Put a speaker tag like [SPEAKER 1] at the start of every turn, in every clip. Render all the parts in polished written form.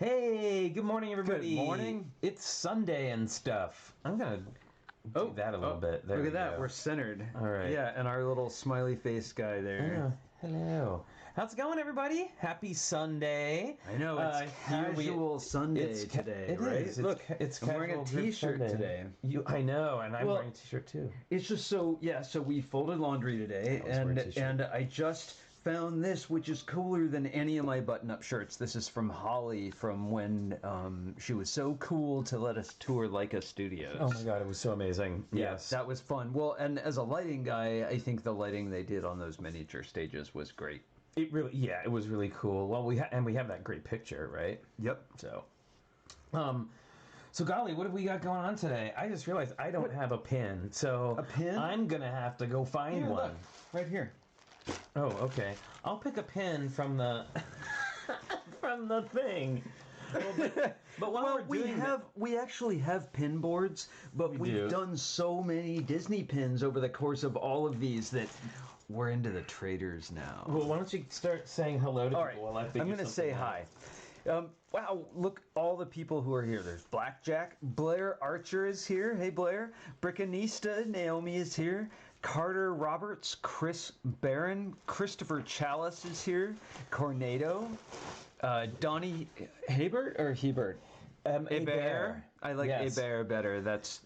[SPEAKER 1] Hey, good morning, everybody.
[SPEAKER 2] Good morning.
[SPEAKER 1] It's Sunday and stuff. I'm going to do that a little bit. There
[SPEAKER 2] look
[SPEAKER 1] we
[SPEAKER 2] at that.
[SPEAKER 1] go.
[SPEAKER 2] We're centered.
[SPEAKER 1] All right.
[SPEAKER 2] Yeah, and our little smiley face guy there.
[SPEAKER 1] Hello. How's it going, everybody? Happy Sunday.
[SPEAKER 2] I know, it's casual Sunday today,
[SPEAKER 1] it
[SPEAKER 2] right?
[SPEAKER 1] Is.
[SPEAKER 2] Look, I'm wearing a t-shirt today.
[SPEAKER 1] I know, and I'm wearing a t-shirt too.
[SPEAKER 2] It's just so we folded laundry today, and I just found this, which is cooler than any of my button-up shirts. This is from Holly from when she was so cool to let us tour Leica Studios.
[SPEAKER 1] Oh my god, it was so amazing. Yes.
[SPEAKER 2] That was fun. Well, and as a lighting guy, I think the lighting they did on those miniature stages was great.
[SPEAKER 1] It was really cool. Well, we have that great picture, right?
[SPEAKER 2] Yep.
[SPEAKER 1] So golly, what have we got going on today? I just realized I don't have a pin, so
[SPEAKER 2] a pin?
[SPEAKER 1] I'm gonna have to go find one.
[SPEAKER 2] Look, right here.
[SPEAKER 1] Oh, okay. I'll pick a pin from the from the thing. But while
[SPEAKER 2] we actually have pin boards, but we've done so many Disney pins over the course of all of these that we're into the traders now.
[SPEAKER 1] Well, why don't you start saying hello to people while I figure
[SPEAKER 2] I'm going to say hi. Wow, look, all the people who are here. There's Blackjack. Blair Archer is here. Hey, Blair. Brickanista, Naomi is here. Carter Roberts, Chris Barron, Christopher Chalice is here. Cornado. Donnie Hebert or Hebert? Hebert. I like Hebert better. That's...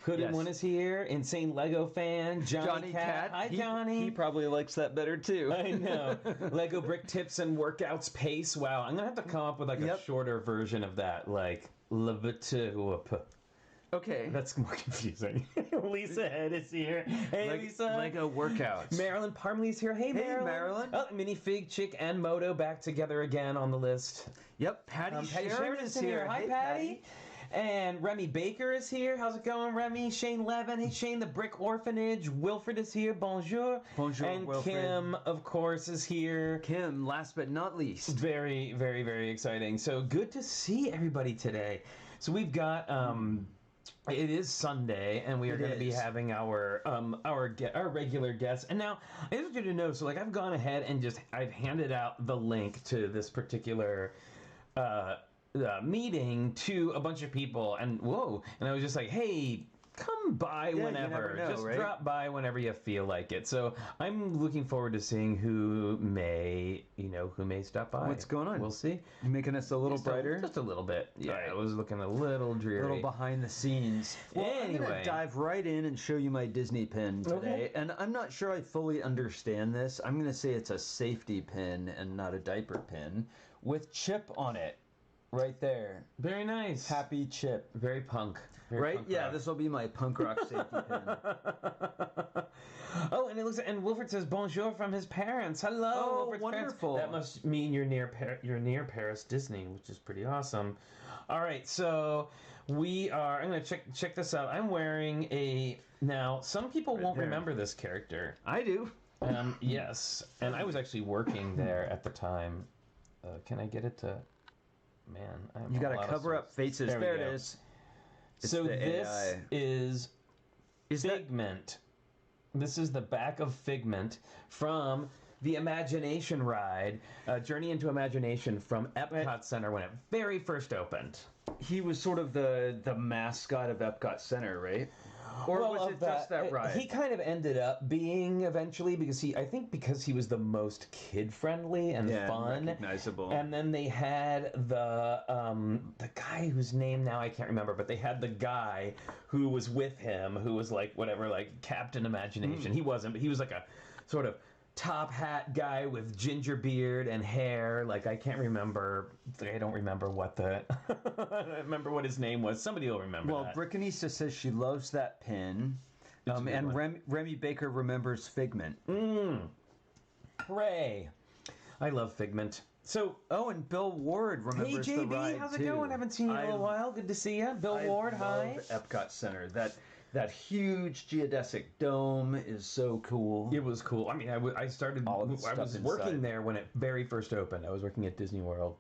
[SPEAKER 1] Hooded One is here. Insane Lego fan. Johnny Cat. Hi, Johnny.
[SPEAKER 2] He probably likes that better, too.
[SPEAKER 1] I know. Lego brick tips and workouts pace. Wow. I'm going to have to come up with like a shorter version of that. Like, Levitup.
[SPEAKER 2] Okay.
[SPEAKER 1] That's more confusing. Lisa Head is here. Hey, Lisa.
[SPEAKER 2] Lego workouts.
[SPEAKER 1] Marilyn Parmley's here. Hey, Marilyn. Oh, Minifig Chick and Moto back together again on the list.
[SPEAKER 2] Yep. Patty Sharon is here.
[SPEAKER 1] Hi, Patty. And Remy Baker is here. How's it going, Remy? Shane Levin. Hey, Shane, the Brick Orphanage. Wilfred is here. Bonjour.
[SPEAKER 2] Bonjour,
[SPEAKER 1] and
[SPEAKER 2] Wilfred.
[SPEAKER 1] Kim, of course, is here.
[SPEAKER 2] Kim, last but not least.
[SPEAKER 1] Very, very, very exciting. So good to see everybody today. So we've got... it is Sunday, and we are going to be having our regular guests. And now, I just want you to know, so like I've gone ahead and I've handed out the link to this particular meeting to a bunch of people, and I was just like, hey, come by whenever. Just drop by whenever you feel like it. So I'm looking forward to seeing who may stop by.
[SPEAKER 2] What's going on?
[SPEAKER 1] We'll see.
[SPEAKER 2] You making us a little brighter?
[SPEAKER 1] Just a little bit. Yeah, it was looking a little dreary.
[SPEAKER 2] A little behind the scenes. Well, anyway, I'm going to dive right in and show you my Disney pin today. Okay. And I'm not sure I fully understand this. I'm going to say it's a safety pin and not a diaper pin with Chip on it. Right there.
[SPEAKER 1] Very nice.
[SPEAKER 2] Happy Chip.
[SPEAKER 1] Very punk.
[SPEAKER 2] Right? Yeah, this will be my punk rock safety pin.
[SPEAKER 1] Oh, and Wilfred says bonjour from his parents. Hello,
[SPEAKER 2] oh,
[SPEAKER 1] Wilfred's
[SPEAKER 2] wonderful.
[SPEAKER 1] Parents. That must mean you're near Paris Disney, which is pretty awesome. All right, so I'm going to check this out. I'm wearing now, some people won't remember this character.
[SPEAKER 2] I do.
[SPEAKER 1] Yes, and I was actually working there at the time. Can I get it to... Man,
[SPEAKER 2] you got to cover up faces. There it is.
[SPEAKER 1] So this is Figment. This is the back of Figment from the Imagination Ride, Journey into Imagination from Epcot Center when it very first opened.
[SPEAKER 2] He was sort of the mascot of Epcot Center, right? Or was it just that ride?
[SPEAKER 1] He kind of ended up being eventually because he was the most kid-friendly and fun.
[SPEAKER 2] Recognizable.
[SPEAKER 1] And then they had the guy whose name now I can't remember, but they had the guy who was with him who was like Captain Imagination. He wasn't, but he was like a sort of top hat guy with ginger beard and hair. Like I don't remember what I don't remember what his name was. Somebody will remember that.
[SPEAKER 2] Well, Brickanista says she loves that pin. And Remy Baker remembers Figment.
[SPEAKER 1] Hooray. I love Figment. So,
[SPEAKER 2] and Bill Ward remembers the ride,
[SPEAKER 1] Hey, JB, how's it going? Haven't seen you in a little while. Good to see you. Bill Ward, hi.
[SPEAKER 2] I love Epcot Center. That huge geodesic dome is so cool.
[SPEAKER 1] It was cool. I mean, I was working there when it very first opened. I was working at Disney World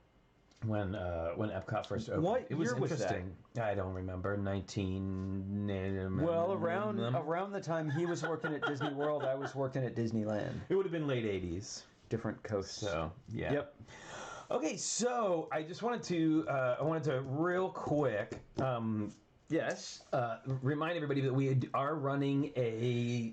[SPEAKER 1] when Epcot first opened.
[SPEAKER 2] What
[SPEAKER 1] it was
[SPEAKER 2] year
[SPEAKER 1] interesting.
[SPEAKER 2] Was that?
[SPEAKER 1] I don't remember. 19...
[SPEAKER 2] Well, around the time he was working at Disney World, I was working at Disneyland.
[SPEAKER 1] It would have been late 80s.
[SPEAKER 2] Different coasts.
[SPEAKER 1] So, yeah.
[SPEAKER 2] Yep.
[SPEAKER 1] Okay, so I just wanted to real quick
[SPEAKER 2] Yes.
[SPEAKER 1] Remind everybody that we are running a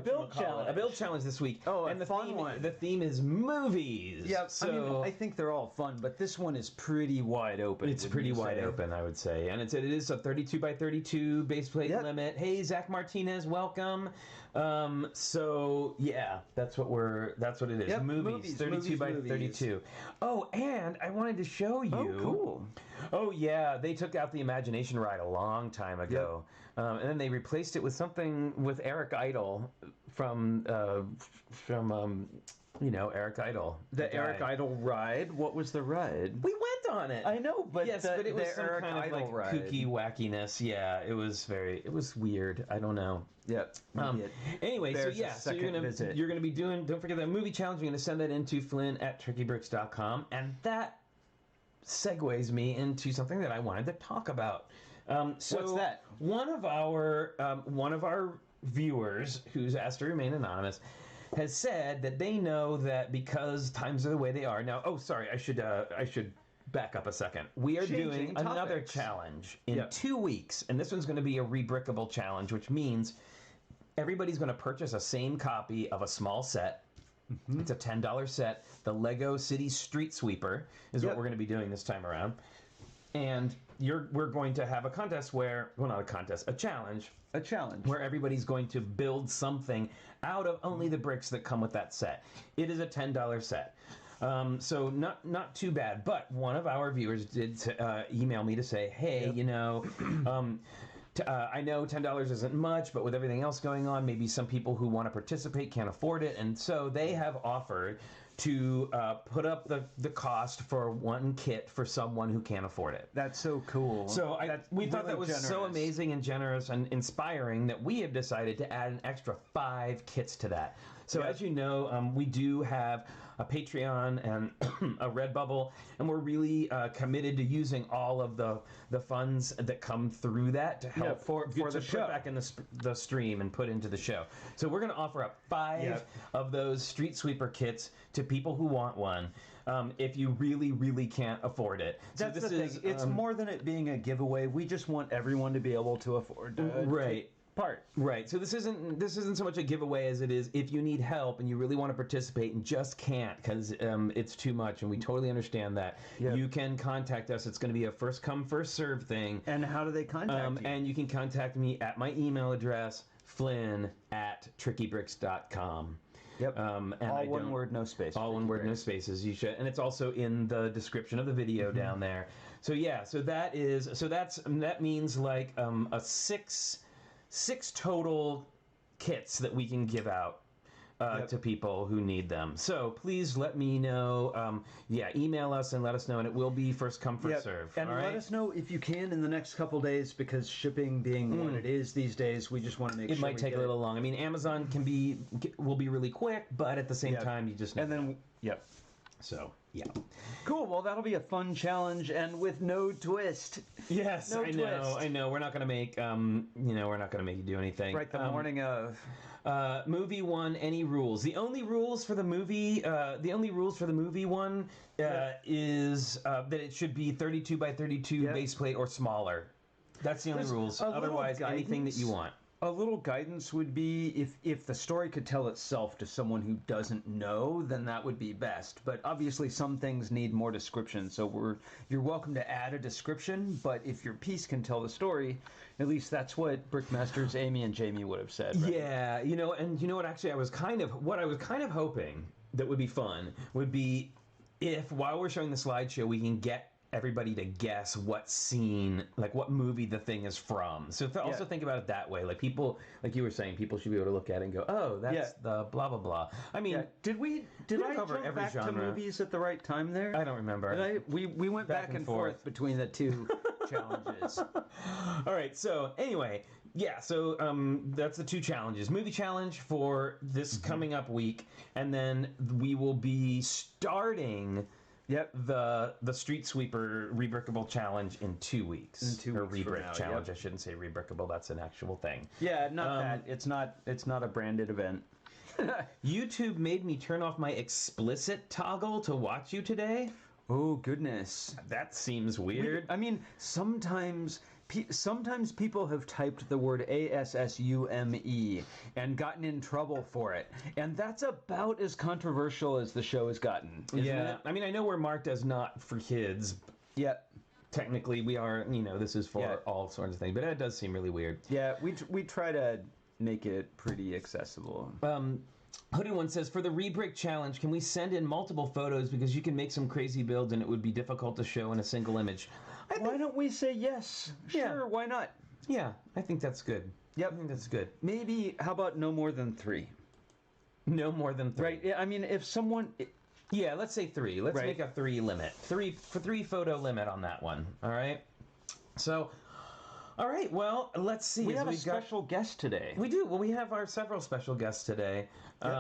[SPEAKER 2] build challenge.
[SPEAKER 1] A build challenge this week.
[SPEAKER 2] Oh,
[SPEAKER 1] and
[SPEAKER 2] a fun one.
[SPEAKER 1] The theme is movies.
[SPEAKER 2] Yeah,
[SPEAKER 1] so
[SPEAKER 2] I think they're all fun, but this one is pretty wide open.
[SPEAKER 1] it's pretty wide open, I would say. And it is a 32 by 32 base plate limit. Hey, Zach Martinez, welcome. So yeah, that's what it is.
[SPEAKER 2] Yep,
[SPEAKER 1] movies 32 by 32. Oh, and I wanted to show you.
[SPEAKER 2] Oh, cool.
[SPEAKER 1] Oh yeah, they took out the Imagination ride a long time ago, and then they replaced it with something with Eric Idle from Eric Idle.
[SPEAKER 2] The Eric Idle ride. What was the ride?
[SPEAKER 1] We went on it.
[SPEAKER 2] I know, but
[SPEAKER 1] yes, but it was some
[SPEAKER 2] Eric
[SPEAKER 1] kind of
[SPEAKER 2] Idle
[SPEAKER 1] like
[SPEAKER 2] ride.
[SPEAKER 1] kooky wackiness. Yeah, it was weird. I don't know.
[SPEAKER 2] Yep.
[SPEAKER 1] Anyway, so
[SPEAKER 2] There's a
[SPEAKER 1] yeah, so
[SPEAKER 2] second visit.
[SPEAKER 1] you're gonna be doing. Don't forget that movie challenge. You're gonna send that into Flynn at TrickyBricks.com, and that segues me into something that I wanted to talk about. So
[SPEAKER 2] What's that?
[SPEAKER 1] One of our viewers, who's asked to remain anonymous, has said that they know that because times are the way they are now. Oh, sorry, I should back up a second. We are doing another challenge in 2 weeks, and this one's going to be a rebrickable challenge, which means everybody's going to purchase a same copy of a small set. Mm-hmm. It's a $10 set. The Lego City Street Sweeper is what we're going to be doing this time around. And we're going to have a contest where, well, not a contest, a challenge.
[SPEAKER 2] A challenge.
[SPEAKER 1] Where everybody's going to build something out of only the bricks that come with that set. It is a $10 set. So not too bad. But one of our viewers did email me to say, hey, I know $10 isn't much, but with everything else going on, maybe some people who want to participate can't afford it. And so they have offered to put up the cost for one kit for someone who can't afford it.
[SPEAKER 2] That's so cool.
[SPEAKER 1] So we thought that was so amazing and generous and inspiring that we have decided to add an extra 5 kits to that. So as you know, we do have a Patreon and a Redbubble, and we're really committed to using all of the funds that come through that to help
[SPEAKER 2] for the show.
[SPEAKER 1] Put back in the stream and put into the show. So we're going to offer up 5 of those Street Sweeper kits to people who want one. If you really, really can't afford it.
[SPEAKER 2] So that's the thing. It's more than it being a giveaway. We just want everyone to be able to afford
[SPEAKER 1] right.
[SPEAKER 2] Part.
[SPEAKER 1] Right. So this isn't so much a giveaway as it is if you need help and you really want to participate and just can't because it's too much, and we totally understand that. Yep. You can contact us. It's going to be a first come first serve thing.
[SPEAKER 2] And how do they contact you?
[SPEAKER 1] And you can contact me at my email address, Flynn at TrickyBricks.com.
[SPEAKER 2] Yep. And all one word, no space.
[SPEAKER 1] All one word, no spaces. You should, and it's also in the description of the video down there. So yeah. So that means like a 6 total kits that we can give out to people who need them. So please let me know. Email us and let us know, and it will be first come, first serve.
[SPEAKER 2] And let us know if you can in the next couple days, because shipping being what it is these days, we just want to make sure
[SPEAKER 1] it might take a little long. I mean, Amazon will be really quick, but at the same time, you just never know. So, yeah.
[SPEAKER 2] Cool. Well, that'll be a fun challenge, and with no twist.
[SPEAKER 1] Yes, I know. We're not going to make, we're not going to make you do anything.
[SPEAKER 2] Right, the morning of.
[SPEAKER 1] Movie one, any rules? The only rules for the movie, one is that it should be 32 by 32 base plate or smaller. That's the only rules. Otherwise, anything that you want.
[SPEAKER 2] A little guidance would be if the story could tell itself to someone who doesn't know, then that would be best. But obviously some things need more description, so you're welcome to add a description, but if your piece can tell the story, at least that's what Brickmasters Amy and Jamie would have said. Right?
[SPEAKER 1] Yeah, and you know what, actually I was kind of hoping that would be fun would be if while we're showing the slideshow we can get everybody to guess what scene, like what movie the thing is from. So also think about it that way. Like people, like you were saying, people should be able to look at it and go, oh, that's the blah, blah, blah. I mean,
[SPEAKER 2] did I
[SPEAKER 1] cover
[SPEAKER 2] jump
[SPEAKER 1] every
[SPEAKER 2] back
[SPEAKER 1] genre.
[SPEAKER 2] to movies at the right time there?
[SPEAKER 1] I don't remember.
[SPEAKER 2] We went back and forth between the two challenges.
[SPEAKER 1] All right. So anyway, so that's the 2 challenges. Movie challenge for this coming up week, and then we will be starting the Street Sweeper Rebrickable Challenge in 2 weeks.
[SPEAKER 2] In 2
[SPEAKER 1] or
[SPEAKER 2] weeks
[SPEAKER 1] Rebrick Challenge. I shouldn't say Rebrickable. That's an actual thing.
[SPEAKER 2] Yeah, not that. It's not a branded event.
[SPEAKER 1] YouTube made me turn off my explicit toggle to watch you today.
[SPEAKER 2] Oh, goodness.
[SPEAKER 1] That seems weird.
[SPEAKER 2] I mean, sometimes people have typed the word ASSUME and gotten in trouble for it. And that's about as controversial as the show has gotten, isn't it?
[SPEAKER 1] I mean, I know we're marked as not for kids.
[SPEAKER 2] Yep.
[SPEAKER 1] Technically, we are, this is for all sorts of things. But that does seem really weird.
[SPEAKER 2] Yeah, we try to make it pretty accessible.
[SPEAKER 1] Hooded One says, for the Rebrick Challenge, can we send in multiple photos because you can make some crazy builds and it would be difficult to show in a single image?
[SPEAKER 2] Why don't we say yes?
[SPEAKER 1] Yeah.
[SPEAKER 2] Sure, why not?
[SPEAKER 1] Yeah, I think that's good.
[SPEAKER 2] Yep.
[SPEAKER 1] I think that's good.
[SPEAKER 2] Maybe, how about no more than 3?
[SPEAKER 1] No more than 3.
[SPEAKER 2] Right, I mean, if someone...
[SPEAKER 1] Yeah, let's say 3. Let's make a 3 limit. 3 photo limit on that one, all right? So... All right, well, let's see.
[SPEAKER 2] We have a special guest today.
[SPEAKER 1] We do. Well, we have our several special guests today. Yep.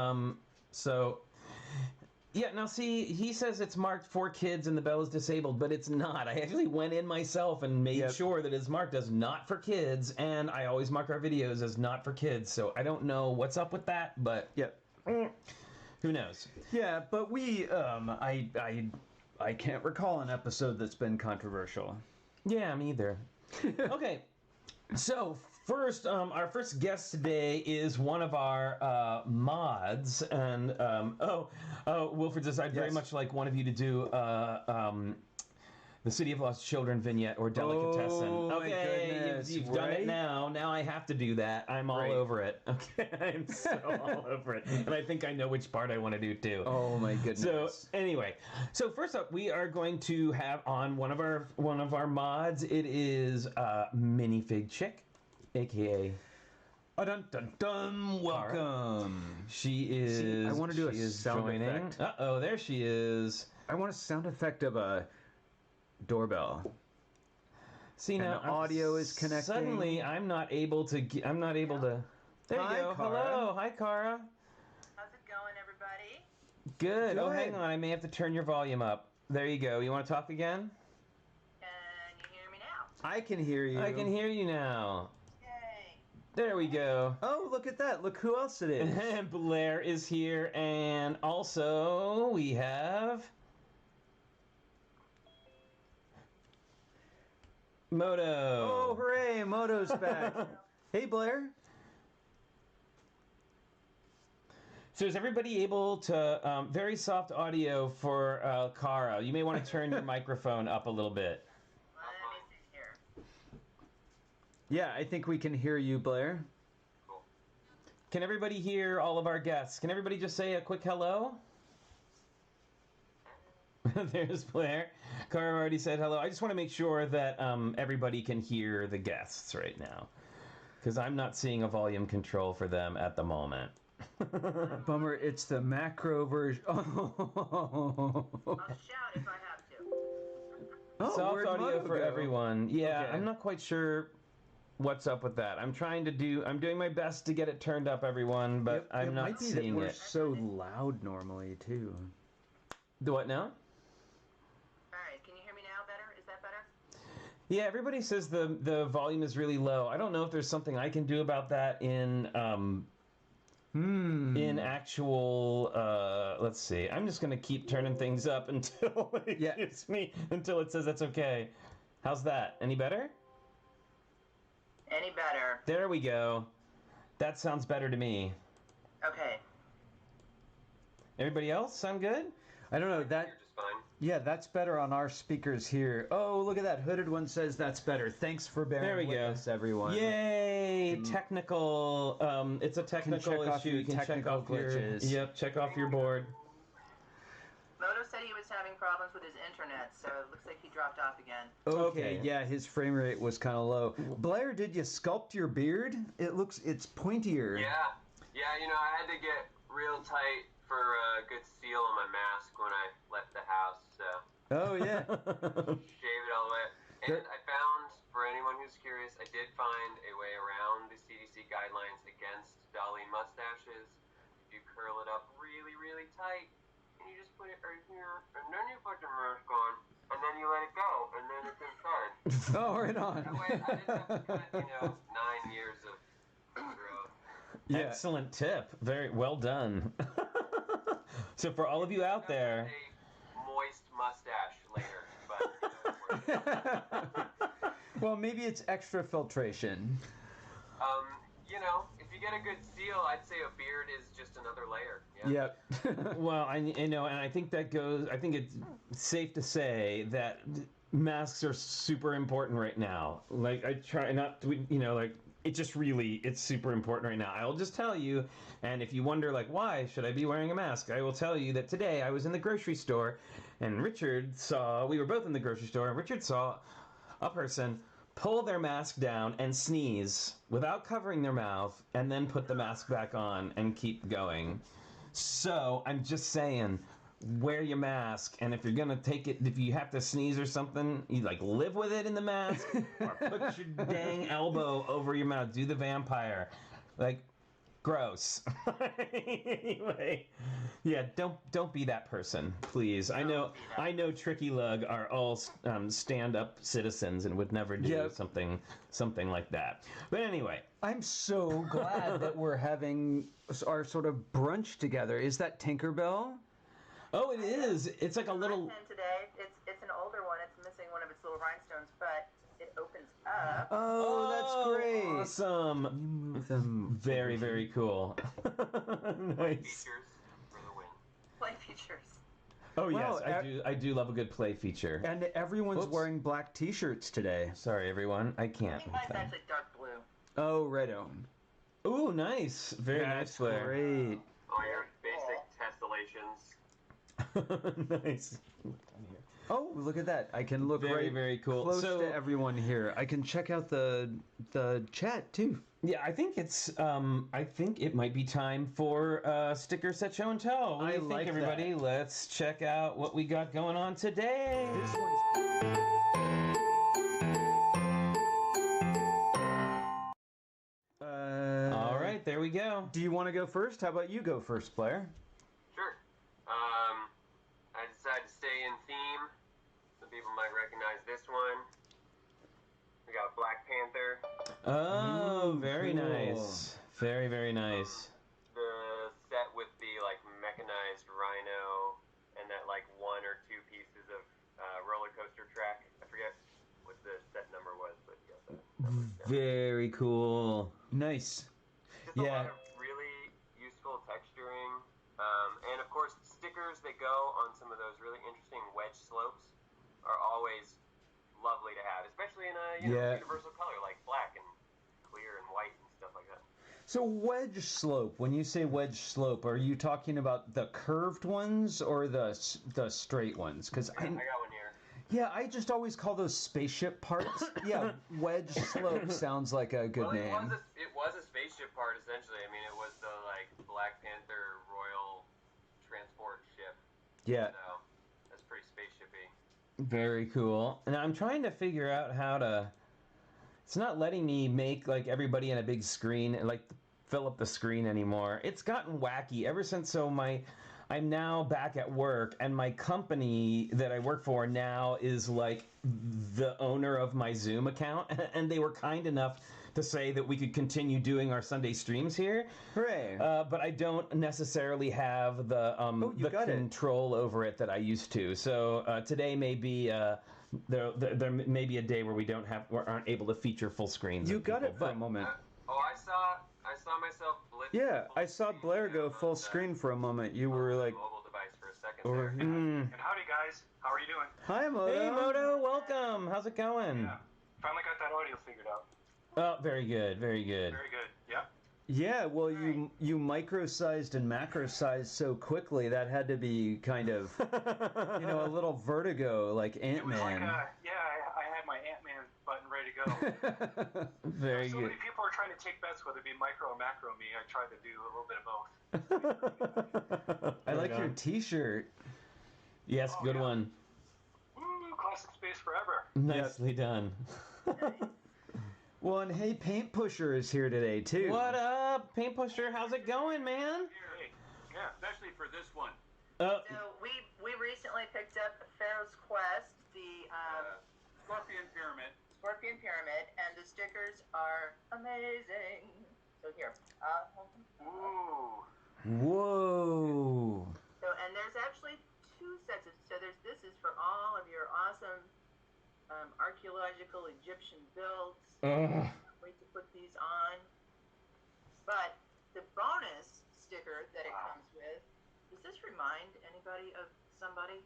[SPEAKER 1] Now see, he says it's marked for kids and the bell is disabled, but it's not. I actually went in myself and made sure that it's marked as not for kids, and I always mark our videos as not for kids, so I don't know what's up with that, but who knows?
[SPEAKER 2] Yeah, but we, I can't recall an episode that's been controversial.
[SPEAKER 1] Yeah, me either. Okay, so first, our first guest today is one of our mods, and Wilfred says, I'd very much like one of you to do the City of Lost Children vignette or delicatessen.
[SPEAKER 2] Oh,
[SPEAKER 1] okay, you've done it now. Now I have to do that. I'm all over it. Okay, I'm so all over it, and I think I know which part I want to do too.
[SPEAKER 2] Oh my goodness.
[SPEAKER 1] So anyway, first up, we are going to have on one of our mods. It is Minifig Chick, aka.
[SPEAKER 2] Dun dun dun! Welcome.
[SPEAKER 1] She is.
[SPEAKER 2] See, I want to do a sound effect.
[SPEAKER 1] There she is.
[SPEAKER 2] I want a sound effect of a doorbell.
[SPEAKER 1] See, now
[SPEAKER 2] audio is connecting.
[SPEAKER 1] Suddenly, I'm not able to. There you go.
[SPEAKER 2] Cara.
[SPEAKER 1] Hello, hi, Cara.
[SPEAKER 3] How's it going, everybody?
[SPEAKER 1] Good. Oh, hang on. I may have to turn your volume up. There you go. You want to talk again?
[SPEAKER 3] Can you hear me now?
[SPEAKER 2] I can hear you.
[SPEAKER 1] I can hear you now.
[SPEAKER 3] Yay!
[SPEAKER 1] There we go.
[SPEAKER 2] Oh, look at that. Look who else it is.
[SPEAKER 1] And Blair is here, and also we have Moto.
[SPEAKER 2] Oh, hooray! Moto's back. Hey, Blair.
[SPEAKER 1] So is everybody able to, very soft audio for Cara. You may want to turn your microphone up a little bit.
[SPEAKER 3] Let me see here.
[SPEAKER 2] Yeah, I think we can hear you, Blair.
[SPEAKER 3] Cool.
[SPEAKER 1] Can everybody hear all of our guests? Can everybody just say a quick hello? There's Blair. Cara already said hello. I just want to make sure that everybody can hear the guests right now, because I'm not seeing a volume control for them at the moment.
[SPEAKER 2] Bummer, it's the macro version.
[SPEAKER 3] I'll shout if I have to.
[SPEAKER 1] Soft audio for everyone. Yeah,
[SPEAKER 2] Okay.
[SPEAKER 1] I'm not quite sure what's up with that. I'm doing my best to get it turned up, everyone, but I'm not seeing
[SPEAKER 2] we're
[SPEAKER 1] it.
[SPEAKER 2] so loud normally, too.
[SPEAKER 1] The what now?
[SPEAKER 3] Alright, can you hear me now better? Is that better?
[SPEAKER 1] Yeah, everybody says the volume is really low. I don't know if there's something I can do about that in actual, let's see. I'm just gonna keep turning things up until until it says that's okay. How's that? Any better?
[SPEAKER 3] Any better?
[SPEAKER 1] There we go. That sounds better to me.
[SPEAKER 3] Okay.
[SPEAKER 1] Everybody else sound good?
[SPEAKER 2] I don't know, that...
[SPEAKER 3] You're just fine.
[SPEAKER 2] Yeah, that's better on our speakers here. Oh, look at that. Hooded One says that's better. Thanks for bearing with us, everyone.
[SPEAKER 1] Yay! Technical. It's a technical issue. You can check off
[SPEAKER 2] glitches.
[SPEAKER 1] Check off your board.
[SPEAKER 3] Moto said he was having problems with his internet, so it looks like he dropped off again.
[SPEAKER 2] Okay, yeah, his frame rate was kind of low. Blair, did you sculpt your beard? It's pointier.
[SPEAKER 4] Yeah, I had to get real tight for a good seal on my mask when I left the house, so...
[SPEAKER 2] Oh, yeah.
[SPEAKER 4] Shave it all the way. And I found, for anyone who's curious, I did find a way around the CDC guidelines against dolly mustaches. If you curl it up really, really tight, and you just put it right here, and then you put the mask on, and then you let it go, and then it's inside.
[SPEAKER 2] Oh, right on.
[SPEAKER 4] That way, I didn't have to cut, 9 years of growth.
[SPEAKER 2] Yeah.
[SPEAKER 1] Excellent tip. Very well done. So for all of you out there...
[SPEAKER 4] A moist mustache
[SPEAKER 2] Well, maybe it's extra filtration.
[SPEAKER 4] You know, if you get a good seal, I'd say a beard is just another layer. Yeah.
[SPEAKER 2] Yep.
[SPEAKER 1] Well, and I think that goes. I think it's safe to say that masks are super important right now. Like I try not to, like it's super important right now. I'll just tell you, and if you wonder like why should I be wearing a mask, I will tell you that today I was in the grocery store, and we were both in the grocery store, and Richard saw a person pull their mask down and sneeze without covering their mouth, and then put the mask back on and keep going. So I'm just saying, wear your mask, and if you're gonna take it, if you have to sneeze or something, you like live with it in the mask, or put your dang elbow over your mouth. Do the vampire, like, gross. Anyway, yeah, don't be that person, please. I know Tricky Lug are all stand-up citizens and would never do something like that. But anyway,
[SPEAKER 2] I'm so glad that we're having our sort of brunch together. Is that Tinkerbell?
[SPEAKER 1] Oh, it is. It's like a little.
[SPEAKER 3] Today, it's an older one. It's missing one of its little rhinestones, but it opens up.
[SPEAKER 2] Oh, that's great.
[SPEAKER 1] Awesome.
[SPEAKER 2] You move them.
[SPEAKER 1] Very, very cool. Nice.
[SPEAKER 4] Features for the win.
[SPEAKER 3] Play features.
[SPEAKER 1] Oh
[SPEAKER 2] Wow,
[SPEAKER 1] yes, I do love a good play feature.
[SPEAKER 2] And everyone's
[SPEAKER 1] Whoops.
[SPEAKER 2] wearing black T-shirts today.
[SPEAKER 1] Sorry, everyone, I can't.
[SPEAKER 3] I think mine's actually dark blue.
[SPEAKER 2] Oh, right on.
[SPEAKER 1] Ooh, nice. Very nice, Blair.
[SPEAKER 2] Great.
[SPEAKER 4] All your basic tessellations.
[SPEAKER 1] Nice.
[SPEAKER 2] Oh, look at that! I can look
[SPEAKER 1] Very, very cool.
[SPEAKER 2] close
[SPEAKER 1] So-
[SPEAKER 2] to everyone here. I can check out the chat too.
[SPEAKER 1] Yeah, I think it might be time for sticker set show and tell. What do
[SPEAKER 2] I
[SPEAKER 1] you think,
[SPEAKER 2] like
[SPEAKER 1] everybody?
[SPEAKER 2] that.
[SPEAKER 1] Let's check out what we got going on today.
[SPEAKER 2] This one's.
[SPEAKER 1] All right, there we go.
[SPEAKER 2] Do you want to go first? How about you go first, Blair?
[SPEAKER 4] Sure. I decided to stay in theme. Some people might recognize this one. We got Black Panther.
[SPEAKER 1] Oh,
[SPEAKER 2] Ooh,
[SPEAKER 1] very
[SPEAKER 2] cool.
[SPEAKER 1] nice. Very, very nice.
[SPEAKER 4] The set with the like mechanized rhino and that like one or two pieces of roller coaster track. I forget what the set number was, but yeah, that number. Yeah.
[SPEAKER 1] Very cool.
[SPEAKER 2] Nice.
[SPEAKER 4] Just a
[SPEAKER 1] Yeah.
[SPEAKER 4] lot of really useful texturing. And of course, stickers that go on some of those really interesting wedge slopes are always lovely to have, especially in a universal color like black and clear and white and stuff like that.
[SPEAKER 2] So wedge slope. When you say wedge slope, are you talking about the curved ones or the straight ones? Because
[SPEAKER 4] I got one here.
[SPEAKER 2] yeah, I just always call those spaceship parts. Yeah, wedge slope sounds like a good
[SPEAKER 4] Well,
[SPEAKER 2] name.
[SPEAKER 4] it was a spaceship part essentially. I mean, it was the like Black Panther Royal transport ship.
[SPEAKER 2] Yeah.
[SPEAKER 4] So that's pretty spaceshipy.
[SPEAKER 1] Very cool. And I'm trying to figure out how to. It's not letting me make like everybody in a big screen, like fill up the screen anymore. It's gotten wacky ever since. I'm now back at work, and my company that I work for now is like the owner of my Zoom account, and they were kind enough to say that we could continue doing our Sunday streams here.
[SPEAKER 2] Hooray.
[SPEAKER 1] But I don't necessarily have the control over it that I used to. So today may be there may be a day where we aren't able to feature full screens.
[SPEAKER 2] You
[SPEAKER 1] of
[SPEAKER 2] got
[SPEAKER 1] people,
[SPEAKER 2] it for a
[SPEAKER 1] but-
[SPEAKER 2] moment.
[SPEAKER 4] I saw myself blitz.
[SPEAKER 2] Yeah,
[SPEAKER 4] full
[SPEAKER 2] I saw
[SPEAKER 4] screen
[SPEAKER 2] Blair go
[SPEAKER 4] on
[SPEAKER 2] full
[SPEAKER 4] the-
[SPEAKER 2] screen for a moment. You
[SPEAKER 4] on
[SPEAKER 2] were
[SPEAKER 4] the
[SPEAKER 2] like,
[SPEAKER 4] mobile device for a second
[SPEAKER 2] or,
[SPEAKER 4] there.
[SPEAKER 2] mm.
[SPEAKER 5] And howdy guys, how are you doing?
[SPEAKER 2] Hi, Moto.
[SPEAKER 1] Hey Moto, welcome. How's it going?
[SPEAKER 5] Yeah, finally got that audio figured out.
[SPEAKER 1] Oh, very good, very good.
[SPEAKER 5] Very good. Yeah.
[SPEAKER 2] Yeah, well, you micro-sized and macro-sized so quickly that had to be kind of, a little vertigo like
[SPEAKER 5] It was like,
[SPEAKER 2] Ant-Man.
[SPEAKER 5] I had my Ant-Man button ready to go.
[SPEAKER 1] Very
[SPEAKER 5] So
[SPEAKER 1] good.
[SPEAKER 5] many people are trying to take bets whether it be micro or macro me. I tried to do a little bit of both.
[SPEAKER 2] I like your T-shirt.
[SPEAKER 1] Yes,
[SPEAKER 5] Oh,
[SPEAKER 1] good
[SPEAKER 5] yeah.
[SPEAKER 1] one.
[SPEAKER 5] Woo, classic space forever.
[SPEAKER 1] Nicely done.
[SPEAKER 2] Well, and hey, Paint Pusher is here today too.
[SPEAKER 1] What up, Paint Pusher? How's it going, man?
[SPEAKER 5] Hey, yeah, especially for this one.
[SPEAKER 1] Oh,
[SPEAKER 3] So we recently picked up Pharaoh's Quest, the
[SPEAKER 5] Scorpion Pyramid.
[SPEAKER 3] Scorpion Pyramid, and the stickers are amazing. So here,
[SPEAKER 5] Ooh.
[SPEAKER 2] Whoa.
[SPEAKER 3] So and there's actually two sets of. So this is for all of your awesome Archaeological Egyptian builds.
[SPEAKER 1] Ugh.
[SPEAKER 3] Wait to put these on. But the bonus sticker that it comes with, does this remind anybody of somebody?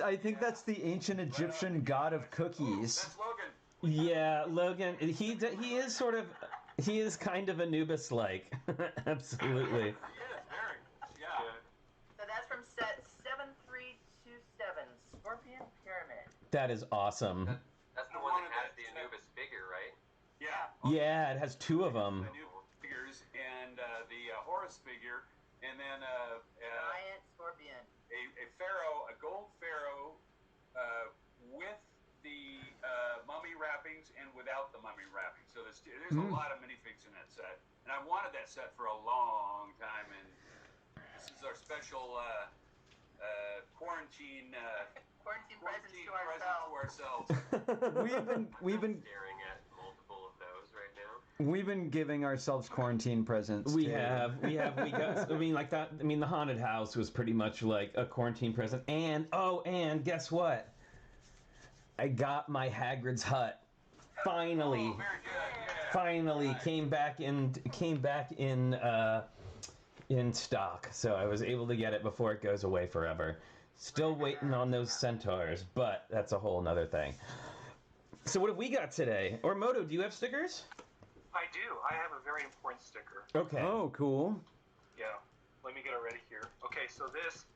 [SPEAKER 2] I think that's the ancient Egyptian god of cookies.
[SPEAKER 4] That's Logan.
[SPEAKER 1] Yeah, Logan. He is kind of Anubis-like. Absolutely.
[SPEAKER 4] Yeah.
[SPEAKER 3] So that's from set 7327, Scorpion Pyramid.
[SPEAKER 1] That is awesome.
[SPEAKER 4] That's the one that has the Anubis figure, right?
[SPEAKER 6] Yeah.
[SPEAKER 1] Yeah, it has two of them.
[SPEAKER 6] The new figures and the Horus figure, and then
[SPEAKER 3] Giant Scorpion.
[SPEAKER 6] a pharaoh, a gold pharaoh, with the mummy wrappings and without the mummy wrappings. So there's a lot of minifigs in that set, and I wanted that set for a long time. And this is our special quarantine
[SPEAKER 3] Presents to
[SPEAKER 6] present
[SPEAKER 3] ourselves.
[SPEAKER 6] to ourselves.
[SPEAKER 2] We've been
[SPEAKER 4] Staring at multiple of those right now.
[SPEAKER 2] we've been giving ourselves quarantine presents.
[SPEAKER 1] We
[SPEAKER 2] too.
[SPEAKER 1] we got. I mean, like that. I mean, the haunted house was pretty much like a quarantine present. And guess what? I got my Hagrid's hut. Finally,
[SPEAKER 6] Very good. Yeah.
[SPEAKER 1] finally
[SPEAKER 6] Nice.
[SPEAKER 1] came back in stock. So I was able to get it before it goes away forever. Still waiting on those centaurs, but that's a whole nother thing. So what have we got today? Or Moto, do you have stickers?
[SPEAKER 5] I do. I have a very important sticker.
[SPEAKER 1] Okay.
[SPEAKER 2] Oh, cool.
[SPEAKER 5] Yeah. Let me get it ready here. Okay, so this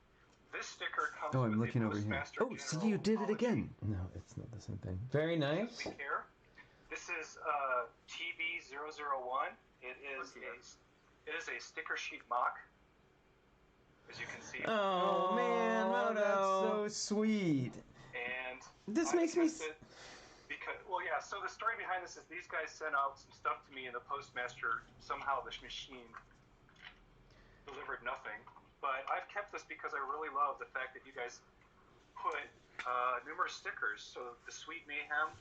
[SPEAKER 5] sticker comes
[SPEAKER 2] Oh, I'm
[SPEAKER 5] with
[SPEAKER 2] looking
[SPEAKER 5] the
[SPEAKER 2] over here.
[SPEAKER 5] Postmaster
[SPEAKER 2] Oh, see,
[SPEAKER 5] General
[SPEAKER 2] you did it
[SPEAKER 5] Apology.
[SPEAKER 2] again.
[SPEAKER 1] No, it's not the same thing. Very nice.
[SPEAKER 5] We care. This is TB001. It is a sticker sheet mock, as you can see.
[SPEAKER 1] Oh, man, Moto.
[SPEAKER 2] That's so sweet.
[SPEAKER 5] And
[SPEAKER 1] This
[SPEAKER 5] I
[SPEAKER 1] makes me
[SPEAKER 5] tested because so the story behind this is these guys sent out some stuff to me, and the postmaster somehow this machine delivered nothing. But I've kept this because I really love the fact that you guys put numerous stickers. So the Sweet Mayhem,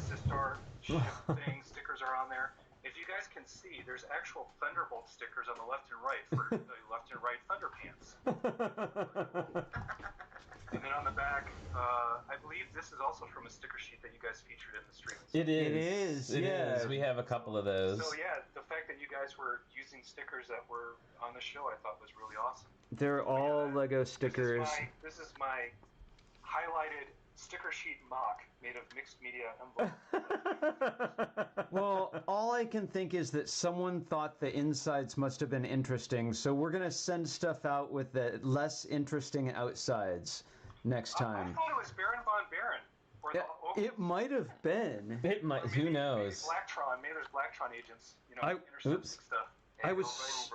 [SPEAKER 5] Sistar ship thing stickers are on there. If you guys can see, there's actual Thunderbolt stickers on the left and right for the left and right Thunderpants. And then on the back, I believe this is also from a sticker sheet that you guys featured in the stream.
[SPEAKER 1] It is.
[SPEAKER 2] It is,
[SPEAKER 1] It
[SPEAKER 2] yeah.
[SPEAKER 1] is. We have a couple of those.
[SPEAKER 5] So yeah, the fact that you guys were using stickers that were on the show, I thought was really awesome.
[SPEAKER 2] They're all Lego stickers.
[SPEAKER 5] This is my highlighted sticker sheet mock made of mixed media envelopes.
[SPEAKER 2] Well, all I can think is that someone thought the insides must have been interesting, so we're going to send stuff out with the less interesting outsides next
[SPEAKER 5] I
[SPEAKER 2] time.
[SPEAKER 5] thought it was Baron von Baron. Or the Oakland.
[SPEAKER 2] It might have been.
[SPEAKER 1] It might.
[SPEAKER 5] Or
[SPEAKER 1] Who
[SPEAKER 5] maybe
[SPEAKER 1] knows?
[SPEAKER 5] Blacktron. Maybe there's Blacktron agents. Intercepting
[SPEAKER 1] oops.
[SPEAKER 5] stuff.
[SPEAKER 4] Hey,
[SPEAKER 2] I was-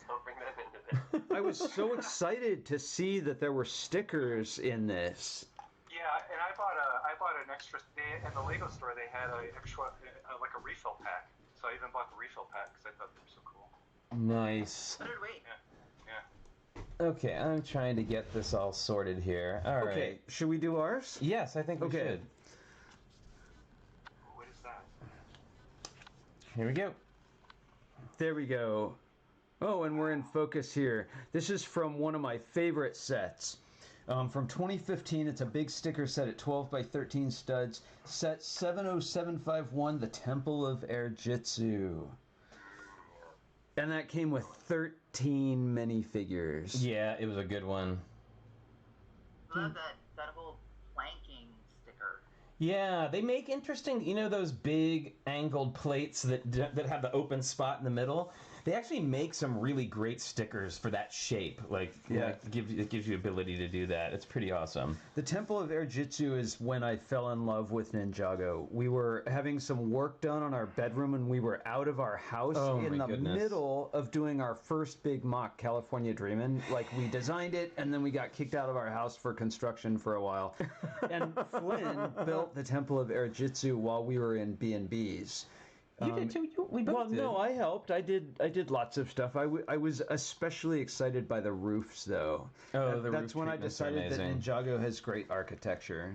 [SPEAKER 4] don't bring them into this.
[SPEAKER 2] I was so excited to see that there were stickers in this.
[SPEAKER 5] Yeah, and I bought an extra. In the Lego store, they had a extra, like a refill pack. So I even bought the refill pack because I thought they were so cool.
[SPEAKER 1] Nice.
[SPEAKER 3] So did we.
[SPEAKER 5] Yeah.
[SPEAKER 1] Okay, I'm trying to get this all sorted here. All right.
[SPEAKER 2] Okay, should we do ours?
[SPEAKER 1] Yes, I think we
[SPEAKER 2] Okay.
[SPEAKER 1] should.
[SPEAKER 5] What is that?
[SPEAKER 1] Here we go.
[SPEAKER 2] There we go. Oh, and we're in focus here. This is from one of my favorite sets. From 2015, it's a big sticker set at 12 by 13 studs. Set 70751, the Temple of Airjitzu. And that came with 13 minifigures.
[SPEAKER 1] Yeah, it was a good one.
[SPEAKER 3] Love that whole planking sticker.
[SPEAKER 1] Yeah, they make interesting, those big angled plates that have the open spot in the middle. They actually make some really great stickers for that shape. It gives you ability to do that. It's pretty awesome.
[SPEAKER 2] The Temple of Airjitzu is when I fell in love with Ninjago. We were having some work done on our bedroom and we were out of our house in the middle of doing our first big mock, California Dreamin'. We designed it and then we got kicked out of our house for construction for a while. And Flynn built the Temple of Airjitzu while we were in B&Bs.
[SPEAKER 1] You did too. We both did.
[SPEAKER 2] No, I helped. I did lots of stuff. I was especially excited by the roofs, though.
[SPEAKER 1] Oh,
[SPEAKER 2] That's when I decided that Ninjago has great architecture.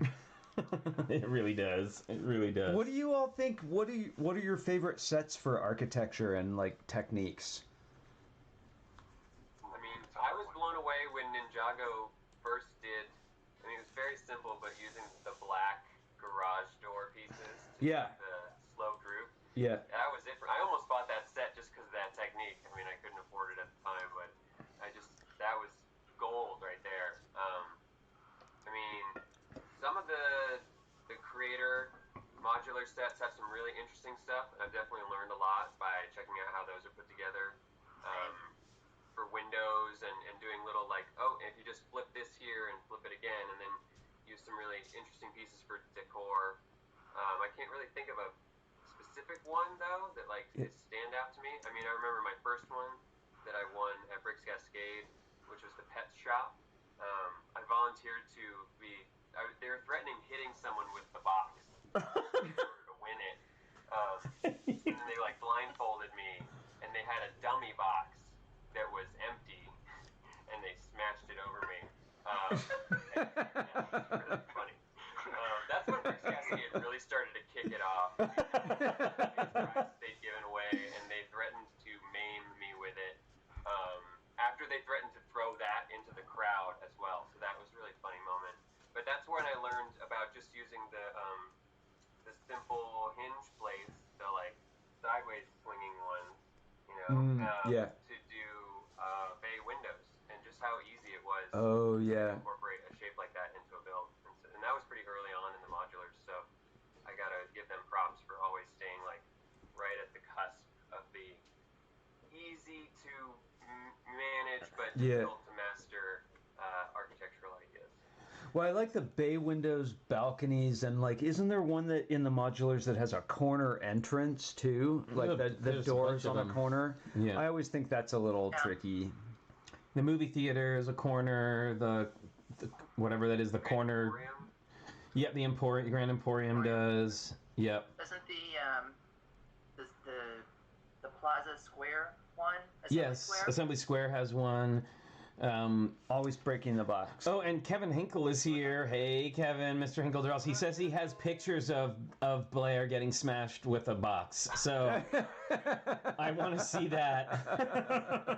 [SPEAKER 1] It really does. It really does.
[SPEAKER 2] What do you all think? What are your favorite sets for architecture and techniques?
[SPEAKER 4] when Ninjago first did, I mean, it was very simple, but using the black garage door pieces to
[SPEAKER 1] Yeah.
[SPEAKER 4] make the slow droop.
[SPEAKER 1] Yeah.
[SPEAKER 4] That was it. I almost bought that set just because of that technique. I mean, I couldn't afford it at the time, but that was gold right there. I mean, some of the creator modular sets have some really interesting stuff, and I've definitely learned a lot by checking out how those are put together. For windows and doing little if you just flip this here and flip it again, and then use some really interesting pieces for decor. I can't really think of a specific one though that stand out to me. I mean, I remember my first one that I won at Bricks Cascade, which was the pet shop. I volunteered to be. They were threatening hitting someone with the box in order to win it. And then they blindfolded me, and they had a dummy box that was empty, and they smashed it over me. That's really funny. That's when Bricks Cascade really started to kick it off. They'd given away, and they threatened to maim me with it. After they threatened to throw that into the crowd as well, so that was a really funny moment. But that's when I learned about just using the simple hinge plates, the sideways swinging ones, to do bay windows, and just how easy it was
[SPEAKER 2] Oh, yeah.
[SPEAKER 4] to incorporate a shape like that into a build. And that was pretty early on in the modulars, so I gotta give them props for always staying right at the cusp of the easy to manage but difficult to master architectural ideas.
[SPEAKER 2] Well, I like the bay windows, balconies, and isn't there one that in the modulars that has a corner entrance too? The doors on the corner?
[SPEAKER 1] Yeah.
[SPEAKER 2] I always think that's a little tricky.
[SPEAKER 1] The movie theater is a corner. The whatever that is, the corner.
[SPEAKER 4] Emporium?
[SPEAKER 1] Yep, the Grand Emporium does. Yep.
[SPEAKER 3] Doesn't the Plaza Square one?
[SPEAKER 1] Yes, Assembly Square has one.
[SPEAKER 2] Always breaking the box.
[SPEAKER 1] Oh, and Kevin Hinkle is here. Hey, Kevin, Mr. Hinkle. He says he has pictures of Blair getting smashed with a box. So I want to see that.
[SPEAKER 4] Oh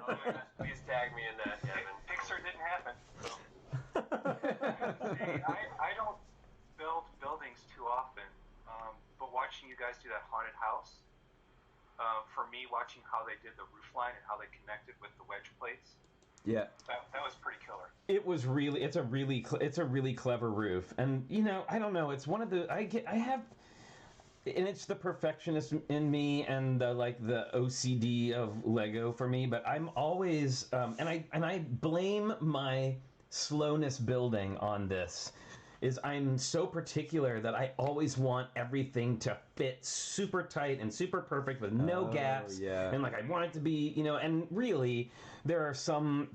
[SPEAKER 4] my gosh, please tag me in that, Kevin.
[SPEAKER 5] Pixar didn't happen. See, I don't build buildings too often, but watching you guys do that haunted house, for me, watching how they did the roof line and how they connected with the wedge plates,
[SPEAKER 2] Yeah.
[SPEAKER 5] that was pretty killer.
[SPEAKER 1] It was really. It's a really clever roof, and I don't know. It's one of the I have. And it's the perfectionist in me and the OCD of Lego for me, but I'm always and I blame my slowness building on this. I'm so particular that I always want everything to fit super tight and super perfect with no gaps.
[SPEAKER 2] Yeah.
[SPEAKER 1] And I want it to be, and really there are some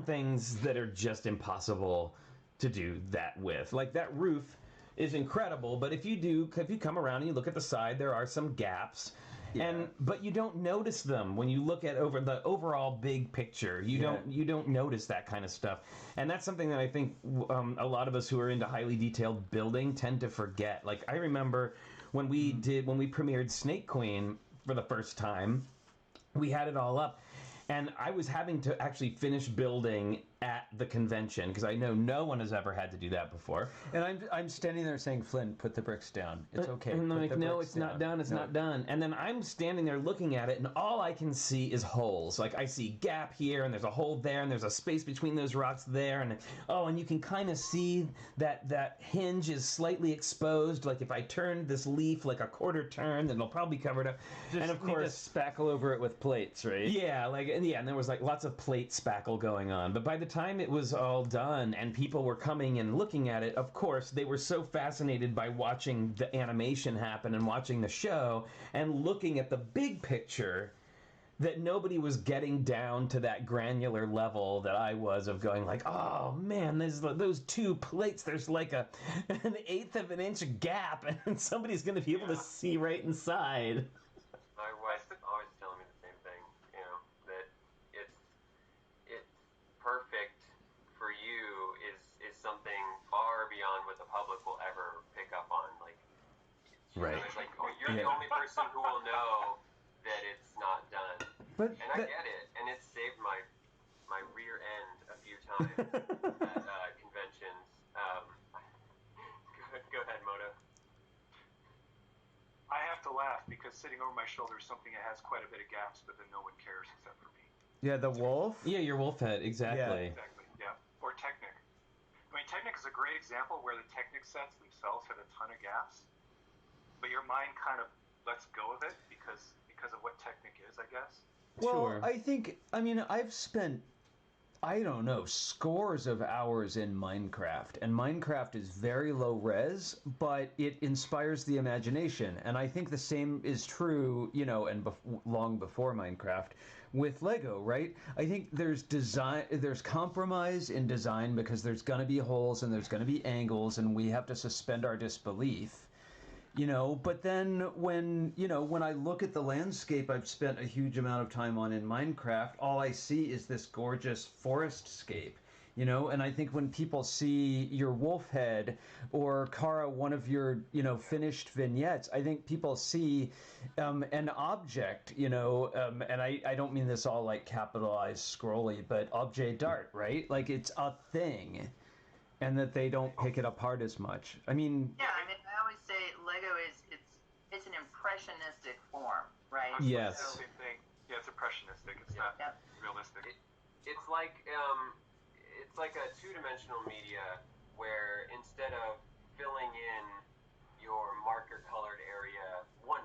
[SPEAKER 1] things that are just impossible to do that with. That roof is incredible, but if you come around and you look at the side, there are some gaps. Yeah. But you don't notice them when you look at over the overall big picture. You don't notice that kind of stuff, and that's something that I think a lot of us who are into highly detailed building tend to forget. I remember when we premiered Snake Queen for the first time, we had it all up, and I was having to actually finish building at the convention because I know no one has ever had to do that before.
[SPEAKER 2] And I'm standing there saying, Flynn, put the bricks down. It's okay.
[SPEAKER 1] And I'm no, it's
[SPEAKER 2] down.
[SPEAKER 1] not done. It's not done. And then I'm standing there looking at it, and all I can see is holes. I see gap here, and there's a hole there, and there's a space between those rocks there, and you can kind of see that hinge is slightly exposed. If I turn this leaf a quarter turn, then it'll probably cover it up.
[SPEAKER 2] And of course, spackle over it with plates, right?
[SPEAKER 1] Yeah, and there was lots of plate spackle going on. But by the time it was all done and people were coming and looking at it, of course, they were so fascinated by watching the animation happen and watching the show and looking at the big picture that nobody was getting down to that granular level that I was of going oh man, there's those two plates, there's an 1/8 of an inch gap and somebody's going to be able to see right inside.
[SPEAKER 4] My wife's always telling me the same thing, that it's perfect for you is something far beyond what the public will ever pick up on.
[SPEAKER 1] Right.
[SPEAKER 4] It's you're the only person who will know that it's not done.
[SPEAKER 2] But
[SPEAKER 4] I get it, and it's saved my rear end a few time at conventions. Go ahead, Moto.
[SPEAKER 5] I have to laugh because sitting over my shoulder is something that has quite a bit of gaps, but then no one cares except for me.
[SPEAKER 2] Yeah, the wolf.
[SPEAKER 1] Yeah, your wolf head, exactly.
[SPEAKER 5] Yeah, exactly. Yeah, or Technic. I mean, Technic is a great example where the Technic sets themselves have a ton of gaps, but your mind kind of lets go of it because of what Technic is, I guess.
[SPEAKER 2] Well,
[SPEAKER 1] Sure.
[SPEAKER 2] I mean, I've spent, I don't know, scores of hours in Minecraft, and Minecraft is very low res, but it inspires the imagination, and I think the same is true, you know, and long before Minecraft, with Lego, right? I think there's compromise in design because there's going to be holes and there's going to be angles, and we have to suspend our disbelief. You know, but then when I look at the landscape I've spent a huge amount of time on in Minecraft, all I see is this gorgeous forestscape, you know, and I think when people see your wolf head or Kara, one of your, you know, finished vignettes, I think people see an object, you know, and I don't mean this all like capitalized scrolly, but objet d'art, right? Like it's a thing. And that they don't pick it apart as much. I mean...
[SPEAKER 3] Yeah, I mean, I always say Lego it's an impressionistic form, right?
[SPEAKER 1] Yes.
[SPEAKER 3] So,
[SPEAKER 5] Same thing. Yeah, it's impressionistic. It's not realistic.
[SPEAKER 4] It's like a two-dimensional media where instead of filling in your marker-colored area 100%,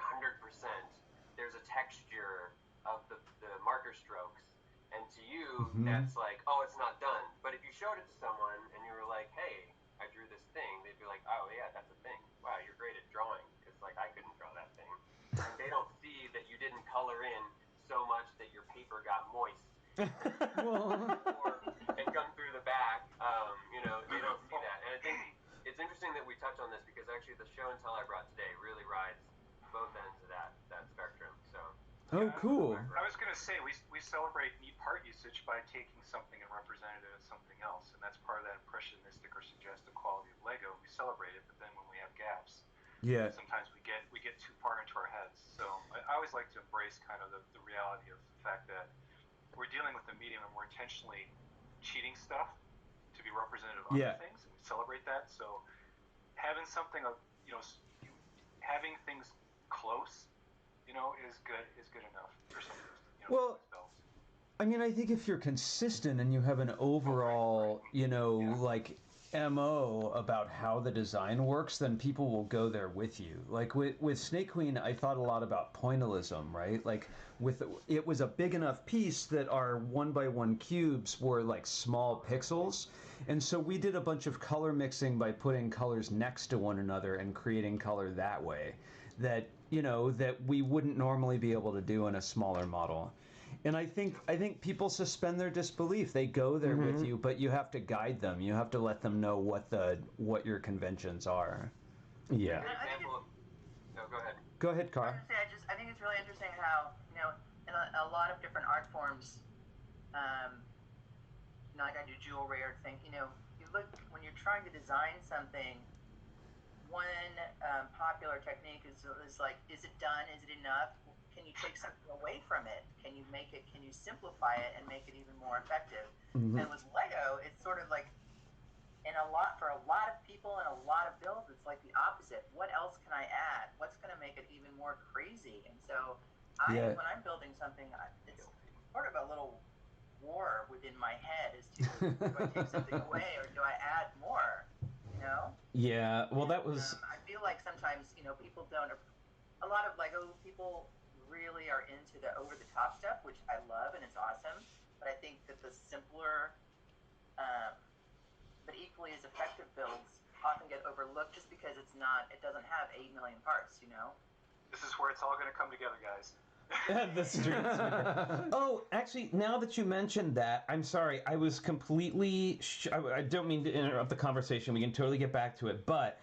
[SPEAKER 4] there's a texture of the marker strokes. And to you, that's like, oh, it's not done. But if you showed it to someone and you were like, hey, I drew this thing, they'd be like, oh, yeah, that's a thing. Wow, you're great at drawing. Because, like, I couldn't draw that thing. And they don't see that you didn't color in so much that your paper got moist. And come through the back. You know, they don't see that. And I think it's interesting that we touch on this because actually the show and tell I brought today really rides both ends of that spectrum. So.
[SPEAKER 2] Oh, cool.
[SPEAKER 5] I was going to say, we celebrate neat part usage by taking something and representing it as something else, and that's part of that impressionistic or suggestive quality of Lego. We celebrate it, but then when we have gaps, sometimes we get too far into our heads. So I always like to embrace kind of the reality of the fact that we're dealing with a medium and we're intentionally cheating stuff to be representative of other things, and we celebrate that. So having something of, you know, having things close, you know, is good enough for some of those, you know,
[SPEAKER 2] well,
[SPEAKER 5] spells.
[SPEAKER 2] I mean, I think if you're consistent and you have an overall, you know, like MO about how the design works, then people will go there with you. Like with Snake Queen, I thought a lot about pointillism, right? Like it was a big enough piece that our 1x1 cubes were like small pixels. And so we did a bunch of color mixing by putting colors next to one another and creating color that way. That, you know, that we wouldn't normally be able to do in a smaller model. And I think people suspend their disbelief. They go there with you, but you have to guide them. You have to let them know what your conventions are. Yeah.
[SPEAKER 4] Go ahead.
[SPEAKER 2] Go ahead, Carl.
[SPEAKER 3] I think it's really interesting how, you know, in a lot of different art forms, you know, like I do jewelry or think, you know, you look when you're trying to design something. One popular technique is like, is it done? Is it enough? Can you take something away from it? Can you simplify it and make it even more effective? And with Lego, it's sort of like, for a lot of people and a lot of builds, it's like the opposite. What else can I add? What's going to make it even more crazy? And so when I'm building something, it's sort of a little war within my head as to, do I take something away or do I add more? You know?
[SPEAKER 1] Yeah, well, that was...
[SPEAKER 3] I feel like sometimes, you know, people don't... A lot of Lego people really are into the over-the-top stuff, which I love, and it's awesome. But I think that the simpler, but equally as effective builds often get overlooked just because it doesn't have 8 million parts, you know?
[SPEAKER 5] This is where it's all going to come together, guys.
[SPEAKER 1] The streets. Oh, actually, now that you mentioned that, I'm sorry. I was completely... I don't mean to interrupt the conversation. We can totally get back to it. But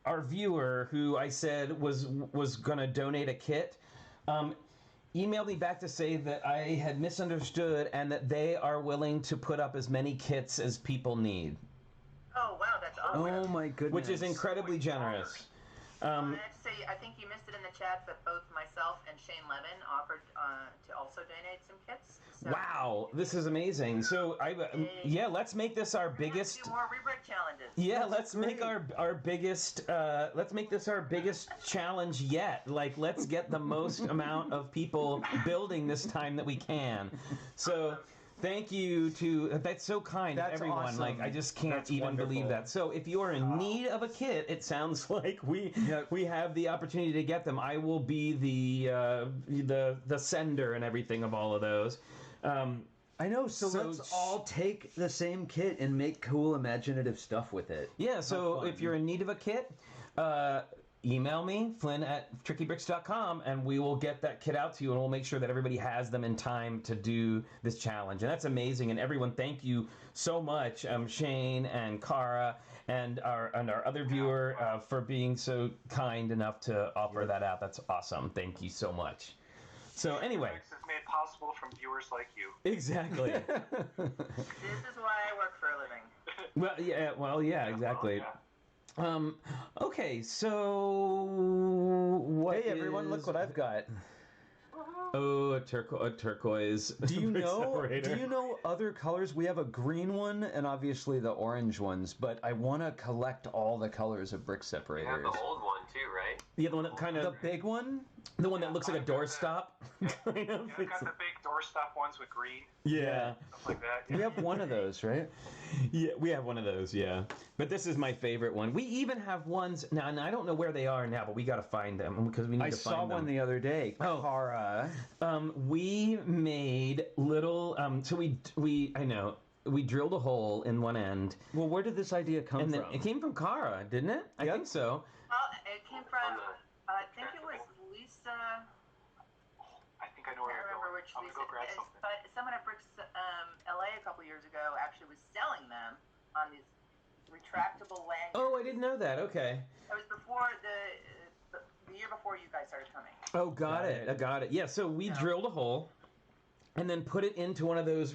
[SPEAKER 1] our viewer, who I said was going to donate a kit, emailed me back to say that I had misunderstood and that they are willing to put up as many kits as people need.
[SPEAKER 3] Oh, wow, that's awesome.
[SPEAKER 2] Oh, my goodness.
[SPEAKER 1] Which is incredibly generous.
[SPEAKER 3] I have to say, I think you missed it in the chat, but both myself and Shane Levin offered to also donate some kits. So
[SPEAKER 1] Wow, this is amazing. So let's make this our biggest.
[SPEAKER 3] Do more re-brick challenges.
[SPEAKER 1] Yeah, let's make our biggest. Let's make this our biggest challenge yet. Like, let's get the most amount of people building this time that we can. So. Thank you that's so kind of everyone.
[SPEAKER 2] Awesome.
[SPEAKER 1] Like, I just can't
[SPEAKER 2] That's
[SPEAKER 1] even
[SPEAKER 2] wonderful.
[SPEAKER 1] believe that. So if you are in need of a kit, it sounds like we have the opportunity to get them. I will be the sender and everything of all of those.
[SPEAKER 2] I know, so let's all take the same kit and make cool, imaginative stuff with it.
[SPEAKER 1] Yeah, so if you're in need of a kit, email me, Flynn@TrickyBricks.com, and we will get that kit out to you, and we'll make sure that everybody has them in time to do this challenge. And that's amazing. And everyone, thank you so much, Shane and Cara and our other viewer for being so kind enough to offer that out. That's awesome. Thank you so much. So anyway,
[SPEAKER 5] This is made possible from viewers like you.
[SPEAKER 1] exactly.
[SPEAKER 3] This is why I work for a living.
[SPEAKER 1] Well, yeah, exactly.
[SPEAKER 5] Yeah.
[SPEAKER 1] Okay, so what
[SPEAKER 2] Hey everyone, look what I've got.
[SPEAKER 1] Oh, a turquoise.
[SPEAKER 2] Do you know?
[SPEAKER 1] separator.
[SPEAKER 2] Do you know other colors? We have a green one and obviously the orange ones, but I want to collect all the colors of brick
[SPEAKER 4] You
[SPEAKER 2] separators.
[SPEAKER 4] have the old one too, right?
[SPEAKER 1] The other one that kind
[SPEAKER 2] The
[SPEAKER 1] of
[SPEAKER 2] big one?
[SPEAKER 1] the one that looks like a
[SPEAKER 5] I've got
[SPEAKER 1] doorstop. Kind of.
[SPEAKER 5] Yeah, I've got the big doorstop ones with green,
[SPEAKER 1] Yeah.
[SPEAKER 5] stuff like that.
[SPEAKER 2] We have one of those, right?
[SPEAKER 1] Yeah, we have one of those, yeah. But this is my favorite one. We even have ones now, and I don't know where they are now, but we got to find them because we need
[SPEAKER 2] I
[SPEAKER 1] to find
[SPEAKER 2] saw
[SPEAKER 1] them.
[SPEAKER 2] one the other day.
[SPEAKER 1] Oh.
[SPEAKER 2] Cara.
[SPEAKER 1] We made little. So we drilled a hole in one end,
[SPEAKER 2] Well, where did this idea come
[SPEAKER 1] and then
[SPEAKER 2] from?
[SPEAKER 1] it came from Cara, didn't it? I
[SPEAKER 2] Yep.
[SPEAKER 1] think so.
[SPEAKER 3] Well, it came from, I think it was Lisa.
[SPEAKER 5] I think I know where
[SPEAKER 3] I
[SPEAKER 5] you're
[SPEAKER 3] remember
[SPEAKER 5] going.
[SPEAKER 3] which
[SPEAKER 5] I'm
[SPEAKER 3] Lisa.
[SPEAKER 5] gonna go grab something.
[SPEAKER 3] But someone at Bricks LA a couple years ago actually was selling them on these retractable lanyards.
[SPEAKER 1] Oh, I didn't know that. Okay.
[SPEAKER 3] It was before the year before you guys started coming.
[SPEAKER 1] Oh, got it. I got it. Yeah. So we drilled a hole, and then put it into one of those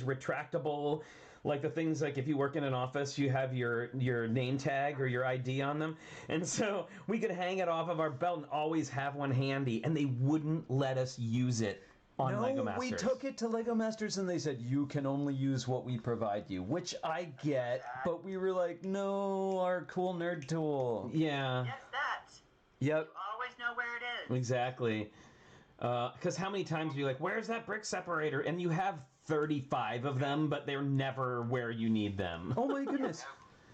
[SPEAKER 1] retractable, like the things like if you work in an office, you have your name tag or your ID on them, and so we could hang it off of our belt and always have one handy, and they wouldn't let us use it on Lego Masters.
[SPEAKER 2] We took it to Lego Masters and they said, you can only use what we provide you, which I get, but we were like, no, our cool nerd tool.
[SPEAKER 1] Yeah.
[SPEAKER 3] Yes, that.
[SPEAKER 2] Yep.
[SPEAKER 3] You always know where it is.
[SPEAKER 1] Exactly. Because how many times are you like, where's that brick separator? And you have 35 of them, but they're never where you need them.
[SPEAKER 2] Oh my goodness.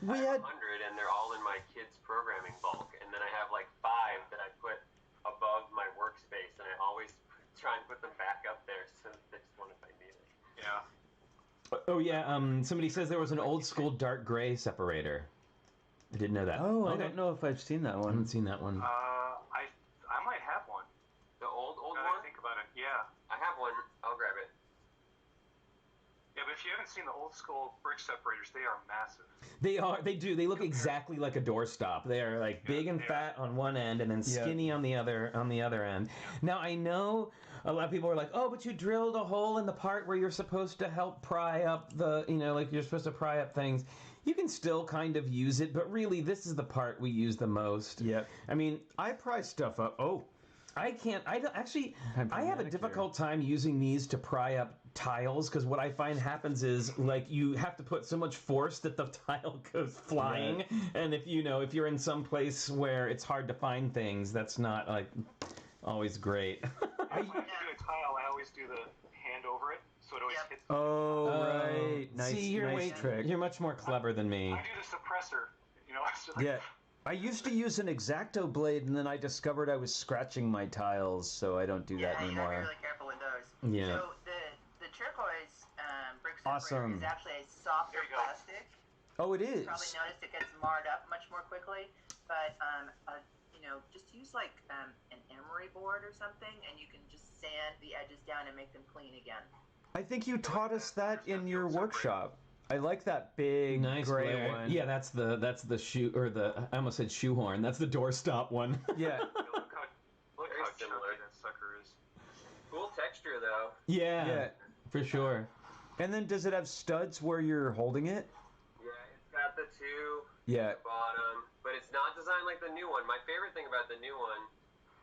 [SPEAKER 2] We
[SPEAKER 4] I have
[SPEAKER 2] had
[SPEAKER 4] 100, and they're all in my kids' programming bulk. And then I have like 5 that I put above my workspace, and I always try and put them back up there so there's one if I need it.
[SPEAKER 5] Yeah.
[SPEAKER 1] Oh yeah. Somebody says there was an old school dark gray separator. I didn't know that.
[SPEAKER 2] Oh, I
[SPEAKER 1] Okay.
[SPEAKER 2] don't know if I've seen that
[SPEAKER 1] I
[SPEAKER 2] one.
[SPEAKER 1] haven't seen that one.
[SPEAKER 5] I might have one.
[SPEAKER 4] The old
[SPEAKER 5] Now that
[SPEAKER 4] one?
[SPEAKER 5] I think about it, yeah.
[SPEAKER 4] I have one. I'll grab it.
[SPEAKER 5] Yeah, but if you haven't seen the old school brick separators, they are massive.
[SPEAKER 1] They are. They do. They look exactly like a doorstop. They are like big and fat on one end, and then skinny on the other end. Now I know a lot of people are like, "Oh, but you drilled a hole in the part where you're supposed to help pry up the, like you're supposed to pry up things." You can still kind of use it, but really, this is the part we use the most.
[SPEAKER 2] Yep.
[SPEAKER 1] I mean,
[SPEAKER 2] I pry stuff up. Oh.
[SPEAKER 1] I can't. I don't, actually.
[SPEAKER 2] I'm
[SPEAKER 1] I have a
[SPEAKER 2] manicure.
[SPEAKER 1] difficult time using these to pry up tiles because what I find happens is like you have to put so much force that the tile goes flying,
[SPEAKER 2] Right.
[SPEAKER 1] and if you're in some place where it's hard to find things, that's not like always great.
[SPEAKER 5] When I do a tile, I always do the hand over it, so it always
[SPEAKER 3] Yep.
[SPEAKER 5] hits.
[SPEAKER 2] Oh, right. Nice,
[SPEAKER 1] See, you're
[SPEAKER 2] nice trick.
[SPEAKER 1] You're much more clever than me.
[SPEAKER 5] I do the suppressor, so like,
[SPEAKER 2] Yeah. I used to use an X-Acto blade, and then I discovered I was scratching my tiles, so I don't do that
[SPEAKER 3] Yeah, you
[SPEAKER 2] anymore.
[SPEAKER 3] gotta be really careful with those.
[SPEAKER 1] Yeah.
[SPEAKER 3] So the turquoise brick separator
[SPEAKER 2] Awesome.
[SPEAKER 3] is actually a softer
[SPEAKER 5] There you go.
[SPEAKER 3] plastic.
[SPEAKER 2] Oh, it
[SPEAKER 3] You
[SPEAKER 2] is.
[SPEAKER 3] probably noticed it gets marred up much more quickly, but just use like an emery board or something, and you can just sand the edges down and make them clean again.
[SPEAKER 2] I think you taught us that in your workshop. I like that big
[SPEAKER 1] Nice
[SPEAKER 2] gray
[SPEAKER 1] glare.
[SPEAKER 2] one.
[SPEAKER 1] Yeah, that's the shoe or I almost said shoehorn. That's the doorstop one.
[SPEAKER 2] Yeah.
[SPEAKER 5] look how
[SPEAKER 4] Very
[SPEAKER 5] chunky
[SPEAKER 4] similar.
[SPEAKER 5] that sucker is.
[SPEAKER 4] Cool texture, though.
[SPEAKER 1] Yeah,
[SPEAKER 2] Yeah.
[SPEAKER 1] for sure.
[SPEAKER 2] And then does it have studs where you're holding it?
[SPEAKER 4] Yeah, it's got the 2
[SPEAKER 2] Yeah.
[SPEAKER 4] at the bottom, but it's not designed design like the new one. My favorite thing about the new one,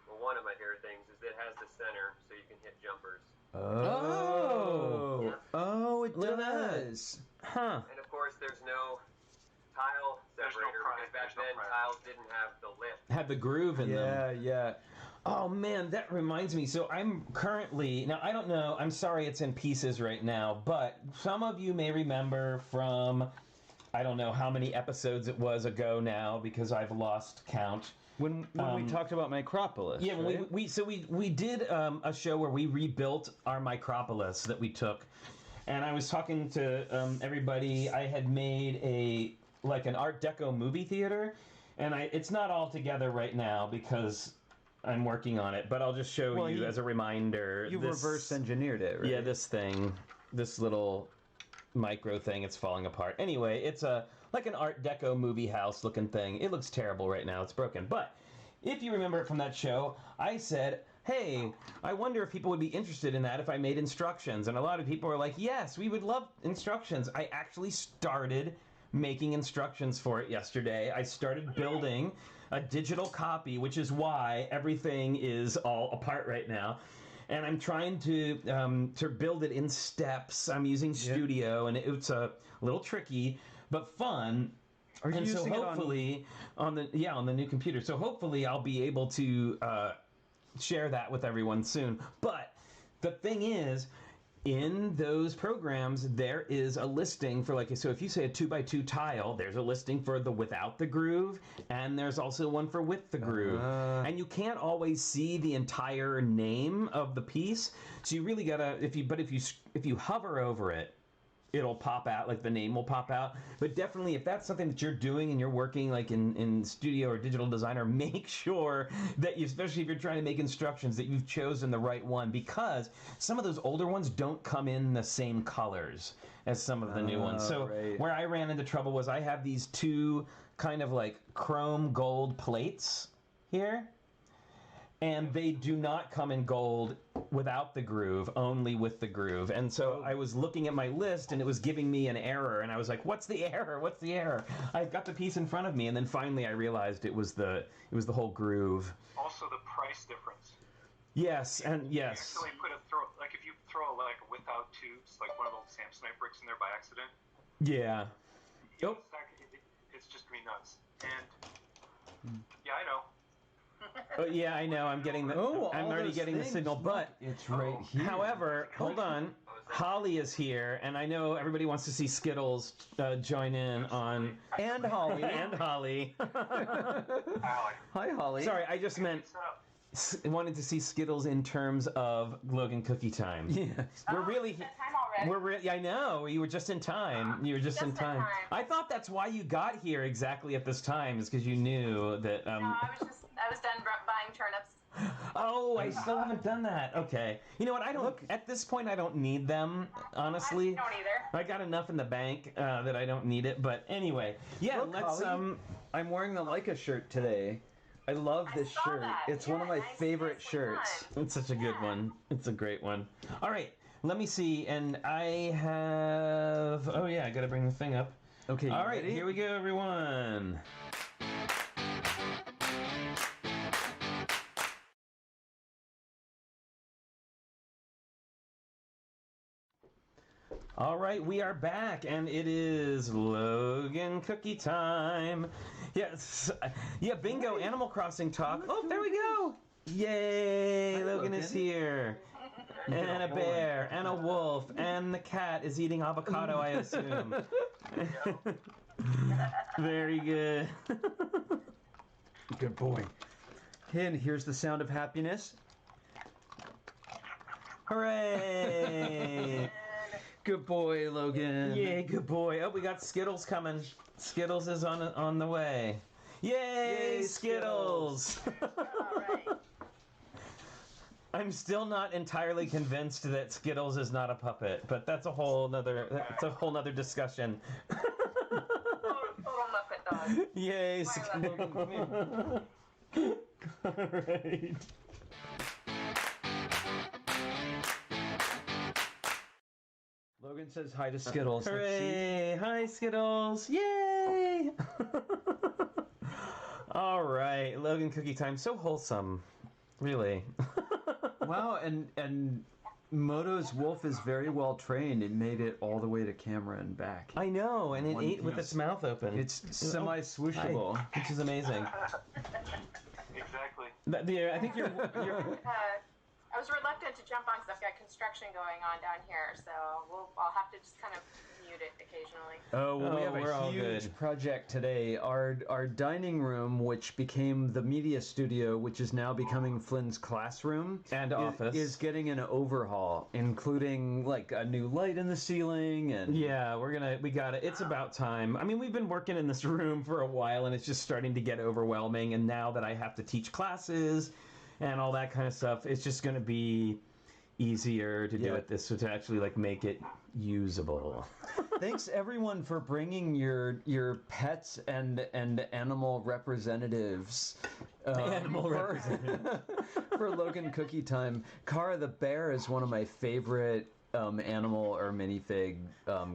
[SPEAKER 4] well, one of my favorite things, is that it has the center so you can hit jumpers.
[SPEAKER 2] Oh.
[SPEAKER 3] Yeah.
[SPEAKER 2] Oh, it
[SPEAKER 1] Look at that.
[SPEAKER 2] does.
[SPEAKER 1] Huh.
[SPEAKER 4] And of course, there's no tile
[SPEAKER 5] There's no
[SPEAKER 4] separator
[SPEAKER 5] pry-
[SPEAKER 4] because back
[SPEAKER 5] there's no
[SPEAKER 4] then
[SPEAKER 5] pry.
[SPEAKER 4] tiles didn't have the lift.
[SPEAKER 1] Had the groove in them.
[SPEAKER 2] Yeah.
[SPEAKER 1] Oh man, that reminds me. So I'm currently, now I don't know, I'm sorry it's in pieces right now, but some of you may remember from, I don't know how many episodes it was ago now because I've lost count.
[SPEAKER 2] When we talked about Micropolis.
[SPEAKER 1] Yeah,
[SPEAKER 2] right?
[SPEAKER 1] we did a show where we rebuilt our Micropolis that we took, and I was talking to everybody. I had made an Art Deco movie theater, and it's not all together right now because I'm working on it. But I'll just show you as a reminder.
[SPEAKER 2] You reverse engineered it, right?
[SPEAKER 1] Yeah, this little micro thing. It's falling apart. Anyway, it's like an Art Deco movie house looking thing. It looks terrible right now. It's broken. But if you remember it from that show, I said, hey, I wonder if people would be interested in that if I made instructions. And a lot of people were like, yes, we would love instructions. I actually started making instructions for it yesterday. I started building a digital copy, which is why everything is all apart right now. And I'm trying to build it in steps. I'm using Studio, and it's a little tricky, but fun.
[SPEAKER 2] Are you
[SPEAKER 1] and so
[SPEAKER 2] using
[SPEAKER 1] hopefully on the new computer. So hopefully I'll be able to share that with everyone soon. But the thing is, in those programs, there is a listing for so if you say a 2x2 tile, there's a listing for the without the groove, and there's also one for with the groove. And you can't always see the entire name of the piece, so you really gotta if you hover over it, it'll pop out, like the name will pop out. But definitely, if that's something that you're doing and you're working like in Studio or Digital Designer, make sure that you, especially if you're trying to make instructions, that you've chosen the right one, because some of those older ones don't come in the same colors as some of the new ones. So where I ran into trouble was I have these two kind of like chrome gold plates here, and they do not come in gold without the groove, only with the groove. And so I was looking at my list, and it was giving me an error, and I was like, what's the error? What's the error? I've got the piece in front of me, and then finally I realized it was the whole groove.
[SPEAKER 5] Also, the price difference.
[SPEAKER 1] Yes, and yes.
[SPEAKER 5] You actually if you throw like without tubes, like one of those Samsonite bricks in there by accident.
[SPEAKER 1] Yeah.
[SPEAKER 5] It's just gonna be nuts. And yeah, I know.
[SPEAKER 1] Oh, yeah, I know. I'm getting the. I'm already getting the signal, but
[SPEAKER 2] it's right here.
[SPEAKER 1] However, hold on. Holly is here, and I know everybody wants to see Skittles join in on.
[SPEAKER 2] And Holly.
[SPEAKER 1] And Holly.
[SPEAKER 2] Hi, Holly.
[SPEAKER 1] Sorry, I just meant wanted to see Skittles in terms of Logan Cookie Time.
[SPEAKER 2] Yeah.
[SPEAKER 1] We're really.
[SPEAKER 3] Time already.
[SPEAKER 1] I know. You were just in time. You were just in time. I thought that's why you got here exactly at this time, is because you knew that.
[SPEAKER 3] No, I was done buying turnips.
[SPEAKER 1] Oh, I still haven't done that. Okay. You know what? I don't. At this point, I don't need them. Honestly,
[SPEAKER 3] I don't either.
[SPEAKER 1] I got enough in the bank that I don't need it. But anyway, yeah.
[SPEAKER 2] Look,
[SPEAKER 1] Let's.
[SPEAKER 2] Holly, I'm wearing the Leica shirt today. I love this shirt.
[SPEAKER 3] That.
[SPEAKER 2] It's one of my favorite
[SPEAKER 3] nicely
[SPEAKER 2] shirts.
[SPEAKER 3] done.
[SPEAKER 1] It's such a good one. It's a great one. All right. Let me see. And I have. Oh yeah, I got to bring the thing up.
[SPEAKER 2] Okay.
[SPEAKER 1] All right.
[SPEAKER 2] Ready?
[SPEAKER 1] Here we go, everyone. All right, we are back, and it is Logan Cookie Time. Yes, yeah, bingo, Animal Crossing talk. Oh, there we go. Yay, Logan is here. And a bear, and a wolf, and the cat is eating avocado, I assume. Very good.
[SPEAKER 2] Good boy. And here's the sound of happiness.
[SPEAKER 1] Hooray!
[SPEAKER 2] Good boy, Logan.
[SPEAKER 1] Yay, good boy. Oh, we got Skittles coming. Skittles is on the way. Yay, Skittles!
[SPEAKER 3] All right.
[SPEAKER 1] I'm still not entirely convinced that Skittles is not a puppet, but that's a whole nother discussion.
[SPEAKER 3] Total Muppet dog.
[SPEAKER 1] Yay,
[SPEAKER 3] Skittles.
[SPEAKER 1] All right.
[SPEAKER 2] Logan says hi to Skittles.
[SPEAKER 1] Hooray! Hi, Skittles! Yay! All right, Logan cookie time. So wholesome, really.
[SPEAKER 2] Wow, and Moto's wolf is very well trained. It made it all the way to camera and back.
[SPEAKER 1] I know, and it
[SPEAKER 2] One
[SPEAKER 1] ate with
[SPEAKER 2] piece.
[SPEAKER 1] its mouth open.
[SPEAKER 2] It's semi-swooshable.
[SPEAKER 1] Which is amazing.
[SPEAKER 5] Exactly.
[SPEAKER 1] I think you're
[SPEAKER 7] I was reluctant to jump on because I've got construction going on down here, so I'll have to just kind of mute it occasionally.
[SPEAKER 2] Oh, well, we have
[SPEAKER 1] we're all
[SPEAKER 2] a huge
[SPEAKER 1] good.
[SPEAKER 2] project today. Our dining room, which became the media studio, which is now becoming Flynn's classroom,
[SPEAKER 1] And office.
[SPEAKER 2] is getting an overhaul, including like a new light in the ceiling and
[SPEAKER 1] Yeah, we got it. It's about time. I mean, we've been working in this room for a while, and it's just starting to get overwhelming. And now that I have to teach classes and all that kind of stuff, it's just going to be easier to do
[SPEAKER 2] Yeah.
[SPEAKER 1] it this, so to actually like make it usable.
[SPEAKER 2] Thanks everyone for bringing your pets and animal representatives.
[SPEAKER 1] Animal representative.
[SPEAKER 2] For Logan Cookie Time. Kara the bear is one of my favorite animal or minifig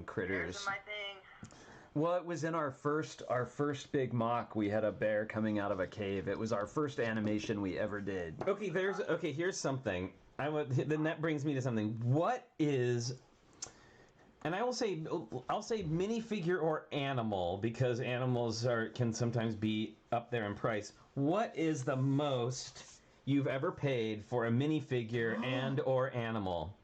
[SPEAKER 2] critters.
[SPEAKER 3] Here's my thing.
[SPEAKER 2] Well, it was in our first big mock. We had a bear coming out of a cave. It was our first animation we ever did.
[SPEAKER 1] Okay, here's something. Then that brings me to something. What is, and I'll say minifigure or animal, because animals can sometimes be up there in price. What is the most you've ever paid for a minifigure and or animal?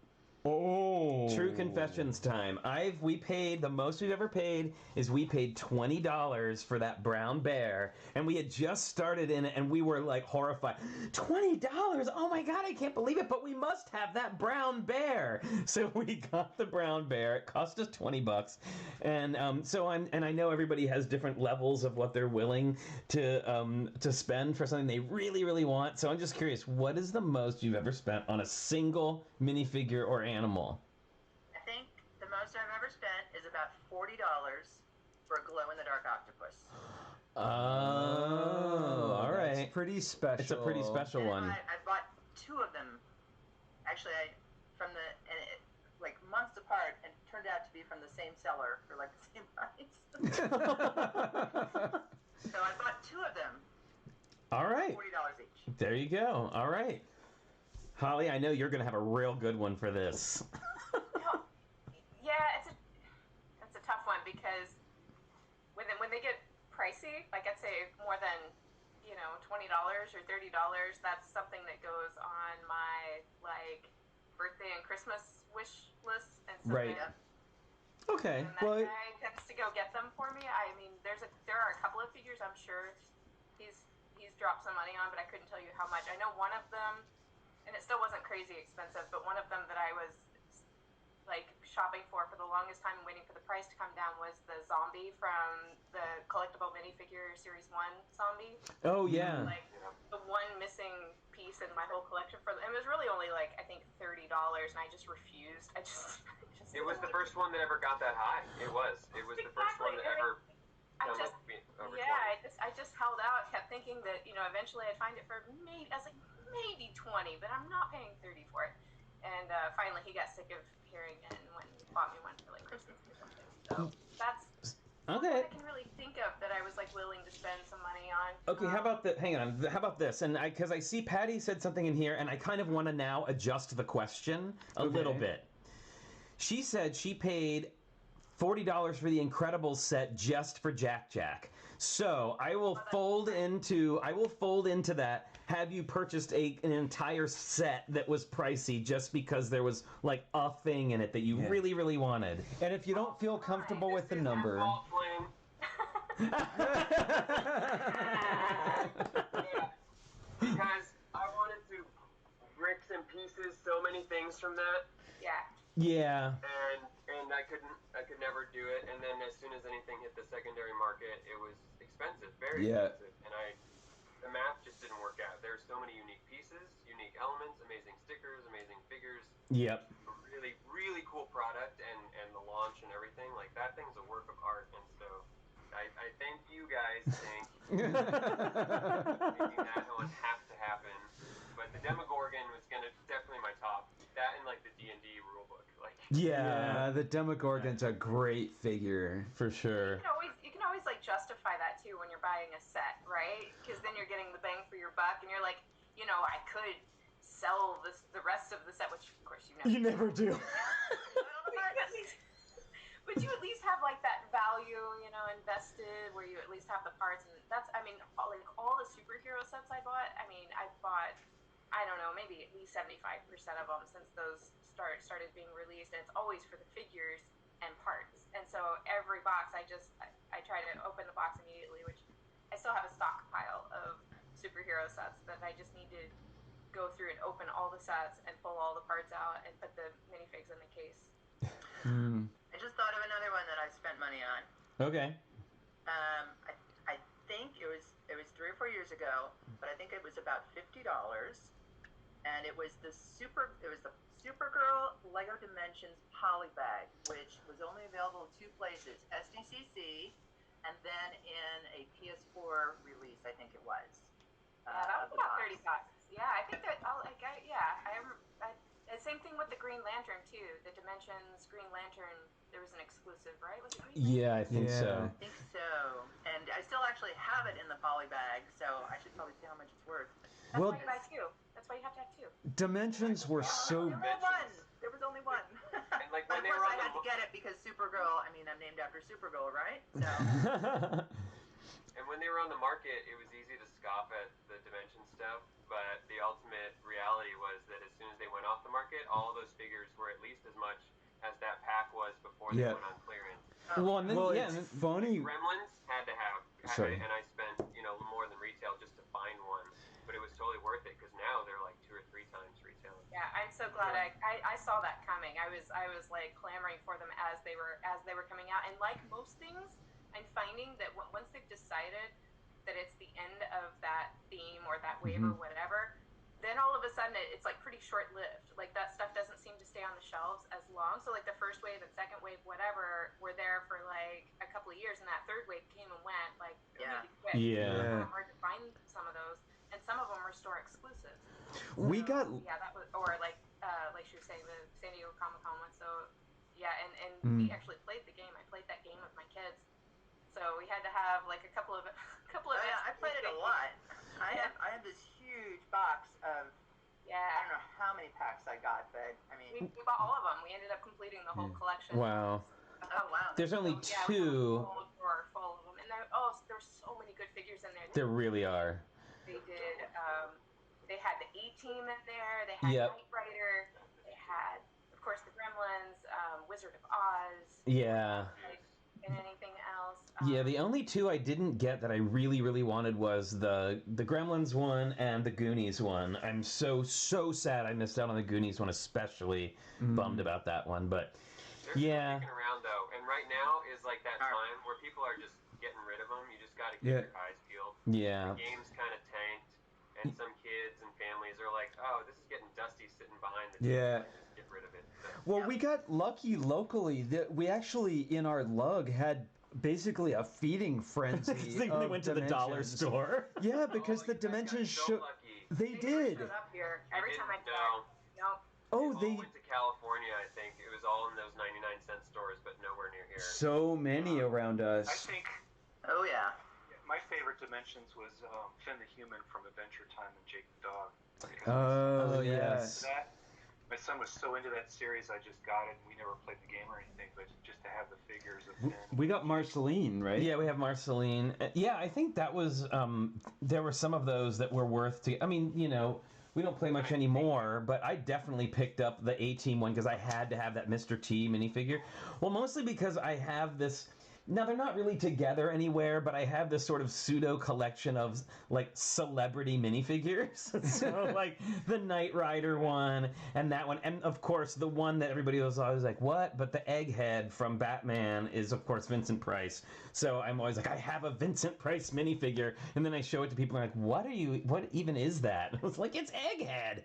[SPEAKER 2] Oh.
[SPEAKER 1] True confessions time. The most we've ever paid is we paid $20 for that brown bear, and we had just started in it, and we were like horrified. $20? Oh my god, I can't believe it! But we must have that brown bear. So we got the brown bear. It cost us $20, and I know everybody has different levels of what they're willing to spend for something they really, really want. So I'm just curious, what is the most you've ever spent on a single minifigure or animal?
[SPEAKER 3] I think the most I've ever spent is about $40 for a glow-in-the-dark octopus.
[SPEAKER 1] Oh, all right.
[SPEAKER 2] That's pretty special.
[SPEAKER 1] It's a pretty special
[SPEAKER 3] And
[SPEAKER 1] one.
[SPEAKER 3] I bought two of them. Actually, like months apart, and it turned out to be from the same seller for like the same price. So I bought two of them.
[SPEAKER 1] All right.
[SPEAKER 3] $40 each.
[SPEAKER 1] There you go. All right. Holly, I know you're going to have a real good one for this.
[SPEAKER 7] No, yeah, it's a tough one because when they get pricey, like I'd say more than $20 or $30, that's something that goes on my like birthday and Christmas wish list, and so
[SPEAKER 1] Right. Okay.
[SPEAKER 7] And that
[SPEAKER 1] Well,
[SPEAKER 7] guy tends to go get them for me. I mean, there are a couple of figures I'm sure he's dropped some money on, but I couldn't tell you how much. I know one of them, and it still wasn't crazy expensive, but one of them that I was like shopping for the longest time, waiting for the price to come down, was the zombie from the collectible minifigure series 1 zombie.
[SPEAKER 1] oh yeah.
[SPEAKER 7] Like the one missing piece in my whole collection and it was really only like I think $30, and I just refused. I just
[SPEAKER 4] It was the first one that ever got that high. It was the first one that ever
[SPEAKER 7] I
[SPEAKER 4] come
[SPEAKER 7] just
[SPEAKER 4] up over
[SPEAKER 7] yeah,
[SPEAKER 4] 20.
[SPEAKER 7] I just held out, kept thinking that eventually I'd find it for maybe, I was like maybe 20, but I'm not paying 30 for it. And finally he got sick of hearing it and went and bought me one for like Christmas or something. So that's
[SPEAKER 1] Okay.
[SPEAKER 7] what I can really think of that I was like willing to spend some money on.
[SPEAKER 1] Okay, hang on. How about this? And because I see Patty said something in here, and I kind of want to now adjust the question a little bit. She said she paid $40 for the Incredibles set just for Jack Jack. So I will fold into that. Have you purchased an entire set that was pricey just because there was like a thing in it that you really, really wanted?
[SPEAKER 2] And if you don't feel comfortable with the number,
[SPEAKER 4] Fault, Flynn. Because I wanted to bricks and pieces so many things from that,
[SPEAKER 7] Yeah.
[SPEAKER 1] Yeah.
[SPEAKER 4] and I could never do it. And then as soon as anything hit the secondary market, it was expensive, very expensive, and the math just didn't work out. There's so many unique pieces, unique elements, amazing stickers, amazing figures.
[SPEAKER 1] Yep.
[SPEAKER 4] A really, really cool product, and the launch and everything. Like, that thing's a work of art, and so I thank you guys. Making that one have to happen. But the Demogorgon was definitely my top. That and like the D&D rulebook. Like.
[SPEAKER 2] yeah, the Demogorgon's a great figure.
[SPEAKER 1] For sure.
[SPEAKER 7] You can always like justify that too when you're you're buying a set, right? Because then you're getting the bang for your buck, and you're like, I could sell the rest of the set, which of course
[SPEAKER 1] You never do.
[SPEAKER 7] But you at least have like that value, invested, where you at least have the parts, and that's, like all the superhero sets I bought. I mean, I bought, I don't know, maybe at least 75% of them since those started being released, and it's always for the figures and parts. And so every box, I try to open the box immediately, which I still have a stockpile of superhero sets that I just need to go through and open all the sets and pull all the parts out and put the minifigs in the case.
[SPEAKER 3] I just thought of another one that I spent money on.
[SPEAKER 1] Okay.
[SPEAKER 3] I think it was 3 or 4 years ago, but I think it was about $50, and it was the Supergirl Lego Dimensions poly bag, which was only available in 2 places, SDCC, and then in a PS4 release, I think it was.
[SPEAKER 7] That was about $30. Yeah, I think that. Same thing with the Green Lantern too. The Dimensions Green Lantern. There was an exclusive, right? Was it Green Lantern?
[SPEAKER 1] Yeah, I think so.
[SPEAKER 3] I think so. And I still actually have it in the poly bag, so I should probably see how much it's worth.
[SPEAKER 7] That's why you buy 2. That's why you have to have 2.
[SPEAKER 2] Dimensions were so.
[SPEAKER 3] There was only one.
[SPEAKER 4] And like
[SPEAKER 3] But
[SPEAKER 4] when
[SPEAKER 3] of
[SPEAKER 4] they
[SPEAKER 3] course,
[SPEAKER 4] were
[SPEAKER 3] I had
[SPEAKER 4] on
[SPEAKER 3] to get it because Supergirl. I mean, I'm named after Supergirl, right? So.
[SPEAKER 4] And when they were on the market, it was easy to scoff at the Dimension stuff, but the ultimate reality was that as soon as they went off the market, all of those figures were at least as much as that pack was before they went on clearance.
[SPEAKER 1] Well, and then,
[SPEAKER 2] it's funny.
[SPEAKER 4] Gremlins had to have, and I spent more than retail just to find one, but it was totally worth it because now they're like 2 or 3 times retail.
[SPEAKER 7] Yeah, I'm so glad I saw that coming. I was like clamoring for them as they were coming out, and like most things, I'm finding that once they've decided that it's the end of that theme or that wave or whatever, then all of a sudden it's like pretty short-lived. Like that stuff doesn't seem to stay on the shelves as long. So like the first wave and second wave, whatever, were there for like a couple of years, and that third wave came and went like really quick.
[SPEAKER 1] Yeah.
[SPEAKER 7] It's hard to find some of those, and some of them were store exclusives.
[SPEAKER 2] We got
[SPEAKER 7] that was, or like she was saying, the San Diego Comic-Con one. So yeah, and we actually played the game. I played that game with my kids. So we had to have like a couple of.
[SPEAKER 3] Oh yeah, I played it a lot. I have this huge box of.
[SPEAKER 7] Yeah.
[SPEAKER 3] I don't know how many packs I got, but I mean.
[SPEAKER 7] We bought all of them. We ended up completing the whole collection.
[SPEAKER 1] Wow.
[SPEAKER 3] Oh wow.
[SPEAKER 1] There's only 2.
[SPEAKER 7] Full of them, and there's so many good figures in there.
[SPEAKER 1] There really are.
[SPEAKER 7] They did. They had the A-Team in there. They had Knight Rider. They had, of course, the Gremlins, Wizard of Oz.
[SPEAKER 1] Yeah.
[SPEAKER 7] And anything else.
[SPEAKER 1] Yeah, the only 2 I didn't get that I really, really wanted was the Gremlins one and the Goonies one. I'm so sad I missed out on the Goonies one, especially bummed about that one. But
[SPEAKER 4] They're still kicking around though, and right now is like that time where people are just getting rid of them. You just got to keep your eyes peeled.
[SPEAKER 1] Yeah.
[SPEAKER 4] The game's kind of tanked, and some kids and families are like, "Oh, this is getting dusty sitting behind the TV. Just get rid of it." So,
[SPEAKER 2] well, we got lucky locally that we actually in our lug had basically a feeding frenzy.
[SPEAKER 1] They went to the dollar store.
[SPEAKER 2] Yeah, because the Dimensions show. They did.
[SPEAKER 7] Showed up here every time I
[SPEAKER 4] They went to California, I think. It was all in those 99-cent stores, but nowhere near here.
[SPEAKER 2] So many around us.
[SPEAKER 5] I think.
[SPEAKER 3] Oh yeah.
[SPEAKER 5] My favorite Dimensions was Finn the Human from Adventure Time and Jake the Dog.
[SPEAKER 2] Oh yes.
[SPEAKER 5] My son was so into that series, I just got it. We never played the game or anything, but just to have the figures of Finn.
[SPEAKER 2] We got Marceline, right?
[SPEAKER 1] Yeah, we have Marceline. Yeah, I think that was, there were some of those that were worth I mean, we don't play much anymore, but I definitely picked up the A-Team one because I had to have that Mr. T minifigure. Well, mostly because I have this. Now, they're not really together anywhere, but I have this sort of pseudo collection of, like, celebrity minifigures. So, like, the Knight Rider one, and that one. And, of course, the one that everybody was always like, what? But the Egghead from Batman is, of course, Vincent Price. So I'm always like, I have a Vincent Price minifigure. And then I show it to people, and like, what even is that? I was like, it's Egghead.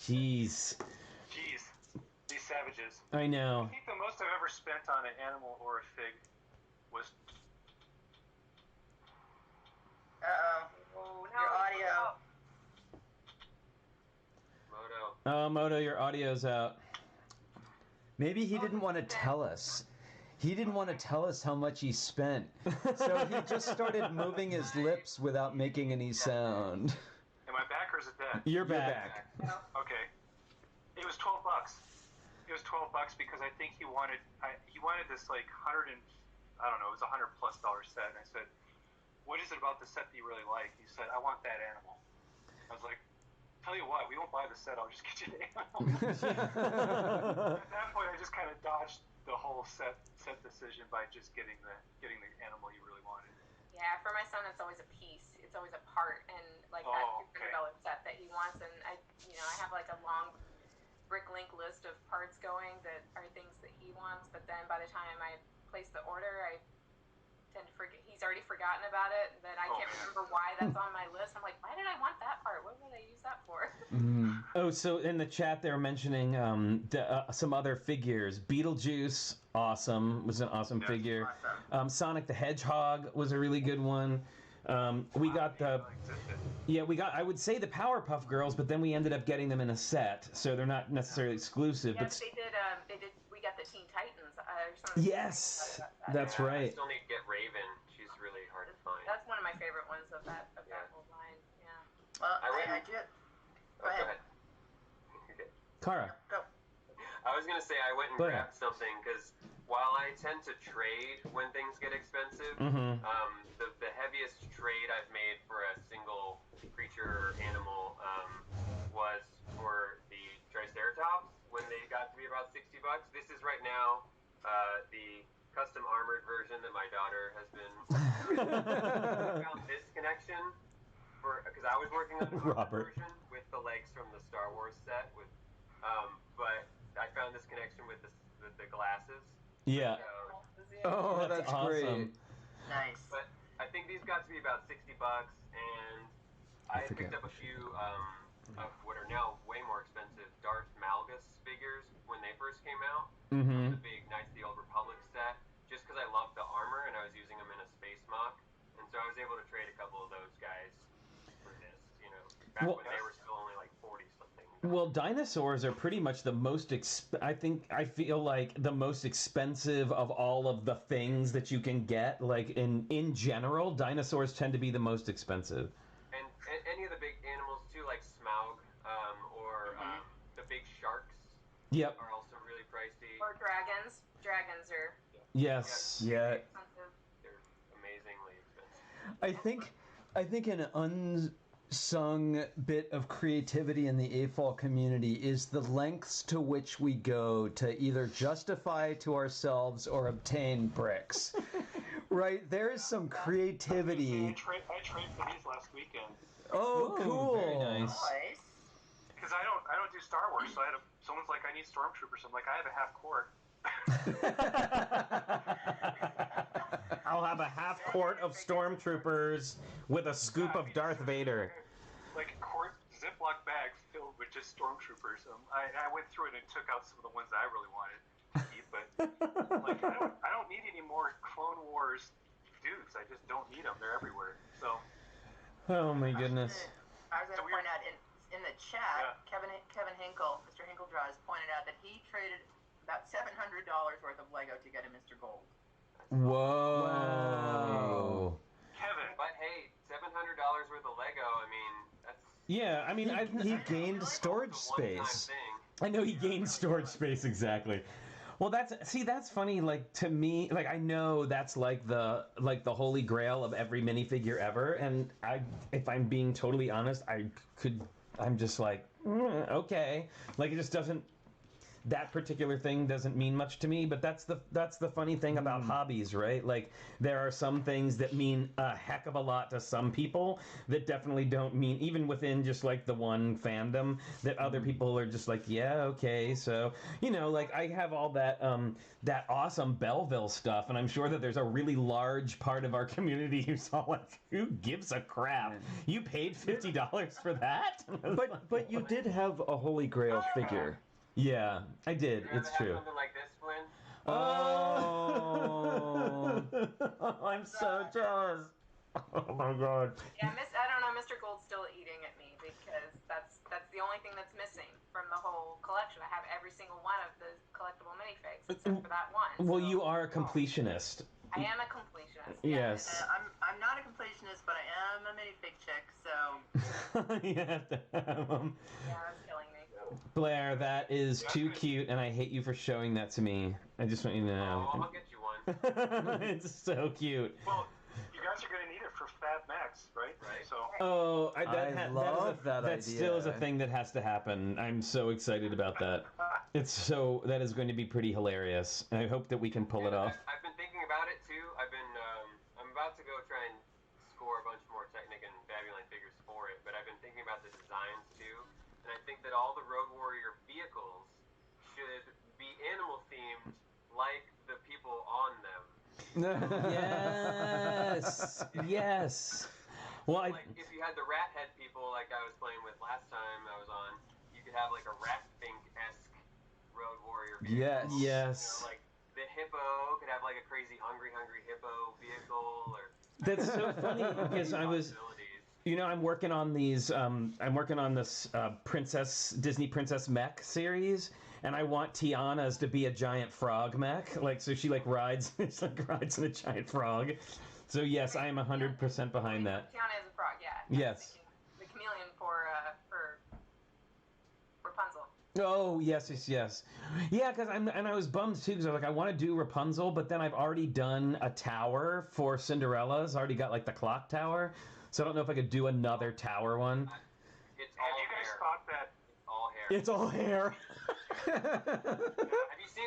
[SPEAKER 1] Jeez.
[SPEAKER 5] These savages.
[SPEAKER 1] I know.
[SPEAKER 5] I think the most I've ever spent on an animal or a fig was.
[SPEAKER 3] Your audio.
[SPEAKER 1] Oh, Moto, your audio's out.
[SPEAKER 2] Maybe he didn't want to tell us. He didn't want to tell us how much he spent, so he just started moving his lips without making any sound.
[SPEAKER 5] Am I back or is it dead?
[SPEAKER 1] You're back.
[SPEAKER 5] Okay. It was $12. It was $12 because I think he wanted this like it was $100+ set, and I said, "What is it about the set that you really like?" He said, "I want that animal." I was like, "Tell you what, we won't buy the set. I'll just get you the animal." At that point, I just kind of dodged the whole set decision by just getting the animal you really wanted.
[SPEAKER 7] Yeah, for my son, it's always a piece. It's always a part, and like that $200 set that he wants, and I have like a long Bricklink list of parts going that are things that he wants, but then by the time I place the order, I tend to forget. He's already forgotten about it. Then I can't remember why that's on my list. I'm like, why did I want that part? What would I use that for?
[SPEAKER 1] Oh, so in the chat they're mentioning some other figures. Beetlejuice, awesome, was an awesome figure.
[SPEAKER 3] Awesome.
[SPEAKER 1] Sonic the Hedgehog was a really good one. We got I would say the Powerpuff Girls, but then we ended up getting them in a set, so they're not necessarily exclusive.
[SPEAKER 7] Yes,
[SPEAKER 1] but
[SPEAKER 7] they did. We got the Teen Titans. Or something.
[SPEAKER 1] Yes, that's right.
[SPEAKER 4] I still need to get Raven. She's really hard to find.
[SPEAKER 7] That's one of my favorite ones of that whole line. Yeah.
[SPEAKER 3] Well,
[SPEAKER 4] I
[SPEAKER 3] did.
[SPEAKER 4] Go ahead.
[SPEAKER 1] Kara.
[SPEAKER 3] Go.
[SPEAKER 4] I was going to say I went and grabbed something because while I tend to trade when things get expensive, the heaviest trade I've made for a single creature or animal was for the Triceratops when they got to be about $60. This is right now the custom armored version that my daughter has been. I found this connection because I was working on the armored version with the legs from the Star Wars set but I found this connection with the glasses.
[SPEAKER 1] Yeah.
[SPEAKER 2] Oh, that's
[SPEAKER 1] awesome.
[SPEAKER 2] great.
[SPEAKER 3] Nice.
[SPEAKER 4] But I think these got to be about $60, and I picked up a few of what are now way more expensive Darth Malgus figures when they first came out. The big Knights of the Old Republic set, just because I loved the armor and I was using them in a space mock, and so I was able to trade a couple of those guys for this, back when they were still only like 40 something.
[SPEAKER 1] Well, dinosaurs are pretty much the most I feel like the most expensive of all of the things that you can get. Like in general, dinosaurs tend to be the most expensive.
[SPEAKER 4] And any of the big animals too, like Smaug, or the big sharks.
[SPEAKER 1] Yep.
[SPEAKER 4] Are also really pricey.
[SPEAKER 7] Or dragons. Dragons are.
[SPEAKER 1] Yes.
[SPEAKER 2] Yeah.
[SPEAKER 4] They're amazingly expensive.
[SPEAKER 2] I think an unsung bit of creativity in the AFOL community is the lengths to which we go to either justify to ourselves or obtain bricks. Right? There is some creativity.
[SPEAKER 5] I traded for these last weekend.
[SPEAKER 2] Oh, cool.
[SPEAKER 1] Very nice.
[SPEAKER 3] Nice.
[SPEAKER 5] Because I don't do Star Wars, so someone's like, I need stormtroopers. I'm like, I have a half quart.
[SPEAKER 1] I'll have a half quart of stormtroopers with a scoop of Darth Vader.
[SPEAKER 5] Like a quart Ziploc bag filled with just stormtroopers. I went through it and took out some of the ones that I really wanted to keep, but like I don't need any more Clone Wars dudes. I just don't need them. They're everywhere. So.
[SPEAKER 1] Oh my goodness.
[SPEAKER 3] I was going to point out in the chat, Kevin Hinkle, Mr. Hinkle Draws, pointed out that he traded about $700 worth of Lego to get a Mr. Gold.
[SPEAKER 1] Whoa.
[SPEAKER 2] Wow.
[SPEAKER 5] Kevin.
[SPEAKER 4] But hey, $700 worth of Lego, I mean, that's...
[SPEAKER 1] Yeah, I mean,
[SPEAKER 2] He gained storage
[SPEAKER 4] It's a one-time
[SPEAKER 2] space.
[SPEAKER 4] thing.
[SPEAKER 1] I know he gained storage space, exactly. Well, that's funny. Like, to me, like, I know that's like the holy grail of every minifigure ever, and if I'm being totally honest, I'm just like, okay, like it just doesn't. That particular thing doesn't mean much to me, but that's the funny thing about hobbies, right? Like, there are some things that mean a heck of a lot to some people that definitely don't mean, even within just like the one fandom, that other people are just like, yeah, okay, so, like I have all that that awesome Belleville stuff, and I'm sure that there's a really large part of our community who's all like, who gives a crap? You paid $50 for that?
[SPEAKER 2] But you did have a Holy Grail figure.
[SPEAKER 1] Yeah, I did.
[SPEAKER 4] You'd
[SPEAKER 1] It's
[SPEAKER 4] rather
[SPEAKER 1] true.
[SPEAKER 4] have something like this, Flynn?
[SPEAKER 1] Oh, I'm so jealous. Oh my god.
[SPEAKER 7] Yeah, I don't know. Mr. Gold's still eating at me because that's the only thing that's missing from the whole collection. I have every single one of the collectible minifigs, except for that one.
[SPEAKER 1] Well,
[SPEAKER 7] so,
[SPEAKER 1] you are a completionist.
[SPEAKER 7] I am a completionist.
[SPEAKER 1] Yes.
[SPEAKER 3] I'm not a completionist, but I am a Minifig Chick, so...
[SPEAKER 1] You have to have them.
[SPEAKER 7] Yeah, that's killing me.
[SPEAKER 1] Blair, that is too cute, and I hate you for showing that to me. I just want you to know.
[SPEAKER 4] Oh, I'll get you one.
[SPEAKER 1] It's so cute.
[SPEAKER 5] Well, you guys are going to need it for Fab Max, right?
[SPEAKER 4] Right.
[SPEAKER 5] So.
[SPEAKER 1] Oh, that
[SPEAKER 2] idea.
[SPEAKER 1] still is a thing that has to happen. I'm so excited about that. That is going to be pretty hilarious, and I hope that we can pull it off.
[SPEAKER 4] I've been thinking about it too. I'm about to go try and score a bunch more Technic and Fabuline figures for it, but I've been thinking about the designs too, and I think that all the Road Warrior vehicles should be animal themed, like the people on them.
[SPEAKER 1] Yes, yes. Well,
[SPEAKER 4] like if you had the rat head people, like I was playing with last time I was on, you could have like a rat fink-esque Road Warrior vehicle.
[SPEAKER 2] Yes.
[SPEAKER 1] Yes.
[SPEAKER 4] You know, like the hippo could have like a crazy hungry hippo vehicle, or
[SPEAKER 1] That's so funny because I'm working on these. I'm working on this Disney Princess mech series, and I want Tiana's to be a giant frog mech. Like, so she rides in a giant frog. So yes, I am 100% behind that.
[SPEAKER 7] Tiana is a frog, yeah.
[SPEAKER 1] Yes.
[SPEAKER 7] The chameleon for Rapunzel.
[SPEAKER 1] Oh yes. Yeah, because I was bummed too because I was like, I want to do Rapunzel, but then I've already done a tower for Cinderella's. I already got like the clock tower, so I don't know if I could do another tower one.
[SPEAKER 4] it's all
[SPEAKER 5] Have you guys
[SPEAKER 4] hair.
[SPEAKER 5] thought that?
[SPEAKER 4] It's all hair.
[SPEAKER 1] It's all hair.
[SPEAKER 4] I don't know if you've seen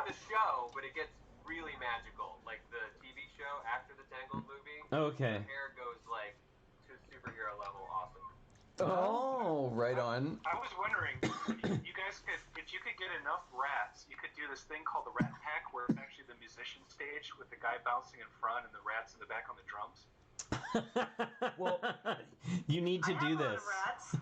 [SPEAKER 4] the show, but it gets really magical. Like the TV show after the Tangled movie.
[SPEAKER 1] Okay.
[SPEAKER 4] The hair goes like to superhero level awesome.
[SPEAKER 2] Oh, right on.
[SPEAKER 5] I was wondering, if you could get enough rats, you could do this thing called the Rat Pack, where it's actually the musician stage with the guy bouncing in front and the rats in the back on the drums.
[SPEAKER 1] Well, you need to do this.
[SPEAKER 3] Rats.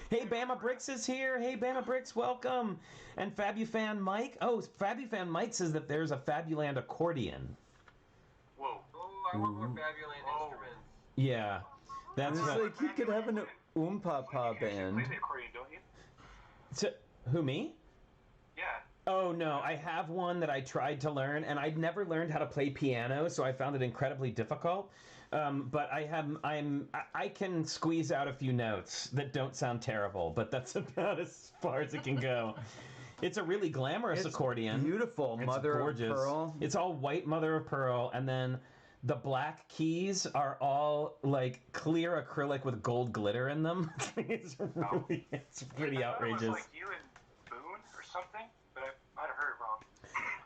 [SPEAKER 1] Hey, Bama Bricks is here. Hey, Bama Bricks, welcome. And Fabufan Mike. Oh, Fabufan Mike says that there's a Fabuland accordion.
[SPEAKER 5] Whoa.
[SPEAKER 4] Oh, I want more Fabuland instruments.
[SPEAKER 1] Yeah, that's
[SPEAKER 2] It's
[SPEAKER 1] right.
[SPEAKER 2] like you could have an Oom-Papa
[SPEAKER 5] You
[SPEAKER 2] band.
[SPEAKER 5] play the accordion, don't you?
[SPEAKER 1] So, who, me?
[SPEAKER 5] Yeah.
[SPEAKER 1] Oh no, I have one that I tried to learn, and I'd never learned how to play piano, so I found it incredibly difficult. But I can squeeze out a few notes that don't sound terrible, but that's about as far as it can go. It's a really glamorous accordion.
[SPEAKER 2] Beautiful,
[SPEAKER 1] It's
[SPEAKER 2] mother
[SPEAKER 1] gorgeous.
[SPEAKER 2] of pearl.
[SPEAKER 1] It's all white mother of pearl, and then the black keys are all like clear acrylic with gold glitter in them. It's pretty
[SPEAKER 5] I thought it was
[SPEAKER 1] outrageous.
[SPEAKER 5] like you and Boone or something, but I might have heard it wrong.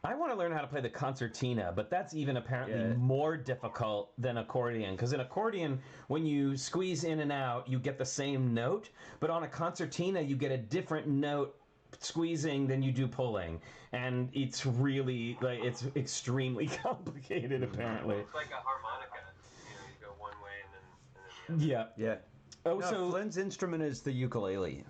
[SPEAKER 1] I want to learn how to play the concertina, but that's even apparently
[SPEAKER 2] Yeah.
[SPEAKER 1] more difficult than accordion. Because in accordion, when you squeeze in and out, you get the same note. But on a concertina, you get a different note squeezing than you do pulling. And it's really, it's extremely complicated, apparently.
[SPEAKER 4] It's like a harmonica. You go one way and then the other.
[SPEAKER 1] Yeah.
[SPEAKER 2] Yeah.
[SPEAKER 1] Oh,
[SPEAKER 2] No,
[SPEAKER 1] so
[SPEAKER 2] Flynn's instrument is the ukulele.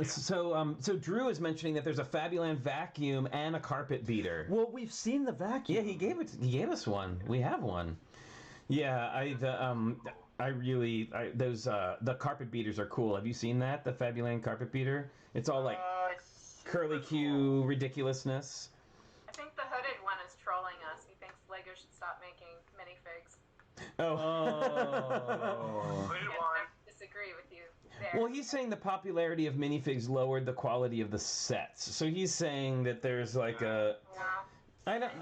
[SPEAKER 1] so Drew is mentioning that there's a Fabuland vacuum and a carpet beater.
[SPEAKER 2] Well, we've seen the vacuum.
[SPEAKER 1] Yeah, he gave us one. We have one. Yeah, the carpet beaters are cool. Have you seen that? The Fabuland carpet beater? It's all like curly Q ridiculousness.
[SPEAKER 7] I think the hooded one is trolling us. He thinks Lego should stop making minifigs.
[SPEAKER 1] Oh.
[SPEAKER 5] Hooded
[SPEAKER 7] I
[SPEAKER 5] one.
[SPEAKER 7] disagree with you there.
[SPEAKER 1] Well, he's saying the popularity of minifigs lowered the quality of the sets. So he's saying that there's like a
[SPEAKER 7] Wow.
[SPEAKER 1] I don't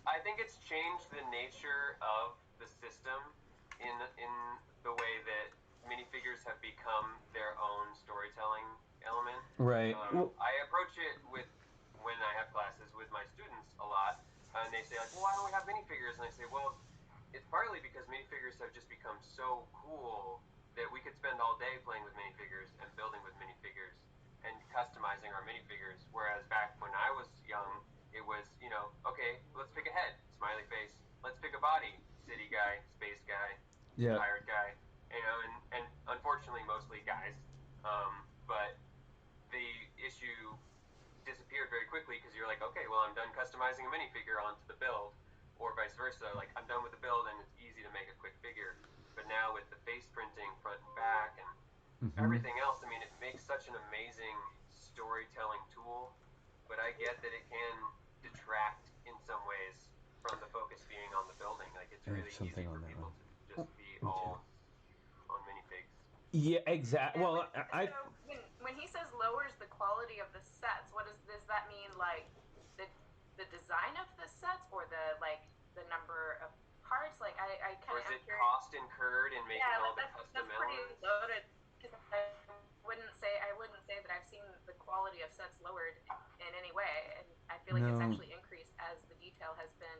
[SPEAKER 4] I think it's changed the nature of the system in the way that minifigures have become their own storytelling element.
[SPEAKER 1] right. Well,
[SPEAKER 4] I approach it when I have classes with my students a lot, and they say like, well, why don't we have minifigures? And I say, well, it's partly because minifigures have just become so cool that we could spend all day playing with minifigures and building with minifigures and customizing our minifigures. Whereas back when I was young, it was, okay, let's pick a head, smiley face. Let's pick a body, city guy, space guy, pirate guy. And unfortunately, mostly guys. But the issue disappeared very quickly because you're like, okay, well, I'm done customizing a minifigure onto the build, or vice versa. Like, I'm done with the build and it's easy to make a quick figure. But now with the face printing front and back and everything else, I mean, it makes such an amazing storytelling tool. But I get that it can detract in some ways from the focus being on the building. Like it's really easy for people to just be all on minifigs.
[SPEAKER 1] Yeah, exactly. Well,
[SPEAKER 7] So when he says lowers the quality of the sets, does that mean like the design of the sets or the number of parts? Like I kind of.
[SPEAKER 4] Or is it cost incurred in making all the custom
[SPEAKER 7] that's pretty
[SPEAKER 4] elements?
[SPEAKER 7] loaded. Because I wouldn't say that I've seen the quality of sets lowered in any way, and I feel like it's actually increased as the detail has been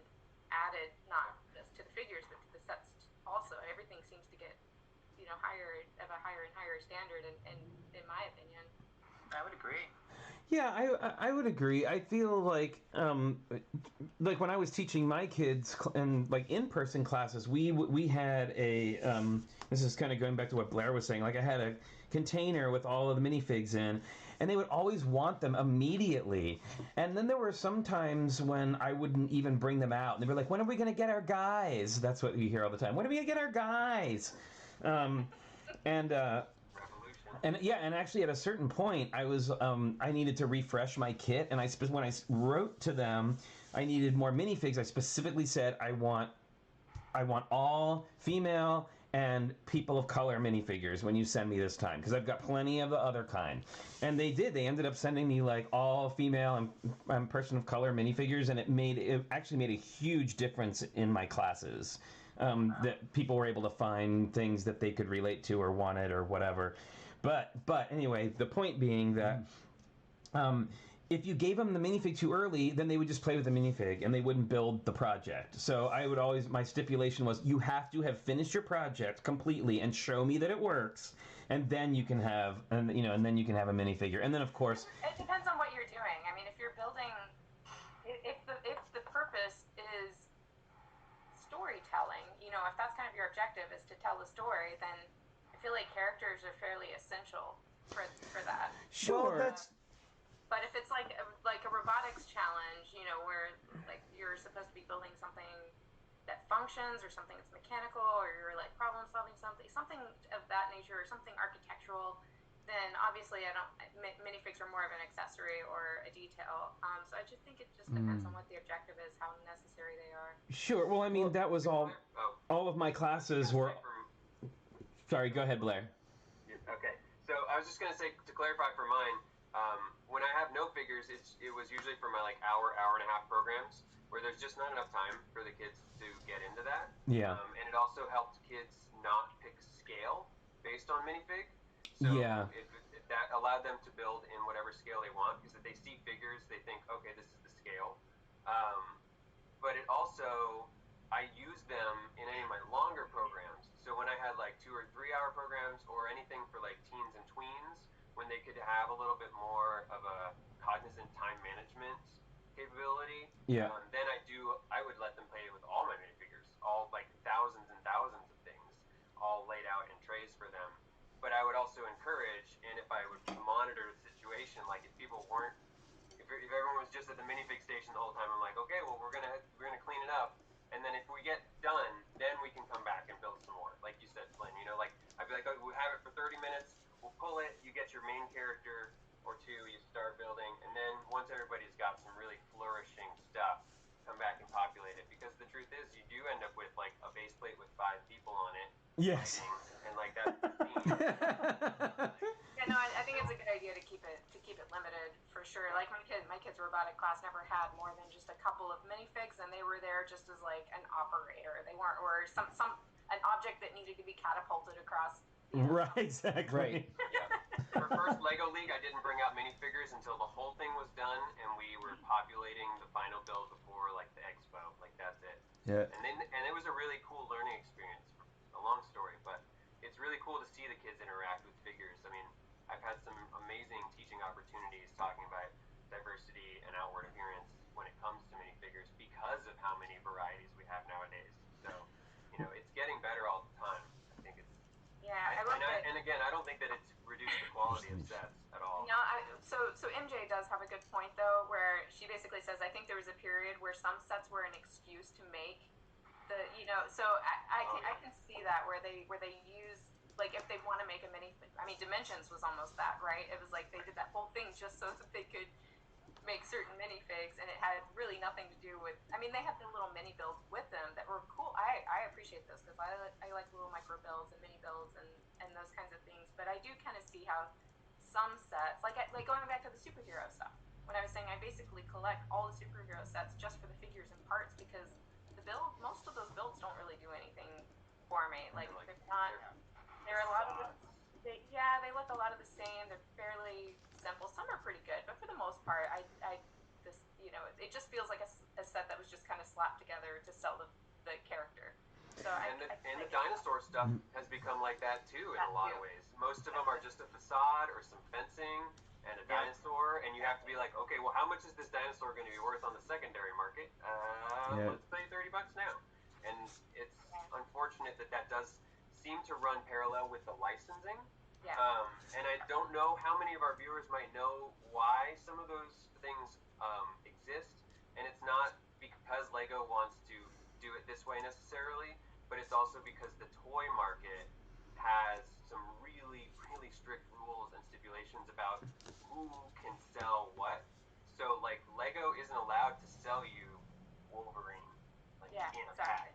[SPEAKER 7] added, not just to the figures but to the sets also. Everything seems to get higher and higher standard, and in my opinion.
[SPEAKER 3] I would agree.
[SPEAKER 1] Yeah, I would agree. I feel like when I was teaching my kids in like in-person classes, we had a this is kind of going back to what Blair was saying. Like I had a container with all of the minifigs in, and they would always want them immediately. And then there were some times when I wouldn't even bring them out, and they were like, "When are we going to get our guys?" That's what you hear all the time. When are we going to get our guys? And actually at a certain point, I needed to refresh my kit, and when I wrote to them, I needed more minifigs. I specifically said I want all female and people of color minifigures when you send me this time, because I've got plenty of the other kind. And they did. They ended up sending me like all female and person of color minifigures, and it actually made a huge difference in my classes. That people were able to find things that they could relate to or wanted or whatever. But anyway, the point being that if you gave them the minifig too early, then they would just play with the minifig and they wouldn't build the project. So my stipulation was, you have to have finished your project completely and show me that it works, and then you can have a minifigure. And then of course,
[SPEAKER 7] it depends on what you're doing. I mean, if you're building, if the purpose is storytelling, if that's kind of your objective is to tell the story, then I feel like characters are fairly essential for that.
[SPEAKER 1] Sure.
[SPEAKER 2] Well,
[SPEAKER 7] But if it's like a robotics challenge, where like you're supposed to be building something that functions or something that's mechanical, or you're like problem solving something of that nature, or something architectural, then obviously minifigs are more of an accessory or a detail. So I just think it just depends on what the objective is, how necessary they are.
[SPEAKER 1] Sure. Well, I mean, that was all of my classes were. Sorry, go ahead, Blair.
[SPEAKER 4] Okay. So I was just going to say, to clarify for mine, when I have no figures, it was usually for my hour and a half programs where there's just not enough time for the kids to get into that.
[SPEAKER 1] Yeah.
[SPEAKER 4] And it also helped kids not pick scale based on minifig. So
[SPEAKER 1] yeah.
[SPEAKER 4] That allowed them to build in whatever scale they want, because if they see figures, they think, okay, this is the scale. But it also, I use them in any of my longer programs. So when I had 2 or 3 hour programs, or anything for teens and tweens, when they could have a little bit more of a cognizant time management capability,
[SPEAKER 1] yeah.
[SPEAKER 4] Then I would let them play with all my minifigures, all thousands and thousands of things, all laid out in trays for them. But I would also encourage, and if I would monitor the situation, if people weren't, if everyone was just at the minifig station the whole time, I'm like, okay, well we're gonna clean it up, and then if we get done, then we can come back and build some more. Like you said, Flynn, I'd be like, oh, we'll have it for 30 minutes. We'll pull it, you get your main character or two, you start building, and then once everybody's got some really flourishing stuff, come back and populate it. Because the truth is, you do end up with a base plate with 5 people on it.
[SPEAKER 1] Yes.
[SPEAKER 4] And that's the theme.
[SPEAKER 7] Yeah, no, I think it's a good idea to keep it limited for sure. Like my kid's robotic class never had more than just a couple of minifigs, and they were there just as an operator. They weren't, or an object that needed to be catapulted across.
[SPEAKER 1] Right, exactly.
[SPEAKER 2] Right.
[SPEAKER 4] Yeah. For first LEGO League, I didn't bring out minifigures until the whole thing was done, and we were populating the final build before the expo. That's it.
[SPEAKER 2] Yeah.
[SPEAKER 4] And it was a really cool learning experience. A long story, but it's really cool to see the kids interact with figures. I mean, I've had some amazing teaching opportunities talking about diversity and outward appearance when it comes to minifigures, because of how many varieties we have nowadays. So, it's getting better all the time. I think it's.
[SPEAKER 7] Yeah,
[SPEAKER 4] and again, I don't think that it's reduced the quality of sets at all.
[SPEAKER 7] No, so MJ does have a good point though, where she basically says, I think there was a period where some sets were an excuse to make so I can see that where they use, if they want to make a Dimensions was almost that, right? It was they did that whole thing just so that they could make certain minifigs, and it had really nothing to do with. I mean, they had the little mini builds with them that were cool. I appreciate those because I like little micro builds and mini builds and those kinds of things. But I do kind of see how some sets, like going back to the superhero stuff, when I was saying I basically collect all the superhero sets just for the figures and parts because most of those builds don't really do anything for me. Like they're not. There are a lot of them. They look a lot of the same. They're fairly simple. Some are pretty good, but for the most part, it just feels like a set that was just kind of slapped together to sell the character. So
[SPEAKER 4] the dinosaur stuff has become like that too in a lot of ways. Most of them are just a facade or some fencing and a dinosaur, and you have to be like, okay, well, how much is this dinosaur going to be worth on the secondary market? Let's pay $30 now. And it's unfortunate that does seem to run parallel with the licensing.
[SPEAKER 7] Yeah.
[SPEAKER 4] And I don't know how many of our viewers might know why some of those things exist, and it's not because LEGO wants to do it this way necessarily, but it's also because the toy market has some really, really strict rules and stipulations about who can sell what. So, like, LEGO isn't allowed to sell you Wolverine in a pack.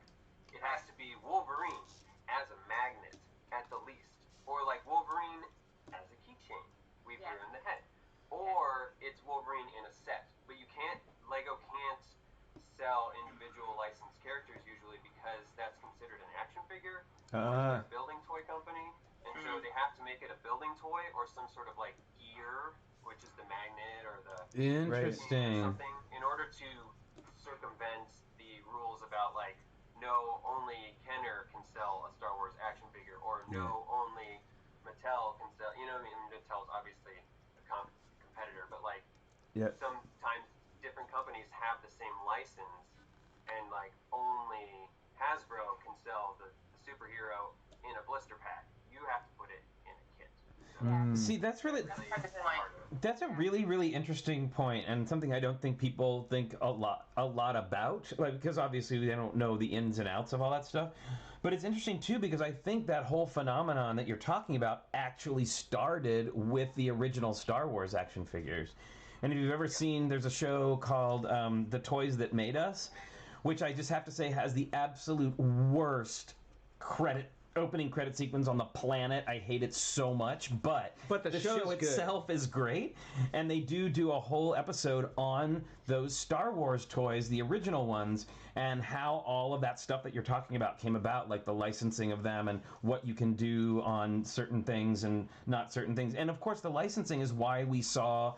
[SPEAKER 4] It has to be Wolverine as a magnet at the least, or like Wolverine as a keychain weave here in the head, or it's Wolverine in a set. But LEGO can't sell individual licensed characters usually because that's considered an action figure, a building toy company, and so they have to make it a building toy or some sort of like gear, which is the magnet or the
[SPEAKER 1] interesting
[SPEAKER 4] something, in order to circumvent the rules about like no, only Kenner can sell a Star Wars action figure, or no, only Mattel can sell. You know what I mean? Mattel's obviously a competitor, but like sometimes different companies have the same license, and like only Hasbro can sell the superhero in a blister pack. You have to put it in a kit. So
[SPEAKER 1] See, that's a really, really interesting point, and something I don't think people think a lot about, like, because obviously they don't know the ins and outs of all that stuff. But it's interesting too because I think that whole phenomenon that you're talking about actually started with the original Star Wars action figures. And if you've ever seen, there's a show called The Toys That Made Us, which I just have to say has the absolute worst opening credit sequence on the planet. I hate it so much, but the show itself is great, and they do a whole episode on those Star Wars toys, the original ones, and how all of that stuff that you're talking about came about, like the licensing of them and what you can do on certain things and not certain things. And of course the licensing is why we saw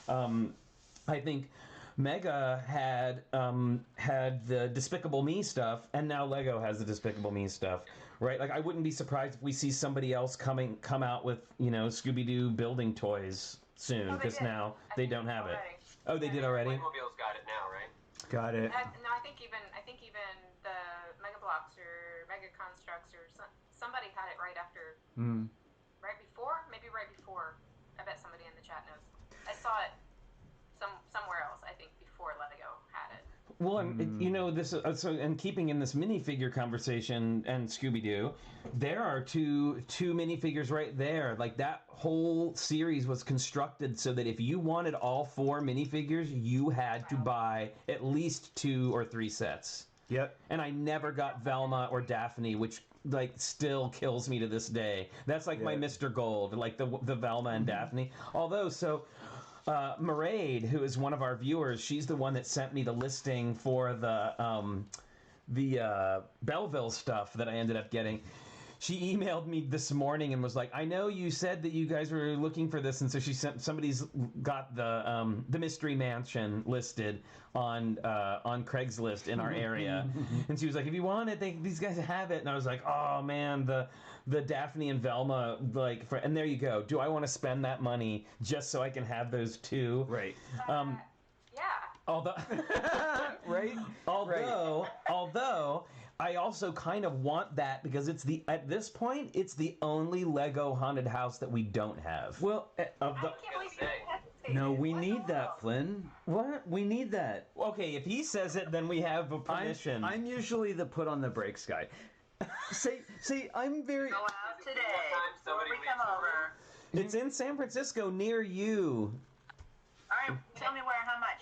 [SPEAKER 1] I think Mega had the Despicable Me stuff, and now LEGO has the Despicable Me stuff. Right, like I wouldn't be surprised if we see somebody else come out with Scooby-Doo building toys soon, because now they don't have it. Oh, they did already.
[SPEAKER 4] Playmobil's got it now, right?
[SPEAKER 2] Got it.
[SPEAKER 7] No, I think even the Mega Blocks or Mega Constructs or somebody had it right after, right before. I bet somebody in the chat knows. I saw it somewhere else. I think before LEGO had it.
[SPEAKER 1] Well, this and keeping in this minifigure conversation and Scooby-Doo, there are two minifigures right there. Like that whole series was constructed so that if you wanted all 4 minifigures, you had to buy at least 2 or 3 sets.
[SPEAKER 2] Yep.
[SPEAKER 1] And I never got Velma or Daphne, which like still kills me to this day. That's like my Mr. Gold, like the Velma and Daphne. Although Maraid, who is one of our viewers, she's the one that sent me the listing for the Belleville stuff that I ended up getting. She emailed me this morning and was like, I know you said that you guys were looking for this, and so somebody's got the Mystery Mansion listed on Craigslist in our area. And she was like, if you want it, these guys have it. And I was like, oh man, the Daphne and Velma, and there you go. Do I want to spend that money just so I can have those 2?
[SPEAKER 2] Right.
[SPEAKER 7] Yeah.
[SPEAKER 1] Although,
[SPEAKER 2] right?
[SPEAKER 1] Although, I also kind of want that because at this point, it's the only LEGO haunted house that we don't have.
[SPEAKER 2] Well,
[SPEAKER 7] I can't believe you hesitated.
[SPEAKER 2] no, we need that, Flynn. What? We need that.
[SPEAKER 1] Okay, if he says it, then we have a permission.
[SPEAKER 2] I'm usually the put on the brakes guy. See, I'm very.
[SPEAKER 3] Go out today before we come over.
[SPEAKER 1] It's in San Francisco near you.
[SPEAKER 3] All right, tell me where, how much?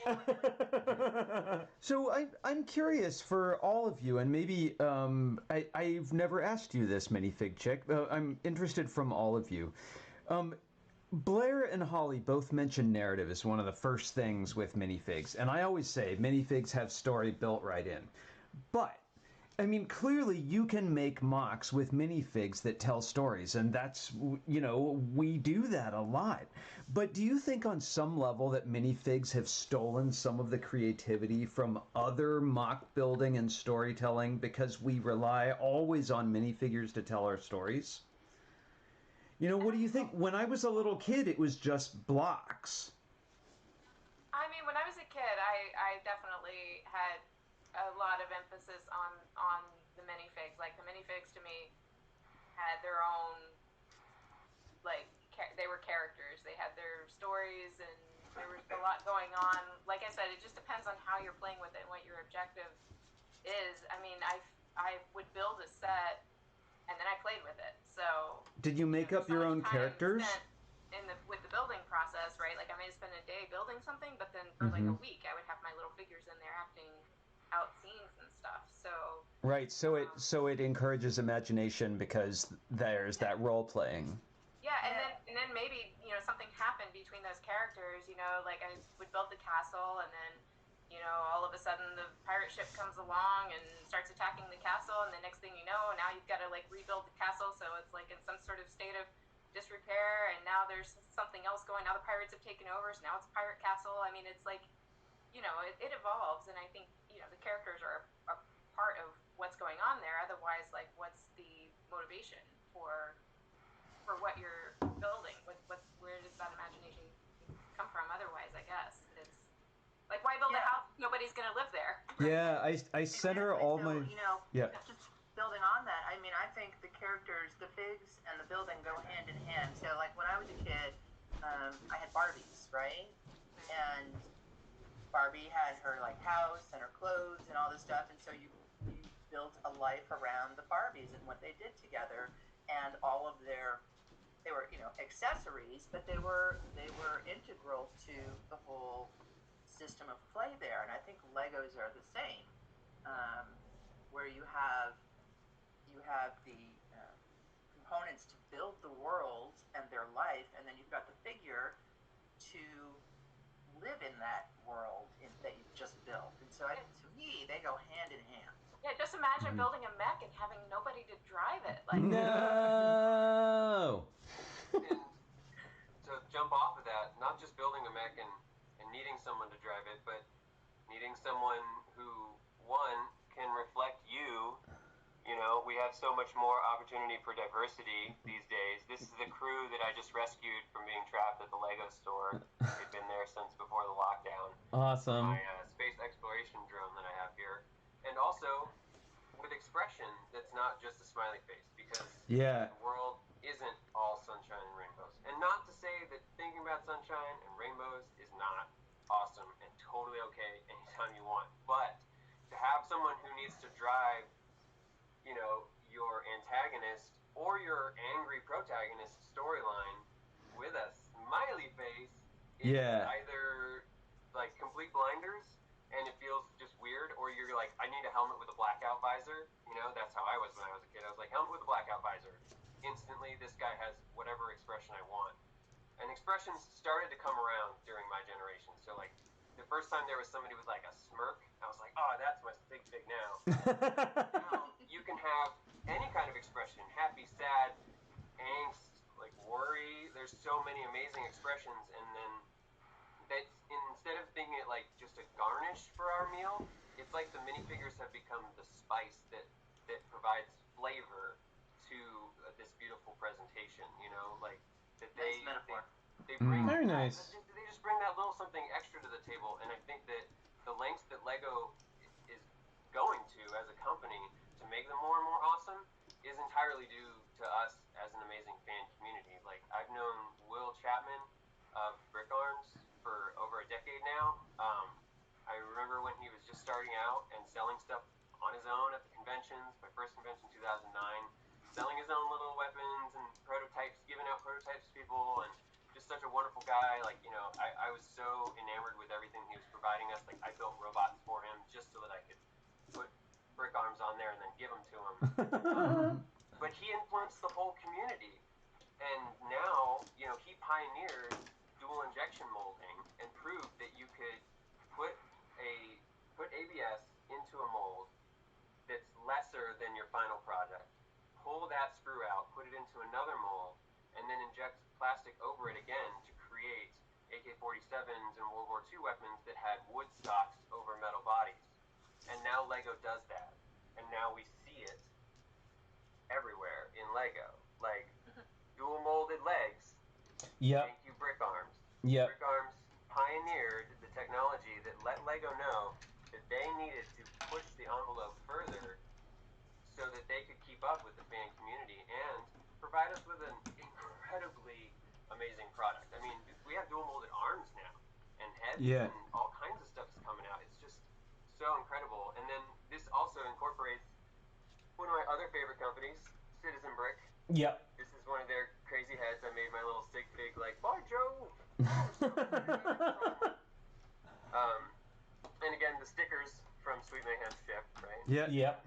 [SPEAKER 2] So I'm curious for all of you, and maybe I've never asked you this, Minifig Chick. I'm interested from all of you. Blair and Holly both mentioned narrative as one of the first things with minifigs, and I always say minifigs have story built right in. But I mean, clearly you can make mocks with minifigs that tell stories, and that's, you know, we do that a lot. But do you think on some level that minifigs have stolen some of the creativity from other mock building and storytelling because we rely always on minifigures to tell our stories? You know, what do you think? When I was a little kid, it was just blocks.
[SPEAKER 7] I mean, when I was a kid, I definitely had a lot of emphasis on the minifigs. Like, the minifigs to me had their own, like, they were characters. They had their stories, and there was a lot going on. Like I said, it just depends on how you're playing with it and what your objective is. I mean, I would build a set, and then I played with it. So
[SPEAKER 2] did you make up your own characters?
[SPEAKER 7] With the building process, right? Like, I may spend a day building something, but then for like a week, I would have my little figures in there acting out scenes and stuff. So
[SPEAKER 2] right, so it encourages imagination because there's that role playing.
[SPEAKER 7] Yeah, and then maybe, you know, something happened between those characters. You know, like I would build the castle, and then, you know, all of a sudden the pirate ship comes along and starts attacking the castle, and the next thing you know, now you've got to like rebuild the castle, so it's like in some sort of state of disrepair, and now there's something else going. Now the pirates have taken over, so now it's a pirate castle. I mean, it's like, you know, it evolves, and I think, you know, the characters are a part of what's going on there. Otherwise, like, what's the motivation for what you're building? Where does that imagination come from? Otherwise, I guess it's like, why build a house? Nobody's gonna live there.
[SPEAKER 2] Yeah, I center all
[SPEAKER 3] so,
[SPEAKER 2] my
[SPEAKER 3] you know,
[SPEAKER 2] yeah.
[SPEAKER 3] Just building on that, I mean, I think the characters, the figs, and the building go hand in hand. So, like, when I was a kid, I had Barbies, right? And Barbie had her, like, house and her clothes and all this stuff, and so you built a life around the Barbies and what they did together, and all of they were, you know, accessories, but they were integral to the whole system of play there. And I think Legos are the same, where you have the components to build the world and their life, and then you've got the figure to live in that world that you've just built. And so to me, they go hand in hand.
[SPEAKER 7] Yeah, just imagine building a mech and having nobody to drive it. Like,
[SPEAKER 2] no.
[SPEAKER 4] And to jump off of that, not just building a mech and needing someone to drive it, but needing someone who, one, can reflect you. You know, we have so much more opportunity for diversity these days. This is the crew that I just rescued from being trapped at the Lego store. They've been there since before the lockdown.
[SPEAKER 1] Awesome.
[SPEAKER 4] My space exploration drone that I have here. And also with expression that's not just a smiley face, because
[SPEAKER 2] yeah,
[SPEAKER 4] the world isn't all sunshine and rainbows. And not to say that thinking about sunshine and rainbows is not awesome and totally okay anytime you want. But to have someone who needs to drive, you know, your antagonist or your angry protagonist storyline with a smiley face is either like complete blinders and it feels just weird, or you're like, I need a helmet with a blackout visor. You know, that's how I was when I was a kid. I was like, helmet with a blackout visor. Instantly, this guy has whatever expression I want. And expressions started to come around during my generation. So, like, the first time there was somebody with, like, a smirk, I was like, oh, that's my big fig now. Now, you can have any kind of expression, happy, sad, angst, like, worry. There's so many amazing expressions, and then that's, instead of thinking it like just a garnish for our meal, it's like the minifigures have become the spice that provides flavor to this beautiful presentation, you know, like that they bring
[SPEAKER 1] very nice.
[SPEAKER 4] They just bring that little something extra to the table. And I think that the lengths that Lego is going to as a company to make them more and more awesome is entirely due to us as an amazing fan community. Like, I've known Will Chapman of Brick Arms for over a decade now. I remember when he was just starting out and selling stuff on his own at the conventions, my first convention in 2009, selling his own little weapons and prototypes, giving out prototypes to people, and just just such a wonderful guy. Like, you know, I was so enamored with everything he was providing us. Like, I built robots for him just so that I could put brick arms on there and then give them to him. But he influenced the whole community. And now, you know, he pioneered dual injection molding and proved that you could put ABS into a mold that's lesser than your final product, pull that screw out, put it into another mold, and then inject plastic over it again to create AK-47s and World War II weapons that had wood stocks over metal bodies. And now LEGO does that. And now we see it everywhere in LEGO. Like, dual molded legs.
[SPEAKER 1] Yep.
[SPEAKER 4] Thank you, brick arms.
[SPEAKER 1] Yep.
[SPEAKER 4] Brick arms pioneered the technology that let LEGO know that they needed to push the envelope further so that they could keep up with the fan community and provide us with an incredibly amazing product. I mean, we have dual molded arms now and heads and all kinds of stuff is coming out. It's just so incredible. And then this also incorporates one of my other favorite companies, Citizen Brick.
[SPEAKER 1] Yep.
[SPEAKER 4] This is one of their crazy heads. I made my little sig fig like, bye Joe. And again, the stickers from Sweet Mayhem's ship, right?
[SPEAKER 2] Yeah.
[SPEAKER 1] Yep.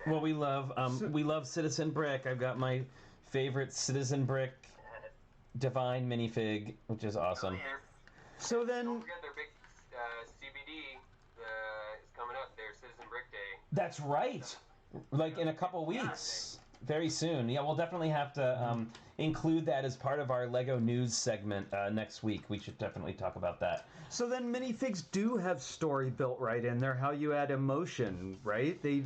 [SPEAKER 1] Well, we love Citizen Brick. I've got my favorite Citizen Brick Divine minifig, which is awesome.
[SPEAKER 2] So then,
[SPEAKER 4] Don't forget their big CBD is coming up. Their Citizen Brick Day.
[SPEAKER 1] That's right. Like in a couple weeks. Very soon. Yeah, we'll definitely have to include that as part of our LEGO news segment next week. We should definitely talk about that.
[SPEAKER 2] so then minifigs do have story built right in there. How you add emotion, right? They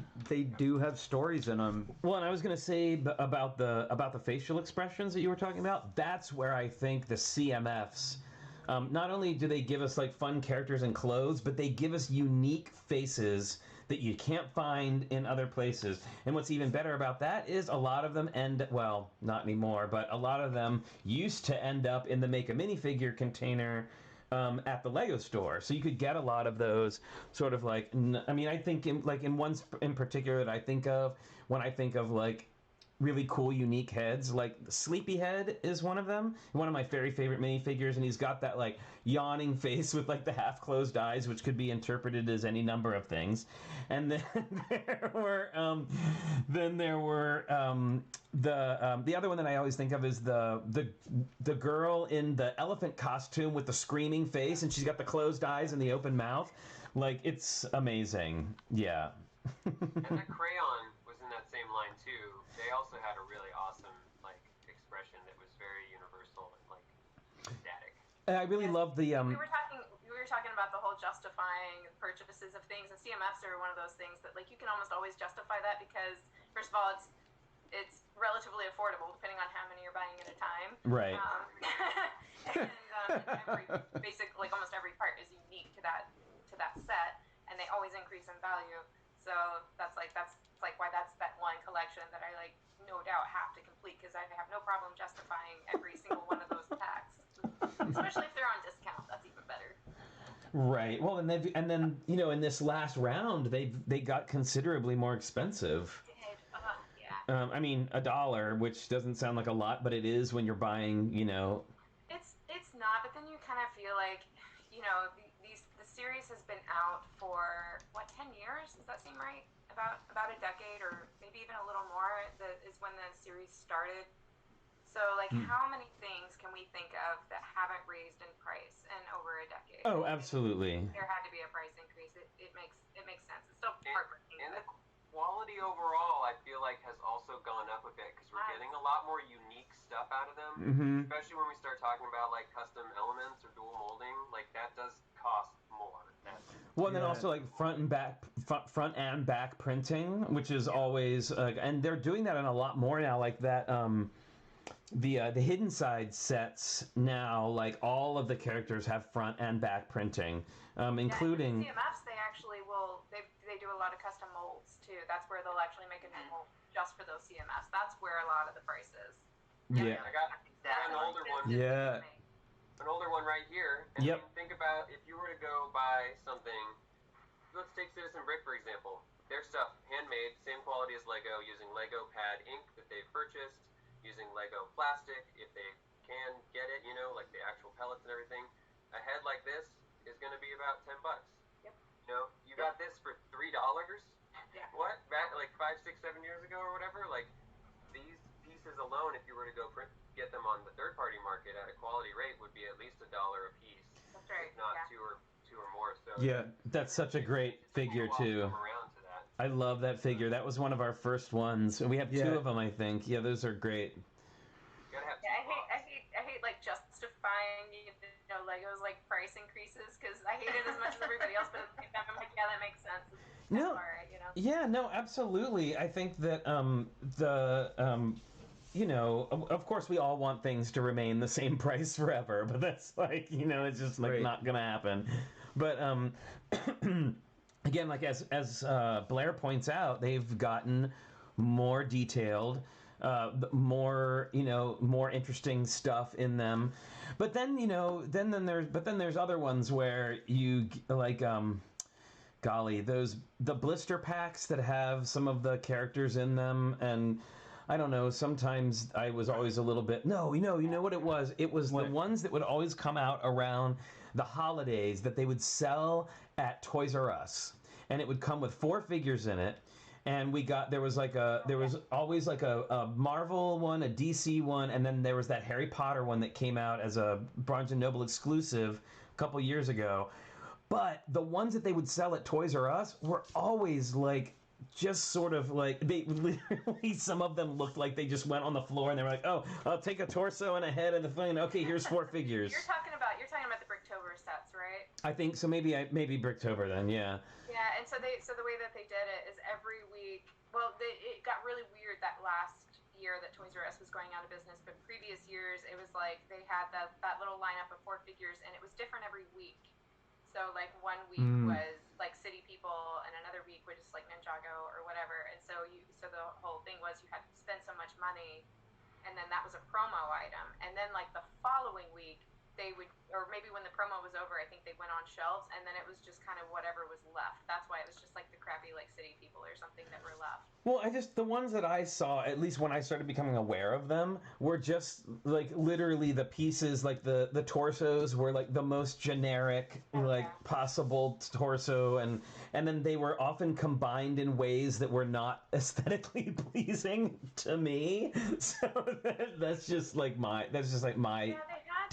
[SPEAKER 2] do have stories in them.
[SPEAKER 1] Well, and I was going to say about the facial expressions that you were talking about. That's where I think the CMFs, not only do they give us like fun characters and clothes, but they give us unique faces that you can't find in other places. And what's even better about that is a lot of them well, not anymore, but a lot of them used to end up in the Make a Minifigure container at the LEGO store. So you could get a lot of those sort of like, I mean, I think in one in particular that I think of, when I think of like really cool, unique heads, like Sleepyhead is one of them, one of my very favorite minifigures, and he's got that like yawning face with like the half closed eyes, which could be interpreted as any number of things. And then there were the other one that I always think of is the girl in the elephant costume with the screaming face, and she's got the closed eyes and the open mouth. Like, it's amazing. Yeah.
[SPEAKER 4] And the crayon was in that same line too. They also had a really awesome like expression that was very universal and like ecstatic.
[SPEAKER 1] And I really love the
[SPEAKER 7] We were talking about the whole justifying purchases of things, and CMFs are one of those things that like you can almost always justify that because first of all it's relatively affordable depending on how many you're buying at a time.
[SPEAKER 1] Right.
[SPEAKER 7] And almost every part is unique to that set, and they always increase in value. So that's why that's that one collection that I like no doubt have to complete because I have no problem justifying every single one of those packs, especially if they're on discount. That's even better.
[SPEAKER 1] Right. Well, and then you know in this last round they got considerably more expensive.
[SPEAKER 7] Yeah.
[SPEAKER 1] I mean $1, which doesn't sound like a lot, but it is when you're buying. You know.
[SPEAKER 7] It's not, but then you kind of feel like, you know, the series has been out for what 10 years? Does that seem right? About a decade, or maybe even a little more. Is when the series started. So, like, how many things can we think of that haven't raised in price in over a decade?
[SPEAKER 1] Oh, absolutely.
[SPEAKER 7] There had to be a price increase. It makes sense. It's still heartbreaking.
[SPEAKER 4] And the quality overall, I feel like, has also gone up a bit because we're getting a lot more unique stuff out of them. Especially when we start talking about like custom elements or dual molding. Like that does cost more.
[SPEAKER 1] Well, and then also like front and back printing, which is always, and they're doing that in a lot more now. Like that, the hidden side sets now, like all of the characters have front and back printing, including.
[SPEAKER 7] Yeah, CMFs, they actually will. They do a lot of custom molds too. That's where they'll actually make a new mold just for those CMFs. That's where a lot of the price is.
[SPEAKER 1] Yeah.
[SPEAKER 4] I got an older one.
[SPEAKER 1] Yeah.
[SPEAKER 4] An older one right here. And
[SPEAKER 1] Yep.
[SPEAKER 4] think about if you were to go buy something. Let's take Citizen Brick, for example. Their stuff, handmade, same quality as LEGO, using LEGO pad ink that they've purchased, using LEGO plastic if they can get it, you know, like the actual pellets and everything, a head like this is going to be about $10.
[SPEAKER 7] Yep.
[SPEAKER 4] You know, you got this for $3.
[SPEAKER 7] Yeah.
[SPEAKER 4] What? Back like 5, 6, 7 years ago or whatever? Like, these pieces alone, if you were to go get them on the third-party market at a quality rate, would be at least $1 a piece.
[SPEAKER 7] That's right.
[SPEAKER 4] If not
[SPEAKER 7] Yeah.
[SPEAKER 4] two or more. So
[SPEAKER 1] Yeah, that's such a great figure too. I love that figure. That was one of our first ones, and we have 2 of them, I think. Yeah, those are great.
[SPEAKER 4] You gotta have
[SPEAKER 7] I hate like justifying Lego's like price increases because I hate it as much as everybody else, but at the same time I'm like, yeah, that makes sense. It's
[SPEAKER 1] No.
[SPEAKER 7] all right, you know.
[SPEAKER 1] Yeah, no, absolutely. I think that of course we all want things to remain the same price forever, but that's like, it's just like not gonna happen. But again, like as Blair points out, they've gotten more detailed, more interesting stuff in them. But then there's other ones where you like golly, the blister packs that have some of the characters in them, and I don't know, sometimes I was always a little bit, no, you know what it was? It was the ones that would always come out around the holidays that they would sell at Toys R Us. And it would come with 4 figures in it. And there was always like a Marvel one, a DC one, and then there was that Harry Potter one that came out as a Barnes & Noble exclusive a couple years ago. But the ones that they would sell at Toys R Us were always like, just sort of like, they literally, some of them looked like they just went on the floor and they were like, oh, I'll take a torso and a head and the thing. Okay, here's 4 figures.
[SPEAKER 7] You're talking about the Bricktober sets, right?
[SPEAKER 1] I think so. Maybe Bricktober then, yeah.
[SPEAKER 7] Yeah, and so the way that they did it is every week. Well, it got really weird that last year that Toys R Us was going out of business, but previous years it was like they had that little lineup of 4 figures, and it was different every week. So like one week was like City People, and another week was just like Ninjago or whatever. And so the whole thing was you had to spend so much money, and then that was a promo item. And then like the following week they would, or maybe when the promo was over, I think they went on shelves, and then it was just kind of whatever was left. That's why it was just like the crappy like City People or something that were left.
[SPEAKER 1] Well, the ones that I saw, at least when I started becoming aware of them, were just like literally the pieces, like the torsos were like the most generic, possible torso, and then they were often combined in ways that were not aesthetically pleasing to me. So that's just like my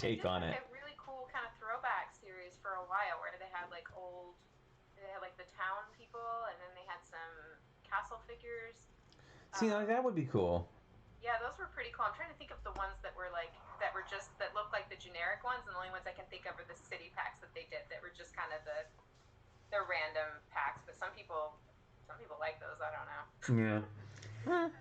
[SPEAKER 1] take on it.
[SPEAKER 7] A really cool kind of throwback series for a while where they had like the town people, and then they had some castle figures.
[SPEAKER 1] See, that would be cool.
[SPEAKER 7] Yeah, those were pretty cool. I'm trying to think of the ones that looked like the generic ones, and the only ones I can think of are the city packs that they did that were just kind of the random packs. But some people like those. I don't know.
[SPEAKER 1] Yeah.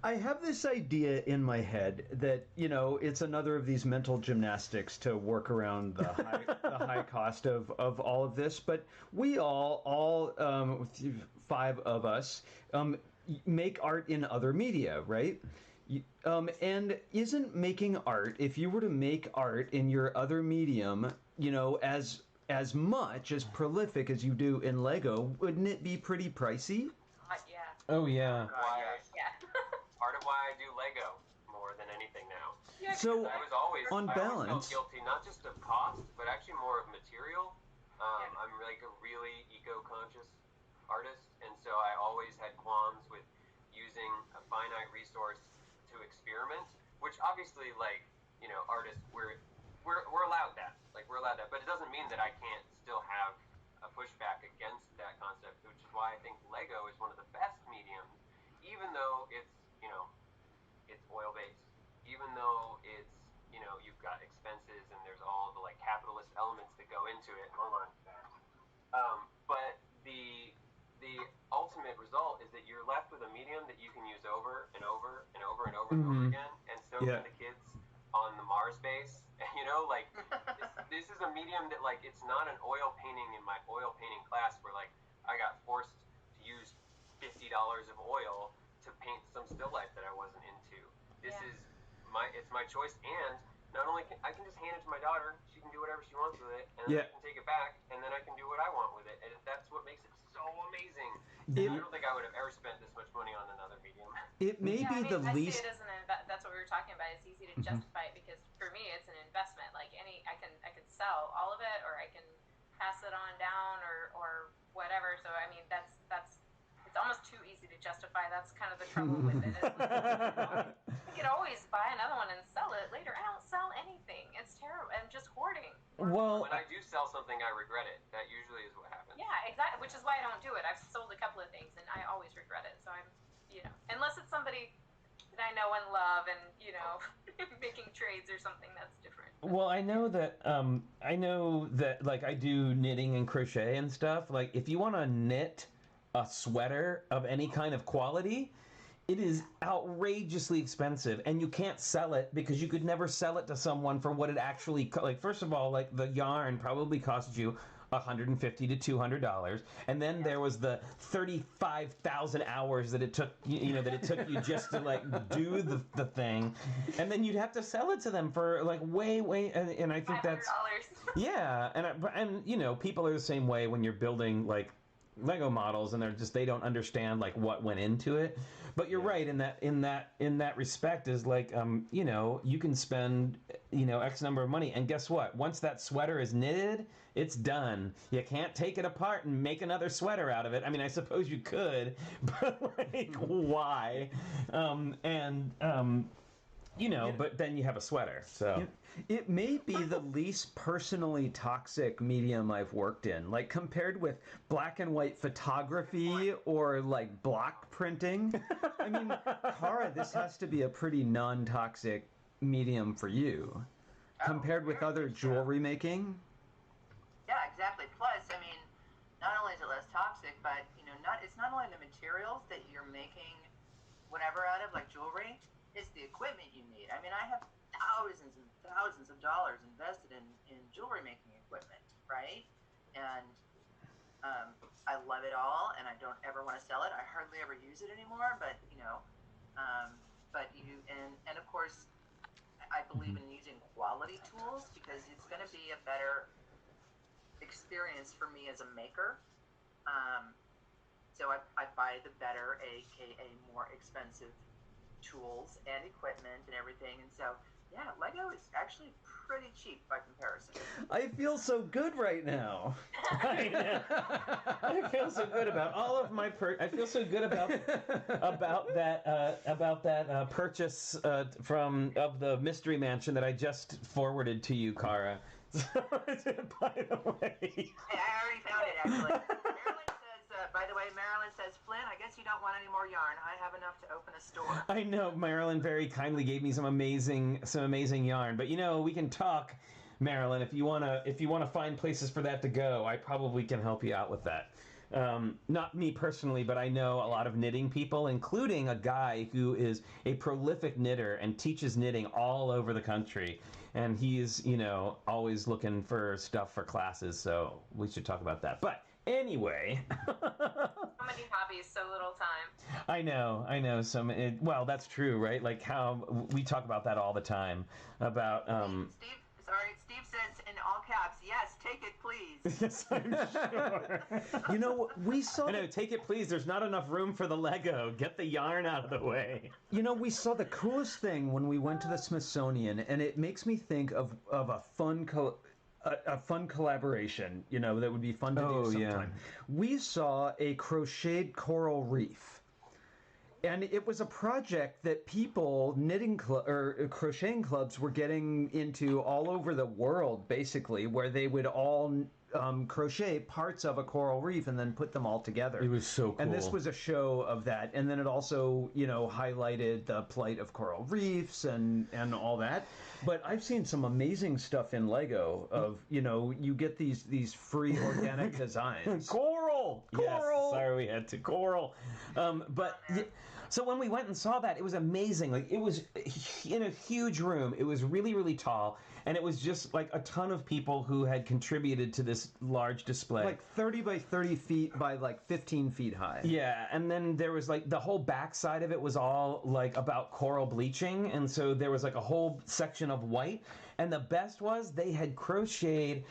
[SPEAKER 2] I have this idea in my head that, it's another of these mental gymnastics to work around the high cost of all of this. But we all 5 of us, make art in other media, right? And isn't making art, if you were to make art in your other medium, as much as prolific as you do in Lego, wouldn't it be pretty pricey?
[SPEAKER 7] Yeah.
[SPEAKER 1] Oh, yeah.
[SPEAKER 7] Yeah.
[SPEAKER 4] Part of why I do Lego more than anything now.
[SPEAKER 7] Yeah,
[SPEAKER 2] So,
[SPEAKER 4] I was always,
[SPEAKER 2] on balance,
[SPEAKER 4] I always felt guilty, not just of cost, but actually more of material. I'm like a really eco-conscious artist, and so I always had qualms with using a finite resource to experiment, which obviously, artists, we're allowed that. We're allowed that, but it doesn't mean that I can't still have a pushback against that concept, which is why I think Lego is one of the best mediums, even though it's oil-based, even though it's, you've got expenses and there's all the capitalist elements that go into it. Hold on. But the ultimate result is that you're left with a medium that you can use over and over and over and over and over again, and so can the kids on the Mars base. This is a medium that it's not an oil painting in my oil painting class where I got forced to use $50 of oil to paint some still life that I wasn't into. This is my choice, and not only I can just hand it to my daughter, she can do whatever she wants with it, and then I can take it back, and then I can do what I want with it, and that's what makes it so amazing. I don't think I would have ever spent this much money on another medium.
[SPEAKER 2] It may be the least.
[SPEAKER 7] I see it as that's what we were talking about. It's easy to justify it because me, it's an investment. Like I can sell all of it, or I can pass it on down, or whatever. So I mean, that's it's almost too easy to justify. That's kind of the trouble with it. You could always buy another one and sell it later. I don't sell anything. It's terrible. I'm just hoarding.
[SPEAKER 1] Well,
[SPEAKER 4] when I do sell something, I regret it. That usually is what happens.
[SPEAKER 7] Yeah, exactly. Which is why I don't do it. I've sold a couple of things, and I always regret it. So I'm, unless it's somebody that I know and love, and making trades or something, that's different.
[SPEAKER 1] Well, I know that like I do knitting and crochet and stuff. Like if you want to knit a sweater of any kind of quality, it is outrageously expensive, and you can't sell it because you could never sell it to someone for what it actually like. First of all, like the yarn probably cost you $150 to $200, and then there was the 35,000 hours that it took you just to like do the thing, and then you'd have to sell it to them for like way, and I think that's yeah, and people are the same way when you're building like Lego models, and they don't understand like what went into it. But you're right in that respect is like you can spend X number of money, and guess what? Once that sweater is knitted, it's done. You can't take it apart and make another sweater out of it. I mean, I suppose you could, but like why? But then you have a sweater. So
[SPEAKER 2] it may be the least personally toxic medium I've worked in. Like compared with black and white photography or like block printing. I mean, Cara, this has to be a pretty non-toxic medium for you compared with other jewelry making.
[SPEAKER 3] Yeah, exactly. Plus, I mean, not only is it less toxic, but it's not only the materials that you're making whatever out of, like jewelry. It's the equipment you need. I mean, I have thousands and thousands of dollars invested in jewelry making equipment, right? And I love it all, and I don't ever want to sell it. I hardly ever use it anymore, but and of course, I believe in using quality tools because it's going to be a better experience for me as a maker. So I buy the better, aka more expensive tools and equipment and everything, and so yeah, Lego is actually pretty cheap by comparison.
[SPEAKER 2] I feel so good right now.
[SPEAKER 1] I know. I feel so good about all of my I feel so good about that purchase of the Mystery Mansion that I just forwarded to you, Cara. By the way,
[SPEAKER 3] I already found it actually. By the way, Marilyn says, Flynn, I guess you don't want any more yarn. I have enough to open a store.
[SPEAKER 1] I know Marilyn very kindly gave me some amazing yarn, but we can talk, Marilyn, if you wanna find places for that to go. I probably can help you out with that. Not me personally, but I know a lot of knitting people, including a guy who is a prolific knitter and teaches knitting all over the country. And he's, always looking for stuff for classes, so we should talk about that. But anyway.
[SPEAKER 7] So many hobbies, so little time.
[SPEAKER 1] I know. Well, that's true, right? Like how we talk about that all the time. About
[SPEAKER 3] Steve says in all caps, yes, take it, please.
[SPEAKER 1] Yes, I'm sure.
[SPEAKER 2] We saw...
[SPEAKER 1] I know, take it, please. There's not enough room for the Lego. Get the yarn out of the way.
[SPEAKER 2] We saw the coolest thing when we went to the Smithsonian, and it makes me think of a fun collaboration, that would be fun to do sometime. Yeah. We saw a crocheted coral reef. And it was a project that people, knitting or crocheting clubs were getting into all over the world, basically, where they would all crochet parts of a coral reef and then put them all together.
[SPEAKER 1] It was so cool.
[SPEAKER 2] And this was a show of that. And then it also, highlighted the plight of coral reefs and all that. But I've seen some amazing stuff in Lego of, you get these free organic designs.
[SPEAKER 1] Coral! Yes, sorry we had to. Coral. So when we went and saw that, it was amazing. Like, it was in a huge room. It was really, really tall. And it was just like a ton of people who had contributed to this large display.
[SPEAKER 2] Like 30 by 30 feet by like 15 feet high.
[SPEAKER 1] Yeah, and then there was like the whole back side of it was all like about coral bleaching. And so there was like a whole section of white. And the best was they had crocheted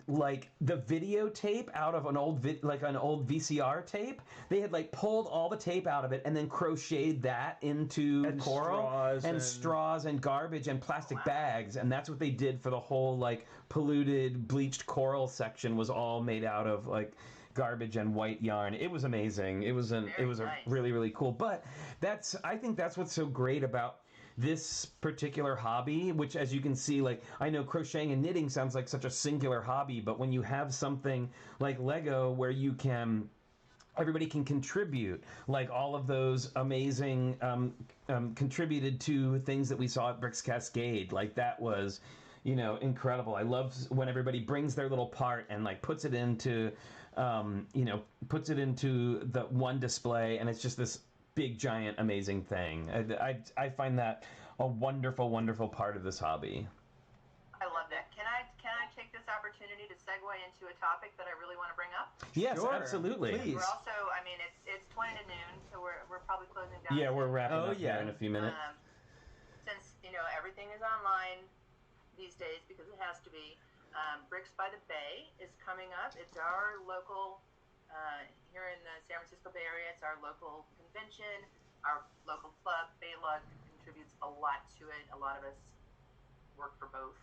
[SPEAKER 1] like the videotape out of an old VCR tape. They had like pulled all the tape out of it and then crocheted that into coral and straws and garbage and plastic bags, and that's what they did for the whole like polluted bleached coral section. Was all made out of like garbage and white yarn. It was amazing. It was a really, really cool. But I think that's what's so great about this particular hobby, which, as you can see, like, I know crocheting and knitting sounds like such a singular hobby, but when you have something like Lego where everybody can contribute, like all of those amazing contributed to things that we saw at Bricks Cascade, like that was, incredible. I love when everybody brings their little part and like puts it into the one display, and it's just this big, giant, amazing thing. I find that a wonderful, wonderful part of this hobby.
[SPEAKER 3] I love that. Can I take this opportunity to segue into a topic that I really want to bring up?
[SPEAKER 1] Yes,
[SPEAKER 2] sure.
[SPEAKER 1] Absolutely.
[SPEAKER 2] Please.
[SPEAKER 3] We're also, it's 20 to noon, so we're probably closing down.
[SPEAKER 1] Yeah, we're wrapping up here in a few minutes.
[SPEAKER 3] Since everything is online these days because it has to be, Bricks by the Bay is coming up. It's our local. Here in the San Francisco Bay Area, it's our local convention, our local club. Baylug contributes a lot to it. A lot of us work for both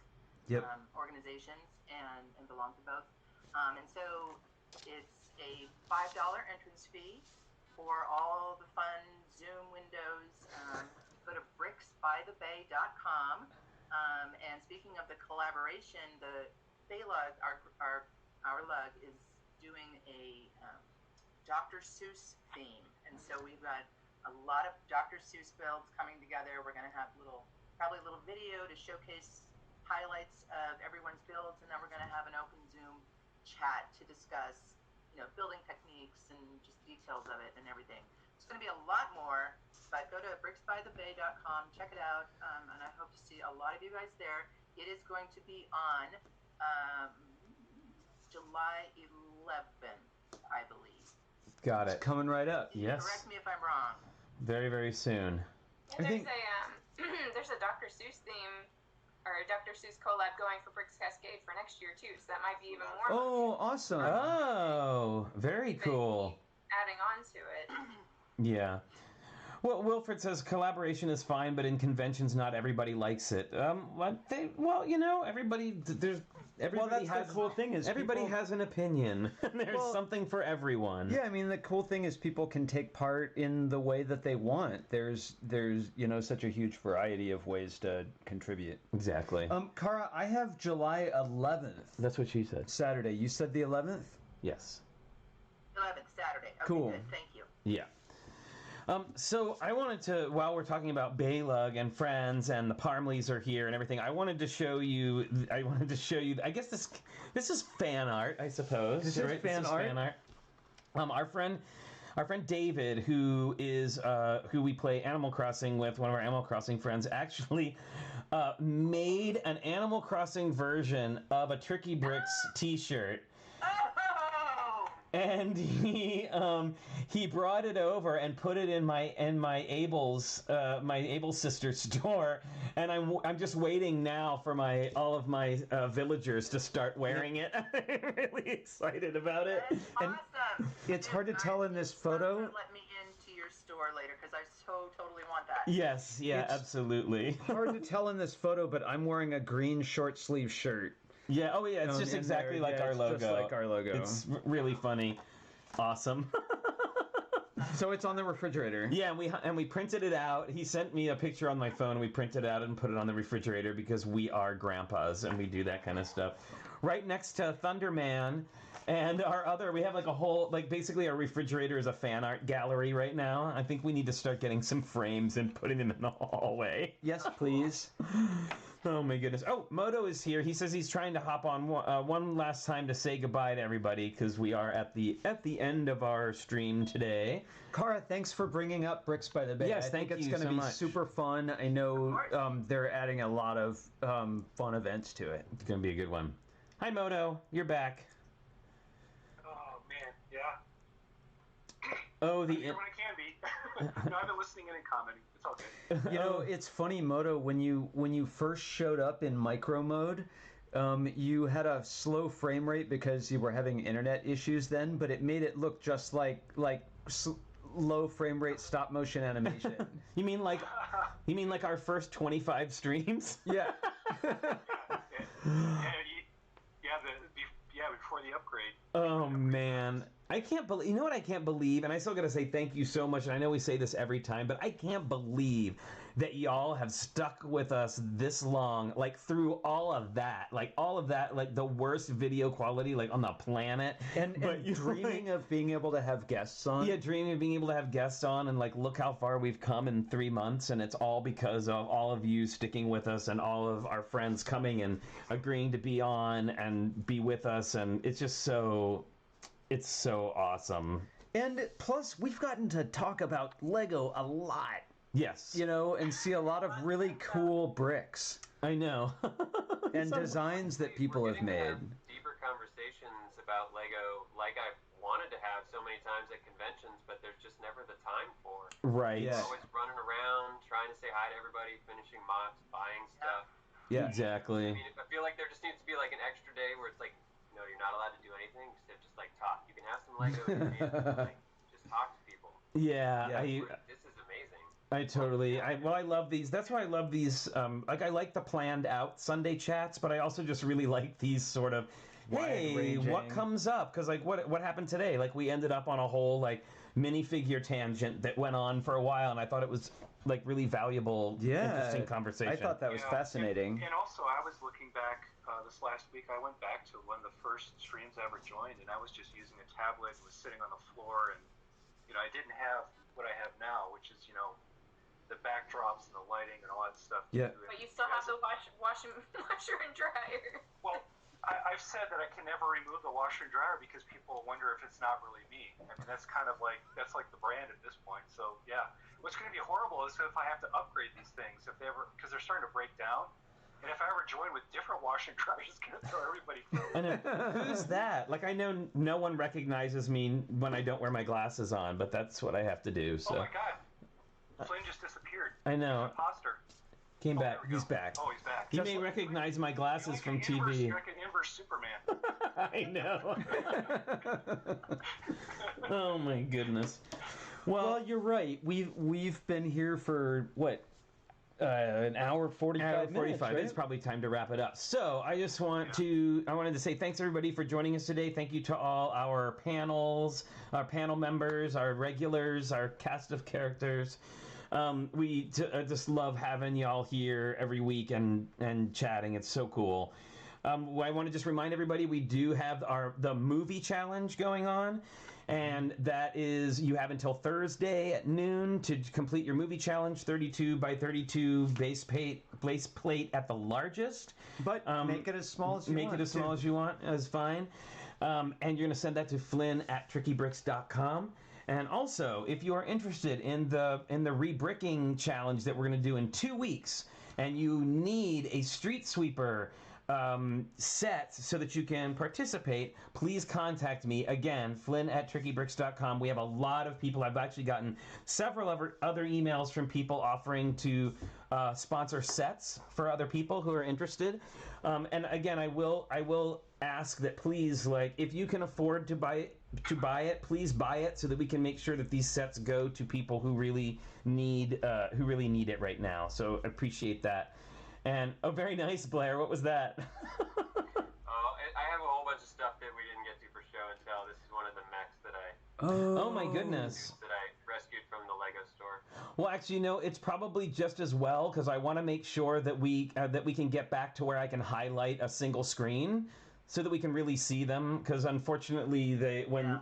[SPEAKER 3] organizations and belong to both. And so it's a $5 entrance fee for all the fun Zoom windows. Go to bricksbythebay.com. And speaking of the collaboration, the Baylug, our lug, is doing a Dr. Seuss theme, and so we've got a lot of Dr. Seuss builds coming together. We're going to have probably a little video to showcase highlights of everyone's builds, and then we're going to have an open Zoom chat to discuss, building techniques and just details of it and everything. It's going to be a lot more, but go to bricksbythebay.com, check it out, and I hope to see a lot of you guys there. It is going to be on July 11th, I believe.
[SPEAKER 1] Got it.
[SPEAKER 2] It's coming right up.
[SPEAKER 1] Yes.
[SPEAKER 3] Correct me if I'm wrong.
[SPEAKER 1] Very, very soon.
[SPEAKER 7] And there's a Dr. Seuss theme, or a Dr. Seuss collab going for Bricks Cascade for next year too, so that might be even more.
[SPEAKER 2] Oh, awesome.
[SPEAKER 1] Oh, very cool.
[SPEAKER 7] Adding on to it.
[SPEAKER 1] Yeah. Well, Wilfred says collaboration is fine, but in conventions, not everybody likes it. Everybody has
[SPEAKER 2] the cool thing is
[SPEAKER 1] everybody has an opinion. There's something for everyone.
[SPEAKER 2] Yeah, the cool thing is people can take part in the way that they want. There's such a huge variety of ways to contribute.
[SPEAKER 1] Exactly.
[SPEAKER 2] Kara, I have July 11th.
[SPEAKER 1] That's what she said.
[SPEAKER 2] Saturday. You said the 11th?
[SPEAKER 1] Yes.
[SPEAKER 3] 11th, Saturday. Okay,
[SPEAKER 2] cool.
[SPEAKER 3] Good. Thank you.
[SPEAKER 1] Yeah. So I wanted to, while we're talking about Baylug and friends and the Parmleys are here and everything, I wanted to show you, I guess this is fan art, I suppose.
[SPEAKER 2] This is fan art.
[SPEAKER 1] Our friend David, who we play Animal Crossing with, one of our Animal Crossing friends, actually made an Animal Crossing version of a TrickyBricks t-shirt. And he brought it over and put it in my Abel's sister store, and I'm just waiting now for all of my villagers to start wearing it. I'm really excited about it.
[SPEAKER 3] That's
[SPEAKER 2] and
[SPEAKER 3] awesome.
[SPEAKER 2] It's hard to tell in this photo.
[SPEAKER 3] Let me into your store later because I so totally want that.
[SPEAKER 1] Yes, yeah, absolutely.
[SPEAKER 2] Hard to tell in this photo, but I'm wearing a green short sleeve shirt.
[SPEAKER 1] Yeah. Oh, yeah. It's just exactly like our logo.
[SPEAKER 2] Just like our logo.
[SPEAKER 1] It's really funny. Awesome.
[SPEAKER 2] So it's on the refrigerator.
[SPEAKER 1] Yeah, and we printed it out. He sent me a picture on my phone. We printed it out and put it on the refrigerator because we are grandpas and we do that kind of stuff. Right next to Thunderman and we have like a whole, basically our refrigerator is a fan art gallery right now. I think we need to start getting some frames and putting them in the hallway.
[SPEAKER 2] Yes, please.
[SPEAKER 1] Oh my goodness. Oh, Moto is here. He says he's trying to hop on one last time to say goodbye to everybody because we are at the end of our stream today.
[SPEAKER 2] Kara, thanks for bringing up Bricks by the Bay.
[SPEAKER 1] Yes,
[SPEAKER 2] I think it's
[SPEAKER 1] going to
[SPEAKER 2] be super fun. I know they're adding a lot of fun events to it.
[SPEAKER 1] It's going to be a good one. Hi, Moto. You're back.
[SPEAKER 5] Oh, man. Yeah.
[SPEAKER 1] Oh,
[SPEAKER 5] I'm here when I can be. No, I've been listening in and commenting. It's all good.
[SPEAKER 2] It's funny, Moto, when you first showed up in micro mode, You had a slow frame rate because you were having internet issues then, but it made it look just like low frame rate stop motion animation.
[SPEAKER 1] You mean like our first 25 streams?
[SPEAKER 2] Yeah.
[SPEAKER 5] Before the upgrade.
[SPEAKER 1] Oh man, I can't believe. You know what I can't believe, and I still gotta say thank you so much. And I know we say this every time, but I can't believe that y'all have stuck with us this long, like through all of that, like the worst video quality like on the planet,
[SPEAKER 2] and dreaming of being able to have guests on.
[SPEAKER 1] Yeah, dreaming of being able to have guests on, and like look how far we've come in 3 months, and it's all because of all of you sticking with us and all of our friends coming and agreeing to be on and be with us, and it's just so awesome.
[SPEAKER 2] And plus, we've gotten to talk about Lego a lot.
[SPEAKER 1] Yes.
[SPEAKER 2] You know, and see a lot of really cool bricks.
[SPEAKER 1] I know.
[SPEAKER 2] And designs that people have made.
[SPEAKER 4] Deeper conversations about Lego like I've wanted to have so many times at conventions, but there's just never the time for.
[SPEAKER 1] Right.
[SPEAKER 2] Yeah.
[SPEAKER 4] Always running around, trying to say hi to everybody, finishing mocks, buying stuff.
[SPEAKER 2] Yeah.
[SPEAKER 1] Exactly.
[SPEAKER 4] I mean, I feel like there just needs to be like an extra day where it's like, no, you're not allowed to do anything except just like talk. You can have some Lego in your hands, but, like, just talk to people.
[SPEAKER 1] Yeah.
[SPEAKER 4] This is amazing.
[SPEAKER 1] I love these. That's why I love these. Like, I like the planned out Sunday chats, but I also just really like these sort of, hey, what comes up? Because like, what happened today? Like, we ended up on a whole like minifigure tangent that went on for a while, and I thought it was like really valuable, interesting conversation.
[SPEAKER 2] I thought that was fascinating.
[SPEAKER 5] And also, I was looking back this last week. I went back to one of the first streams I ever joined, and I was just using a tablet and was sitting on the floor, and I didn't have what I have now, which is the backdrops and the lighting and all that stuff.
[SPEAKER 2] Yeah.
[SPEAKER 7] But you still have the washer and dryer.
[SPEAKER 5] Well, I've said that I can never remove the washer and dryer because people wonder if it's not really me. I mean, that's kind of like the brand at this point. So yeah, what's going to be horrible is if I have to upgrade these things, because they're starting to break down. And if I ever join with different washer and dryers, it's going to throw everybody for a loop.
[SPEAKER 1] Who's that? Like, I know no one recognizes me when I don't wear my glasses on, but that's what I have to do. So.
[SPEAKER 5] Oh my God. Flynn just disappeared.
[SPEAKER 1] I know.
[SPEAKER 5] Imposter.
[SPEAKER 1] Came back. He's back.
[SPEAKER 5] Oh, he's back.
[SPEAKER 1] He may recognize my glasses from TV.
[SPEAKER 5] You're like an inverse Superman.
[SPEAKER 1] I know. Oh my goodness.
[SPEAKER 2] Well, you're right. We've been here for what? An hour 45 minutes, right?
[SPEAKER 1] It's probably time to wrap it up. So I just wanted to say thanks everybody for joining us today. Thank you to all our panel members, our regulars, our cast of characters. We just love having y'all here every week and chatting. It's so cool. I want to just remind everybody we do have the movie challenge going on. And that is, you have until Thursday at noon to complete your movie challenge, 32 by 32 base plate at the largest.
[SPEAKER 2] But make it as small as you want.
[SPEAKER 1] Make it as small as you want, is fine. And you're going to send that to Flynn at TrickyBricks.com. And also, if you are interested in the rebricking challenge that we're going to do in 2 weeks, and you need a street sweeper set so that you can participate, please contact me. Again, Flynn at TrickyBricks.com. We have a lot of people. I've actually gotten several other emails from people offering to sponsor sets for other people who are interested. And again, I will ask that please, like, if you can afford to buy it, please buy it so that we can make sure that these sets go to people who really need it right now. So appreciate that. And very nice, Blair. What was that?
[SPEAKER 4] I have a whole bunch of stuff that we didn't get to for show and tell. This is one of the mechs that
[SPEAKER 1] Oh my goodness.
[SPEAKER 4] that I rescued from the Lego store.
[SPEAKER 1] Well, actually, it's probably just as well because I want to make sure that we can get back to where I can highlight a single screen so that we can really see them. Because unfortunately,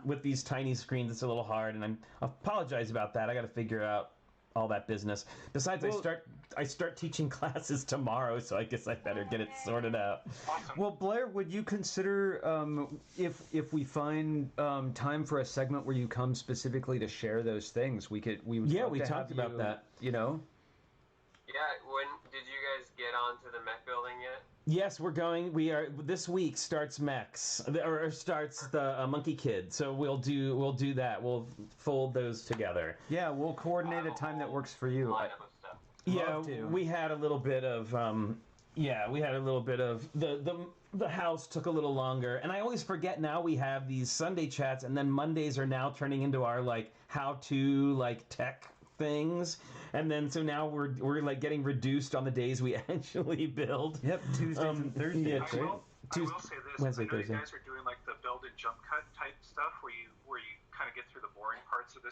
[SPEAKER 1] with these tiny screens, it's a little hard, and I apologize about that. I got to figure out all that business. Besides, I start teaching classes tomorrow, so I guess I better get it sorted out.
[SPEAKER 5] Awesome.
[SPEAKER 2] Well, Blair, would you consider if we find time for a segment where you come specifically to share those things? We would.
[SPEAKER 1] Yeah,
[SPEAKER 2] love
[SPEAKER 1] we
[SPEAKER 2] to
[SPEAKER 1] talked
[SPEAKER 2] have
[SPEAKER 1] about
[SPEAKER 2] you,
[SPEAKER 1] that.
[SPEAKER 2] You know.
[SPEAKER 4] Yeah, when did you guys get onto the mech building yet?
[SPEAKER 1] Yes, we're going. This week starts mechs or starts the Monkey Kid. So we'll do that. We'll fold those together.
[SPEAKER 2] Yeah, we'll coordinate a time that works for you.
[SPEAKER 4] Lineup of stuff.
[SPEAKER 1] Yeah, we had a little bit of the the house took a little longer, and I always forget now we have these Sunday chats, and then Mondays are now turning into our like how-to like tech things, and then so now we're like getting reduced on the days we actually build.
[SPEAKER 2] Yep, Tuesdays and Thursdays.
[SPEAKER 1] Yeah,
[SPEAKER 5] I will say this.
[SPEAKER 1] Wednesday,
[SPEAKER 5] I know
[SPEAKER 1] Thursday.
[SPEAKER 5] you guys are doing like the build and jump cut type stuff where you kind of get through the boring parts of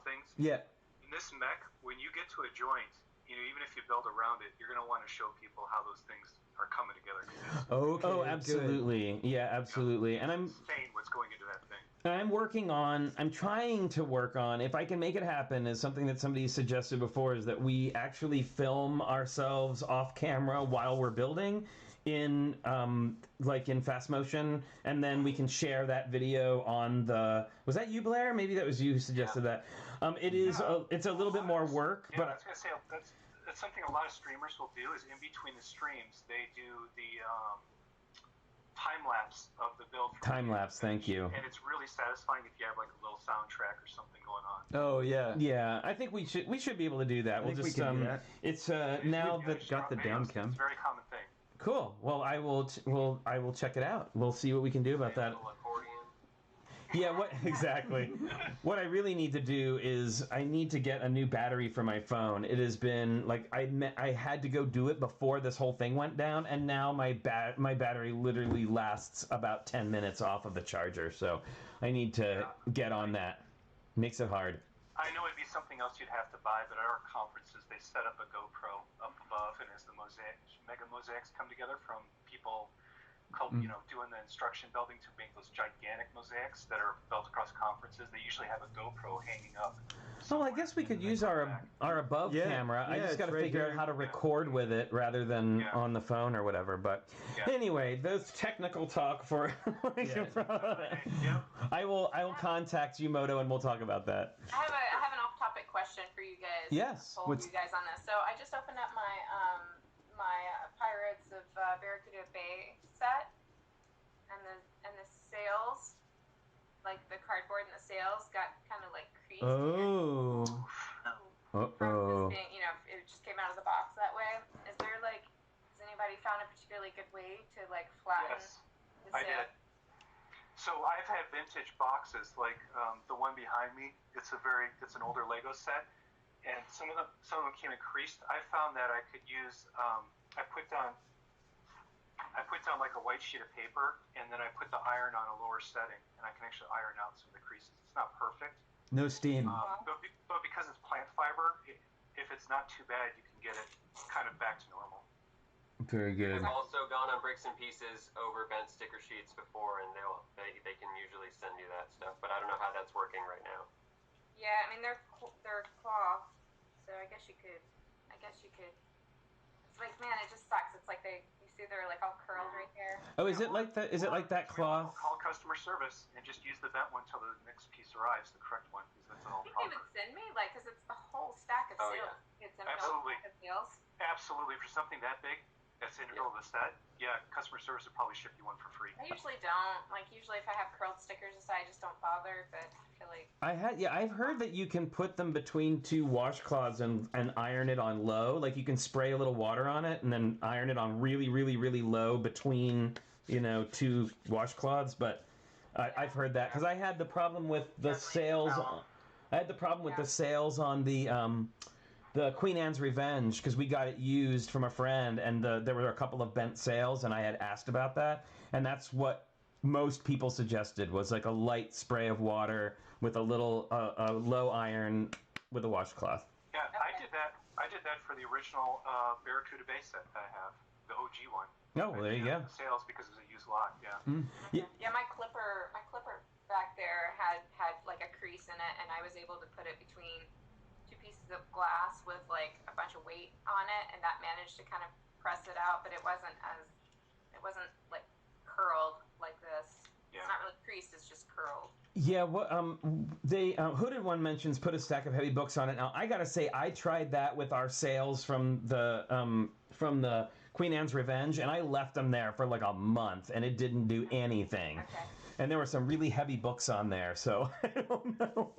[SPEAKER 5] things.
[SPEAKER 1] Yeah.
[SPEAKER 5] In this mech, when you get to a joint, even if you build around it, you're going to want to show people how those things are coming together.
[SPEAKER 2] Okay.
[SPEAKER 1] Oh, absolutely.
[SPEAKER 2] Good.
[SPEAKER 1] Yeah, absolutely. And I'm
[SPEAKER 5] insane what's going into that thing.
[SPEAKER 1] I'm trying to work on, if I can make it happen, is something that somebody suggested before, is that we actually film ourselves off camera while we're building in like in fast motion, and then we can share that video on the, was that you, Blair? Maybe that was you who suggested that. It's a little bit more work,
[SPEAKER 5] Yeah,
[SPEAKER 1] but
[SPEAKER 5] I was going to say, that's something a lot of streamers will do, is in between the streams, they do the time-lapse of the build.
[SPEAKER 1] Time-lapse, thank you.
[SPEAKER 5] And it's really satisfying if you have like a little soundtrack or something going on.
[SPEAKER 2] Oh yeah.
[SPEAKER 1] Yeah, I think we should be able to do that.
[SPEAKER 2] I think we can do that.
[SPEAKER 1] It's now that
[SPEAKER 2] got the down cam.
[SPEAKER 5] It's a very common thing.
[SPEAKER 1] Cool. Well, I will check it out. We'll see what we can do about that. Yeah, what exactly? What I really need to do is I need to get a new battery for my phone. It has been like I had to go do it before this whole thing went down, and now my battery literally lasts about 10 minutes off of the charger. So I need to get on that. Makes it hard.
[SPEAKER 5] I know it'd be something else you'd have to buy, but at our conferences they set up a GoPro up above, and as the mega mosaics come together from people doing the instruction building to make those gigantic mosaics that are built across conferences, they usually have a GoPro hanging up.
[SPEAKER 1] Oh, I guess we could use our above camera. I just got to figure out how to record with it rather than on the phone or whatever. But anyway, those technical talk for. I will contact you, Moto, and we'll talk about that.
[SPEAKER 7] I have an off-topic question for you guys.
[SPEAKER 1] Yes.
[SPEAKER 7] You guys on this. So I just opened up my Pirates of Barracuda Bay set, and the sails, like the cardboard and the sails, got kind of like creased.
[SPEAKER 1] Oh.
[SPEAKER 7] From this being, it just came out of the box that way. Is there has anybody found a particularly good way to flatten the sail?
[SPEAKER 5] I did. So I've had vintage boxes, like the one behind me. It's an older Lego set, and some of them came in creased. I found that I could use. I put down like a white sheet of paper, and then I put the iron on a lower setting, and I can actually iron out some of the creases. It's not perfect.
[SPEAKER 2] No steam.
[SPEAKER 5] But because it's plant fiber, if it's not too bad, you can get it kind of back to normal.
[SPEAKER 1] Very good.
[SPEAKER 4] I've also gone on bricks and pieces over bent sticker sheets before, and they can usually send you that stuff, but I don't know how that's working right now.
[SPEAKER 7] Yeah, I mean they're cloth, so I guess you could. It's like, man, it just sucks. It's like you see they're like all curled right here.
[SPEAKER 1] Oh, is it like that? Is it like that cloth?
[SPEAKER 5] Call customer service and just use the bent one until the next piece arrives, the correct one, because that's all
[SPEAKER 7] I think
[SPEAKER 5] proper.
[SPEAKER 7] they would send me because it's the whole stack of sails.
[SPEAKER 5] Yeah.
[SPEAKER 7] It's a
[SPEAKER 5] Absolutely.
[SPEAKER 7] stack of sails.
[SPEAKER 5] Absolutely, for something that big, that's integral to the set. Yeah, customer service would probably ship you one for free.
[SPEAKER 7] I usually don't. Usually if I have curled stickers aside, I just don't bother. But I feel like
[SPEAKER 1] I've heard that you can put them between two washcloths and iron it on low. Like you can spray a little water on it and then iron it on really, really, really low between two washcloths. But I've heard that because I had the problem with the sails. I had the problem with the sails on the Queen Anne's Revenge, because we got it used from a friend, and there were a couple of bent sails, and I had asked about that, and that's what most people suggested, was like a light spray of water with a little low iron with a washcloth.
[SPEAKER 5] Yeah, I did that for the original Barracuda Bay set that I have, the OG one.
[SPEAKER 1] Oh, well, there you go.
[SPEAKER 5] The sails because it was a used lot. Yeah.
[SPEAKER 7] Yeah, my clipper back there had like a crease in it, and I was able to put it between two pieces of glass with like a bunch of weight on it, and that managed to kind of press it out, but it wasn't like curled like this. Yeah. It's not really creased, it's just curled.
[SPEAKER 1] Yeah, what Hooded One mentions put a stack of heavy books on it. Now I gotta say, I tried that with our sails from the Queen Anne's Revenge, and I left them there for like a month, and it didn't do anything.
[SPEAKER 7] Okay.
[SPEAKER 1] And there were some really heavy books on there, so I don't know.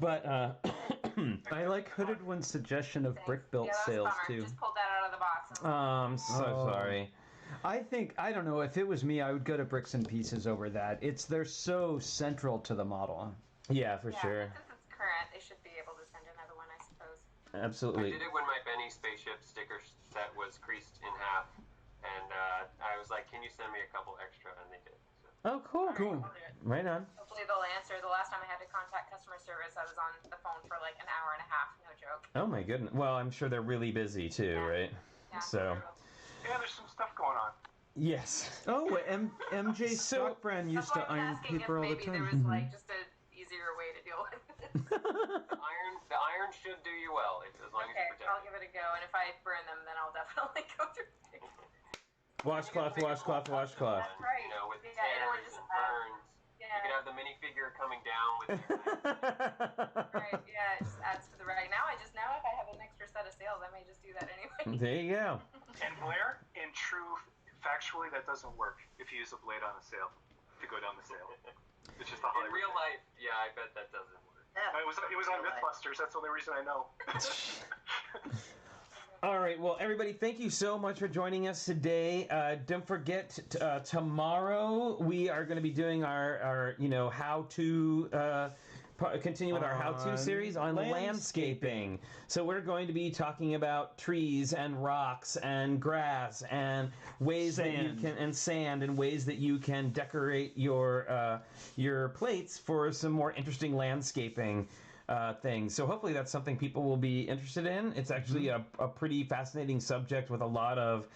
[SPEAKER 1] But
[SPEAKER 2] I like Hooded One's suggestion of brick-built sails
[SPEAKER 7] bummer.
[SPEAKER 2] too.
[SPEAKER 7] Just pulled that out of the box.
[SPEAKER 1] I'm so sorry.
[SPEAKER 2] I think, I don't know, if it was me, I would go to Bricks and Pieces over that. They're so central to the model.
[SPEAKER 1] Yeah, for sure.
[SPEAKER 7] Since it's current, they should be able to send another one, I suppose.
[SPEAKER 1] Absolutely.
[SPEAKER 4] I did it when my Benny spaceship sticker set was creased in half, and I was like, "Can you send me a couple extra?" And they did. So.
[SPEAKER 1] Oh, cool.
[SPEAKER 2] Cool.
[SPEAKER 7] I'll do it.
[SPEAKER 1] Right on.
[SPEAKER 7] Hopefully they'll answer. The last time I had to contact customer service, I was on the phone for like an hour and a half. No joke.
[SPEAKER 1] Oh my goodness. Well, I'm sure they're really busy too, right?
[SPEAKER 7] Yeah.
[SPEAKER 1] So.
[SPEAKER 5] Yeah, there's some stuff going on.
[SPEAKER 1] Yes.
[SPEAKER 2] Oh, MJ Stockbrand used to
[SPEAKER 7] That's why I was
[SPEAKER 2] iron
[SPEAKER 7] asking
[SPEAKER 2] paper all
[SPEAKER 7] if
[SPEAKER 2] the
[SPEAKER 7] maybe
[SPEAKER 2] time.
[SPEAKER 7] there was like just an easier way to deal with it.
[SPEAKER 4] The iron should do you well as long as you
[SPEAKER 7] Okay,
[SPEAKER 4] protect
[SPEAKER 7] I'll
[SPEAKER 4] it.
[SPEAKER 7] give it a go, and if I burn them, then I'll definitely go through it.
[SPEAKER 1] Washcloth, washcloth, washcloth.
[SPEAKER 7] That's right.
[SPEAKER 4] You know, with
[SPEAKER 7] Yeah, anyone
[SPEAKER 4] tears
[SPEAKER 7] just
[SPEAKER 4] and burns. You could
[SPEAKER 7] yeah,
[SPEAKER 4] have the minifigure coming down with your
[SPEAKER 7] right. Yeah, it just adds to the right. Now if I have an extra set of sales, I may just do that anyway.
[SPEAKER 1] There you go.
[SPEAKER 5] And Blair, in true, factually, that doesn't work if you use a blade on a sale to go down the sale. It's just a
[SPEAKER 4] In
[SPEAKER 5] Hollywood
[SPEAKER 4] real
[SPEAKER 5] thing.
[SPEAKER 4] life, yeah, I bet that doesn't work.
[SPEAKER 3] Yeah.
[SPEAKER 5] It was on Mythbusters. That's the only reason I know.
[SPEAKER 1] All right. Well, everybody, thank you so much for joining us today. Don't forget, tomorrow we are going to be doing our how-to. Continue with our how-to series on landscaping. So we're going to be talking about trees and rocks and grass and ways that you can, and sand, and ways that you can decorate your plates for some more interesting landscaping things. So hopefully that's something people will be interested in. It's actually a pretty fascinating subject with a lot of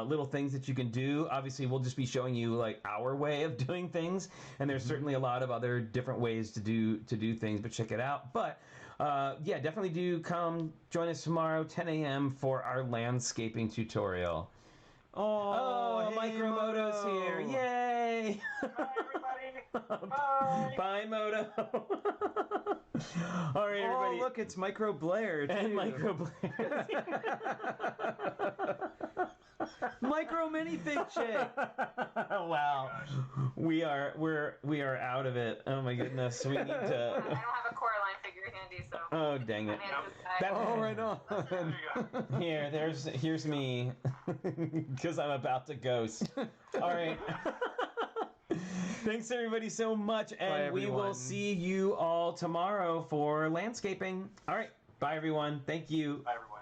[SPEAKER 1] little things that you can do. Obviously, we'll just be showing you like our way of doing things, and there's certainly a lot of other different ways to do things. But check it out. But yeah, definitely do come join us tomorrow, 10 a.m. for our landscaping tutorial. Oh,
[SPEAKER 2] hey,
[SPEAKER 1] Micromoto's
[SPEAKER 2] Moto.
[SPEAKER 1] here! Yay!
[SPEAKER 5] Bye, everybody. Bye.
[SPEAKER 1] Bye, Moto. All right, everybody.
[SPEAKER 2] Oh, look, it's Micro Blair,
[SPEAKER 1] and
[SPEAKER 2] too.
[SPEAKER 1] Micro Blair.
[SPEAKER 2] Micro Minifig Chick.
[SPEAKER 1] Wow, we are out of it. Oh my goodness, we need
[SPEAKER 7] I
[SPEAKER 1] to.
[SPEAKER 7] don't have a Coraline figure handy, so.
[SPEAKER 1] Oh dang it!
[SPEAKER 7] I managed this guy.
[SPEAKER 1] That-
[SPEAKER 2] Oh, right on.
[SPEAKER 5] There you go.
[SPEAKER 1] Here's me, because I'm about to ghost. All right. Thanks everybody so much, and we will
[SPEAKER 2] everyone.
[SPEAKER 1] see you all tomorrow for landscaping. All right, bye everyone. Thank you.
[SPEAKER 5] Bye, everyone.